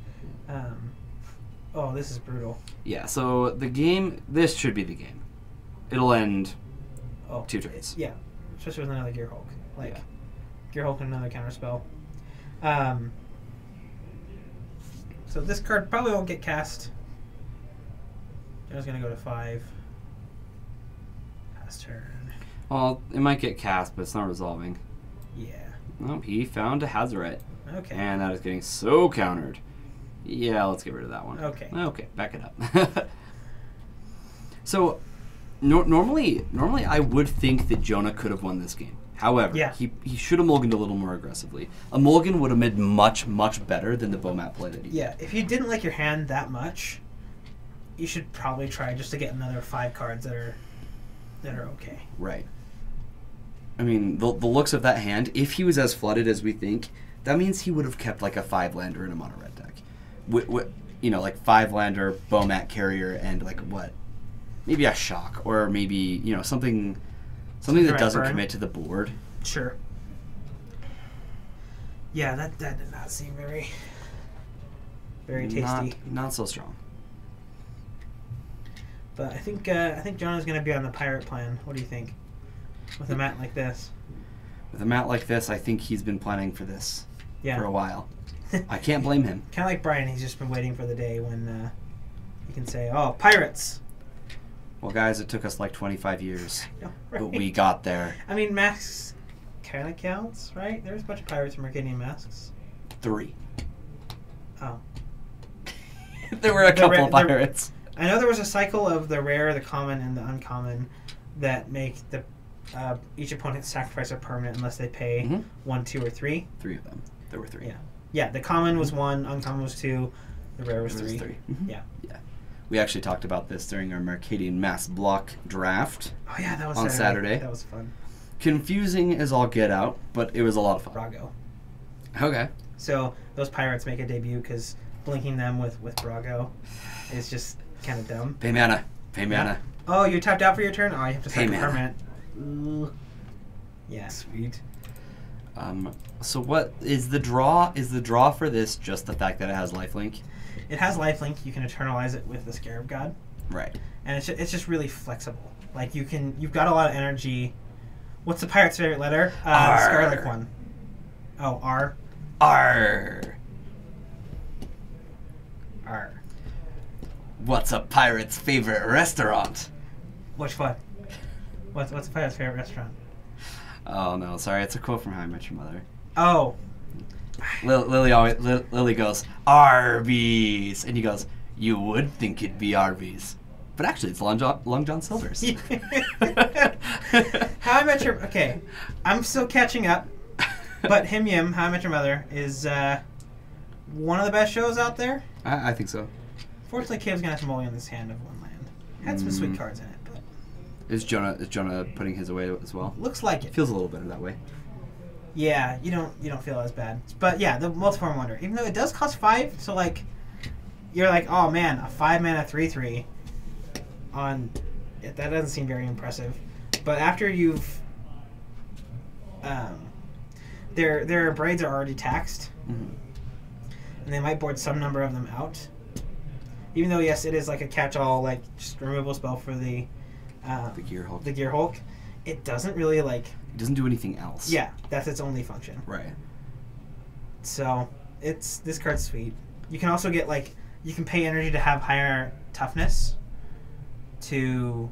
oh, this is brutal. Yeah. So this should be the game. It'll end 2 turns. Yeah, especially with another Gear Hulk. Like, Gear Hulk and another counterspell. So this card probably won't get cast. Joe's gonna go to 5. Pass turn. Well, it might get cast, but it's not resolving. Yeah. Nope, he found a Hazoret. Okay. And that is getting so countered. Yeah, let's get rid of that one. Okay. Okay, back it up. So, normally I would think that Jonah could have won this game. However, he should have mulliganed a little more aggressively. A mulligan would have made much, much better than the Bomat play that he did. Yeah, if you didn't like your hand that much, you should probably try just to get another 5 cards that are okay. Right. I mean, the looks of that hand, if he was as flooded as we think, that means he would have kept like a 5-lander in a mono red deck. Like 5-lander, Bomat carrier, and like what? Maybe a shock, or maybe, something that doesn't commit to the board. Sure. Yeah, that did not seem very tasty. Not so strong. But I think Jonah's going to be on the pirate plan. What do you think? With a mat like this. With a mat like this, I think he's been planning for this for a while. I can't blame him. Kind of like Brian, he's just been waiting for the day when he can say, "Oh, pirates." Well, guys, it took us like 25 years, right? But we got there. I mean, masks kind of counts, right? There's a bunch of pirates in Mercadian masks. 3. Oh. There were a couple of pirates. I know there was a cycle of the rare, the common, and the uncommon that make the each opponent sacrifice a permanent unless they pay 1, 2, or 3. 3 of them. There were 3. Yeah. Yeah. The common was 1, uncommon was 2, the rare was 3. Yeah. Yeah. We actually talked about this during our Mercadian Mass Block draft. Oh yeah, that was on Saturday. That was fun. Confusing as all get out, but it was a lot of fun. Brago. Okay. So those pirates make a debut because blinking them with Brago is just kind of dumb. Pay mana. Pay mana. Oh, you tapped out for your turn? Oh, you have to pay mana. Permanent. Ooh. Yeah. Sweet. So what is the draw? Is the draw for this just the fact that it has lifelink? It has lifelink. You can eternalize it with the Scarab God. Right. And it's just really flexible. Like you've got a lot of energy. What's the pirate's favorite letter? The Scarlet one. Oh, R. R. R. What's a pirate's favorite restaurant? Which one? What's a pirate's favorite restaurant? Oh no, sorry, it's a quote from How I Met Your Mother. Oh. Lily goes, Arby's, and he goes, you would think it'd be Arby's, But actually, it's Long John Silver's. How I Met Your... Okay, I'm still catching up. But Him Yim, How I Met Your Mother, is one of the best shows out there. I think so. Fortunately, Caleb's going to have to mulligan on this hand of one land. Had some sweet cards in it, but... Is Jonah putting his away as well? Looks like it. Feels a little better that way. Yeah, you don't feel as bad. But yeah, the Multiform Wonder. Even though it does cost 5, so like... You're like, oh man, a 5-mana 3/3 on... That doesn't seem very impressive. But after you've... Their braids are already taxed. Mm-hmm. And they might board some number of them out. Even though, yes, it is like a catch-all, like, just removal spell for the Gear Hulk. The Gear Hulk. It doesn't really, like... It doesn't do anything else. Yeah, that's its only function. Right. So, this card's sweet. You can also get, like... You can pay energy to have higher toughness to...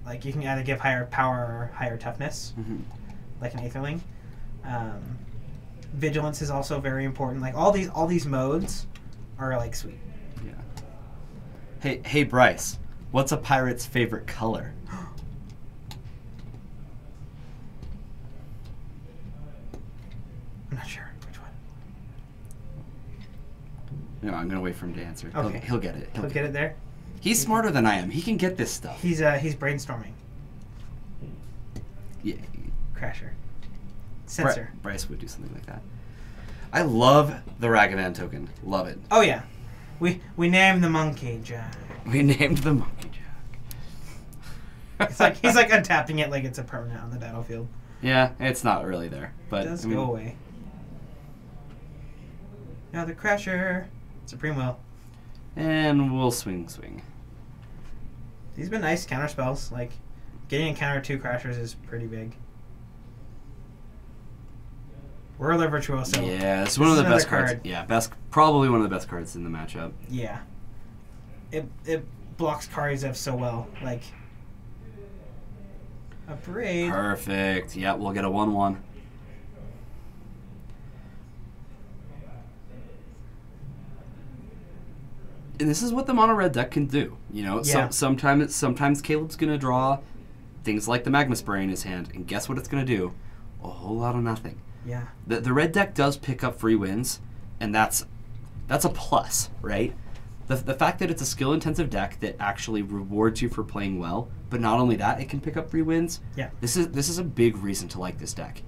Like, you can either give higher power or higher toughness. Mm-hmm. Like an Aetherling. Vigilance is also very important. Like, all these modes are, like, sweet. Yeah. Hey, Bryce. What's a pirate's favorite color? I'm not sure which one. No, I'm gonna wait for him to answer. Okay. He'll get it. He'll get it there. He's smarter than I am. He can get this stuff. He's brainstorming. Yeah. Crasher. Censor. Bryce would do something like that. I love the Ragavan token. Love it. Oh yeah. We named the monkey Jack. We named the monkey Jack. He's like untapping it like it's a permanent on the battlefield. Yeah, it's not really there, but it does go away. Now the Crasher, Supreme Will, and we'll swing. These have been nice counter spells. Like getting a counter 2 Crashers is pretty big. Whirler Virtuoso. Yeah, it's one of the best cards. Yeah, probably one of the best cards in the matchup. Yeah. It blocks Karizev so well. Like a braid. Perfect. Yeah, we'll get a 1/1. And this is what the mono red deck can do. You know, yeah. sometimes Caleb's gonna draw things like the Magma Spray in his hand, and guess what it's gonna do? A whole lot of nothing. Yeah. The red deck does pick up free wins, and that's a plus, right? The fact that it's a skill-intensive deck that actually rewards you for playing well, but not only that, it can pick up free wins. Yeah. This is a big reason to like this deck.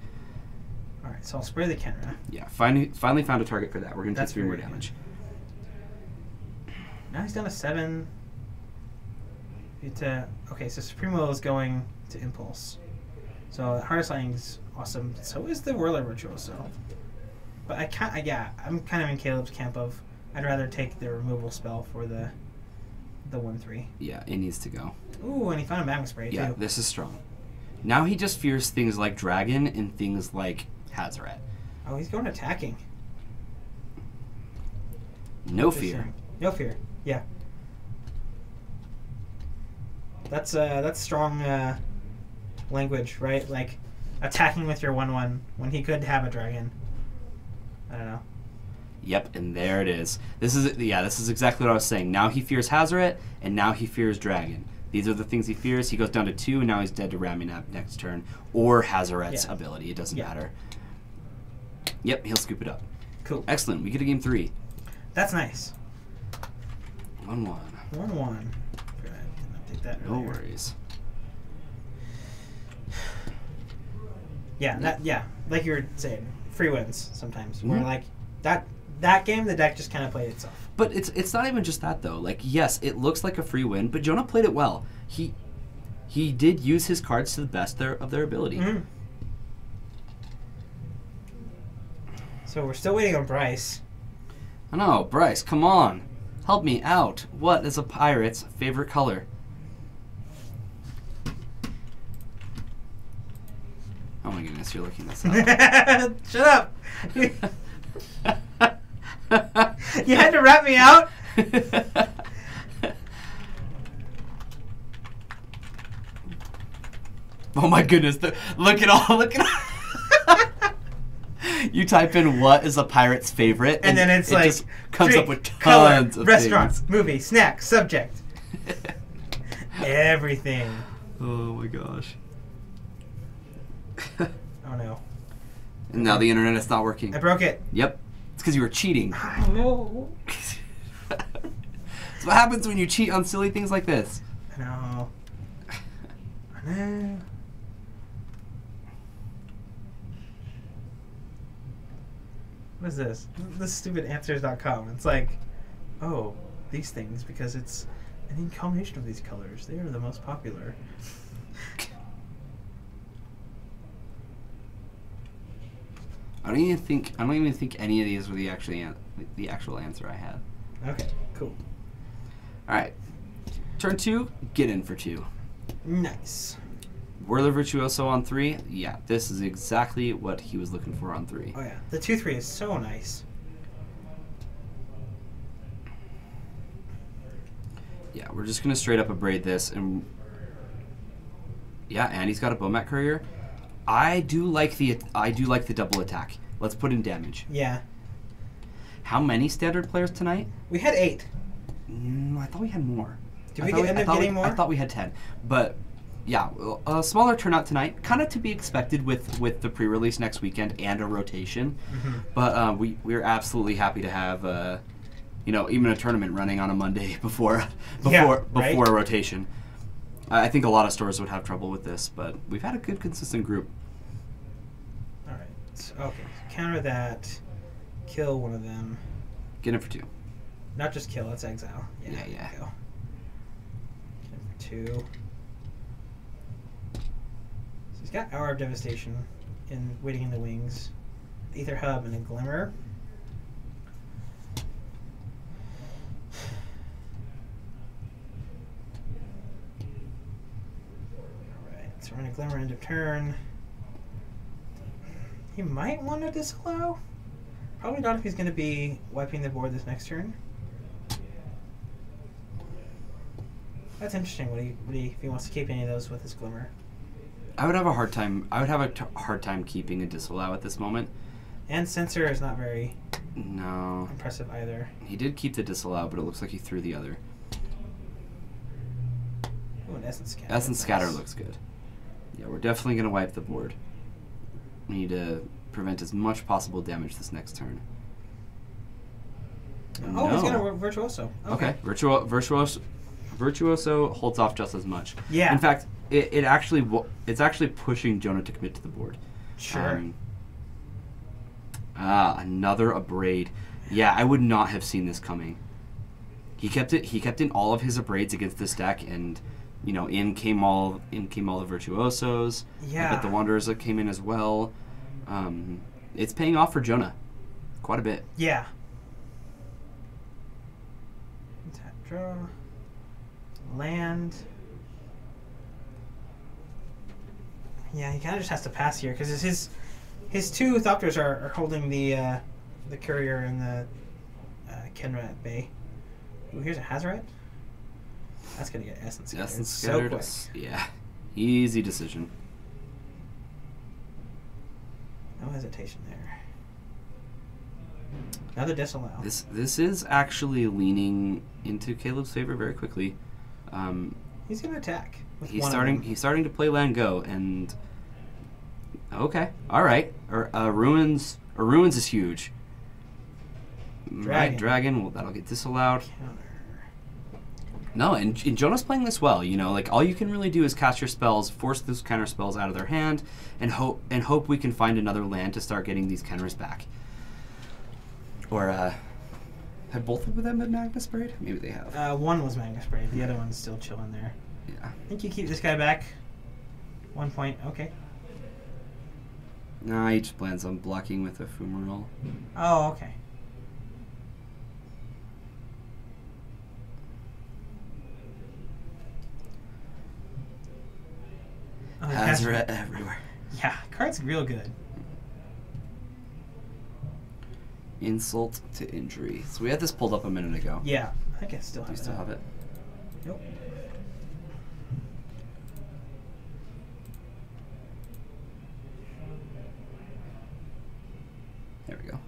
All right, so I'll spray the Kenra. Yeah, finally found a target for that. We're gonna take 3 more damage. Now he's down to 7. Okay, so Supreme Will is going to Impulse. So Hardest Lightning is awesome. So is the Whirler Virtuoso. But I'm kind of in Caleb's camp of I'd rather take the removal spell for the 1/3. Yeah, it needs to go. Ooh, and he found a Magma Spray too. Yeah, this is strong. Now he just fears things like Dragon and things like Hazoret. Oh, he's going attacking. No fear. No fear. Yeah. That's strong language, right? Like attacking with your 1/1 when he could have a dragon. I don't know. Yep, and there it is. This is exactly what I was saying. Now he fears Hazoret, and now he fears Dragon. These are the things he fears. He goes down to 2, and now he's dead to Raminap next turn, or Hazoret's ability. It doesn't matter. Yep, he'll scoop it up. Cool. Excellent. We get a game 3. That's nice. 1/1. 1/1. Didn't update that earlier. No worries. Yeah, like you were saying, free wins sometimes. Where like that game, the deck just kind of played itself. But it's not even just that though. Like yes, it looks like a free win, but Jonah played it well. He did use his cards to the best of their ability. Mm-hmm. So we're still waiting on Bryce. I know, Bryce. Come on, help me out. What is a pirate's favorite color? Oh my goodness, you're looking this up. Shut up. You had to wrap me out? Oh my goodness, look at all. You type in what is a pirate's favorite, and then it's like just comes drink, up with color, tons of restaurant, things. movie, snack, subject. everything. Oh my gosh. Oh no. And now the internet is not working. I broke it. Yep. It's because you were cheating. I know. That's what happens when you cheat on silly things like this. I know. I know. What is this? This stupid answers.com. It's like, oh, these things, because it's an combination of these colors. They are the most popular. I don't even think any of these were the actual answer I had. Okay, cool. All right. Turn 2, get in for 2. Nice. Whirler Virtuoso on 3. Yeah, this is exactly what he was looking for on 3. Oh yeah, the 2-3 is so nice. Yeah, we're just gonna straight up abrade this, and yeah, and he's got a Bomat Courier. I do like the double attack. Let's put in damage. Yeah. How many standard players tonight? We had 8. I thought we had more. Did we end up getting more? I thought we had 10, but yeah, a smaller turnout tonight, kind of to be expected with the pre-release next weekend and a rotation. Mm-hmm. But we're absolutely happy to have even a tournament running on a Monday before a rotation. I think a lot of stores would have trouble with this, but we've had a good consistent group. All right. Okay. Counter that. Kill one of them. Get in for 2. Not just kill. Let's exile. Yeah. Go. Get in for 2. So he's got Hour of Devastation in waiting in the wings, Ether Hub, and a Glimmer. So we're going to Glimmer end of turn. He might want to disallow. Probably not if he's going to be wiping the board this next turn. That's interesting. If he wants to keep any of those with his Glimmer. I would have a hard time. Hard time keeping a disallow at this moment. And Censor is not very No. impressive either. He did keep the disallow, but it looks like he threw the other. Ooh, an Essence Scatter. Essence Scatter looks good. Yeah, we're definitely going to wipe the board. We need to prevent as much possible damage this next turn. Oh, he's going to Virtuoso. Okay. Virtuoso holds off just as much. Yeah. In fact, it's actually pushing Jonah to commit to the board. Sure. Another Abrade. Yeah, I would not have seen this coming. He kept in all of his Abrades against this deck, and in came all the Virtuosos. Yeah. I bet the Wanderers came in as well. It's paying off for Jonah quite a bit. Yeah. Tap draw. Land. Yeah, he kind of just has to pass here because his 2 Thopters are holding the Courier and the Kenra at bay. Ooh, here's a Hazoret. That's gonna get Essence Scattered. Essence Scattered. So quick. Yeah, easy decision. No hesitation there. Another disallow. This is actually leaning into Caleb's favor very quickly. He's gonna attack. He's starting to play land go, and okay, all right. Ruins is huge. Dragon. Well, that'll get disallowed. Counter. No, and Jonah's playing this well. All you can really do is cast your spells, force those counter spells out of their hand, and hope we can find another land to start getting these counters back. Or have both of them been Magna Sprayed? Maybe they have. One was Magna Sprayed. The other one's still chilling there. Yeah. I think you keep this guy back. 1 point. Okay. Nah, he just plans on blocking with a Fumarole. Oh, okay. Oh, Hazoret everywhere. Yeah, card's real good. Insult to injury. So we had this pulled up a minute ago. Yeah, I think I still have it. Do you still have it? Nope. There we go.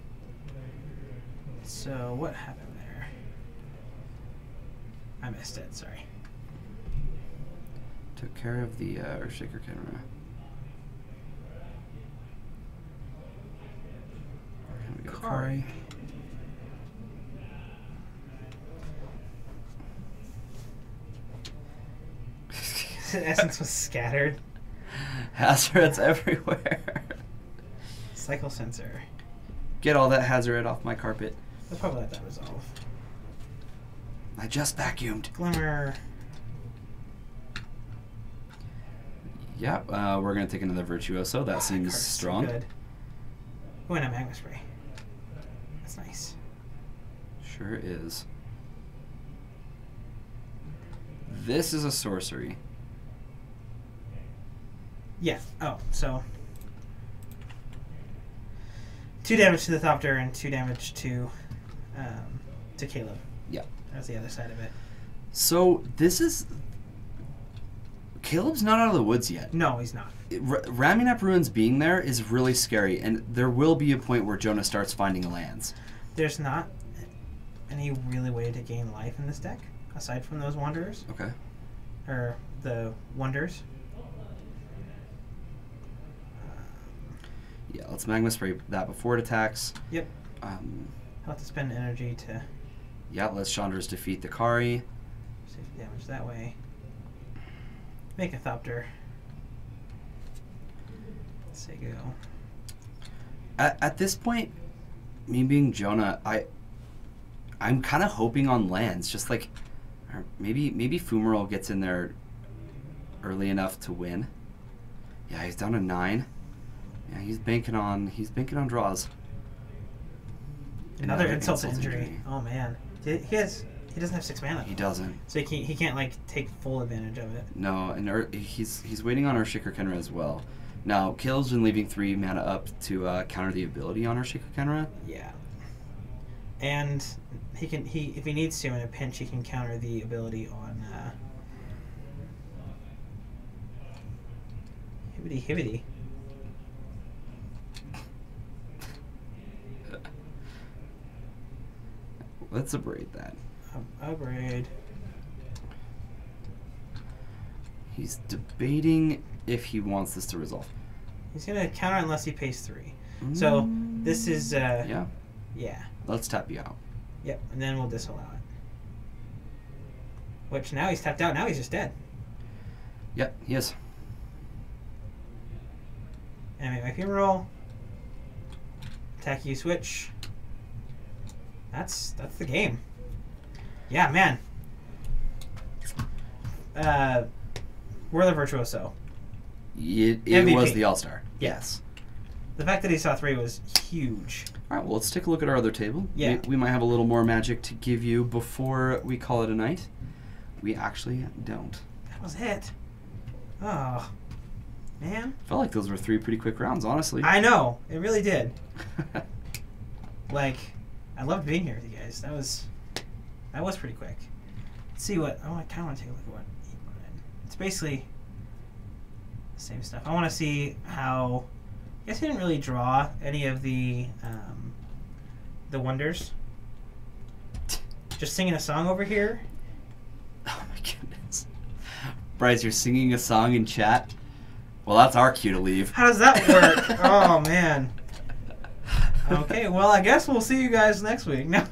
So what happened there? I missed it, sorry. Took care of the Earthshaker camera. We got Kari. Essence was scattered. Hazards everywhere. Cycle sensor. Get all that Hazard off my carpet. I'll probably let that resolve. I just vacuumed. Glimmer. Yeah, we're going to take another Virtuoso. That seems strong. So good. Oh, and a Magma Spray. That's nice. Sure is. This is a sorcery. Yeah. Oh, so 2 damage to the Thopter and 2 damage to Caleb. Yeah. That's the other side of it. So this is... Caleb's not out of the woods yet. No, he's not. Ramming Up Ruins being there is really scary, and there will be a point where Jonah starts finding lands. There's not any really way to gain life in this deck, aside from those Wanderers. Okay. Or the Wonders. Yeah, let's Magma Spray that before it attacks. Yep. I'll have to spend energy to... Yeah, let's Chandra's defeat the Kari. Save damage that way. Make a Thopter. Let's say go. At this point, me being Jonah, I'm kind of hoping on lands. Just like, or maybe Fumarole gets in there early enough to win. Yeah, he's down to 9. Yeah, he's banking on draws. Another insult to injury. Oh man, he doesn't have 6 mana. He doesn't. So he can't like take full advantage of it. No, and he's waiting on Earthshaker Kenra as well. Now Caleb's been leaving 3 mana up to counter the ability on Earthshaker Kenra. Yeah. And if he needs to in a pinch, he can counter the ability on Hibbity. Let's abrade that. Abrade. He's debating if he wants this to resolve. He's gonna counter unless he pays 3. So this is yeah. Yeah. Let's tap you out. Yep, and then we'll disallow it. Which now he's tapped out. Now he's just dead. Yep, he is. And I make my Fumarole. Attack you, switch. That's the game. Yeah, man. We're the Virtuoso. It was the All-Star. Yes. The fact that he saw 3 was huge. All right, well, let's take a look at our other table. Yeah. We might have a little more magic to give you before we call it a night. We actually don't. That was it. Oh, man. Felt like those were 3 pretty quick rounds, honestly. I know. It really did. Like, I loved being here with you guys. That was pretty quick. Let's see what... I kind of want to take a look at what he put in. It's basically the same stuff. I want to see how... I guess he didn't really draw any of the Wonders. Just singing a song over here. Oh my goodness. Bryce, you're singing a song in chat? Well, that's our cue to leave. How does that work? Oh, man. Okay, well, I guess we'll see you guys next week. No.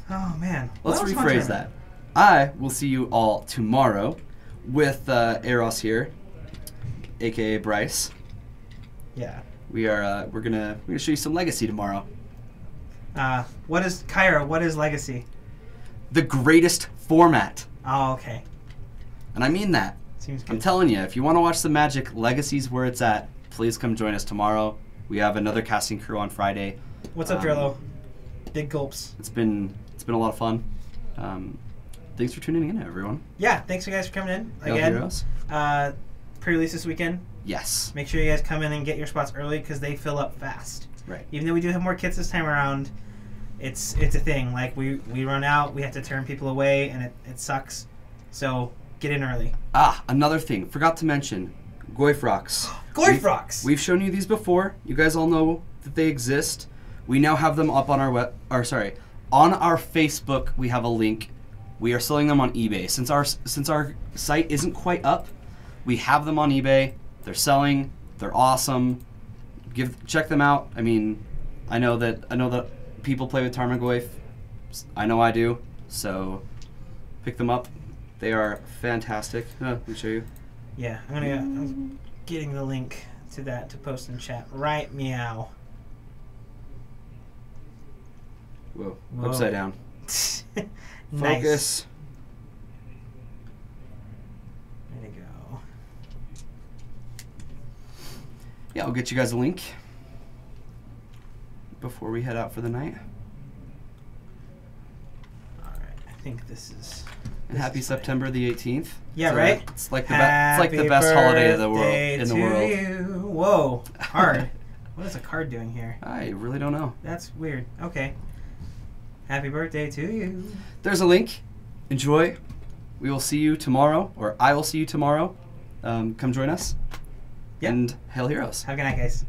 Oh, man. Let's rephrase that. I will see you all tomorrow with Eros here, aka Bryce. Yeah. We're gonna show you some Legacy tomorrow. What is Kyra? What is Legacy? The greatest format. Oh, okay. And I mean that. Seems good. I'm telling you, if you want to watch the Magic, Legacy's where it's at. Please come join us tomorrow. We have another casting crew on Friday. What's up, Drillo? Big gulps. It's been a lot of fun. Thanks for tuning in, everyone. Yeah, thanks you guys for coming in again. Pre-release this weekend. Yes. Make sure you guys come in and get your spots early because they fill up fast. Right. Even though we do have more kits this time around, it's a thing. Like we run out, we have to turn people away, and it sucks. So get in early. Another thing. Forgot to mention, Goyfrox. Goyfrox! We've shown you these before. You guys all know that they exist. We now have them up on our on our Facebook. We have a link. We are selling them on eBay. Since our site isn't quite up, we have them on eBay. They're selling. They're awesome. Check them out. I mean, I know that people play with Tarmogoyf. I know I do. So pick them up. They are fantastic. Let me show you. Yeah, I'm getting the link to that to post in chat. Right, meow. Whoa. Upside down. Nice. Focus. There you go. Yeah, I'll get you guys a link before we head out for the night. All right, I think this is. And happy September the 18th. Yeah, so right. It's like the best holiday of the world in the world. You. Whoa, card. What is a card doing here? I really don't know. That's weird. Okay. Happy birthday to you. There's a link. Enjoy. We will see you tomorrow, or I will see you tomorrow. Come join us. Yep. And Hail Heroes. Have a good night, guys.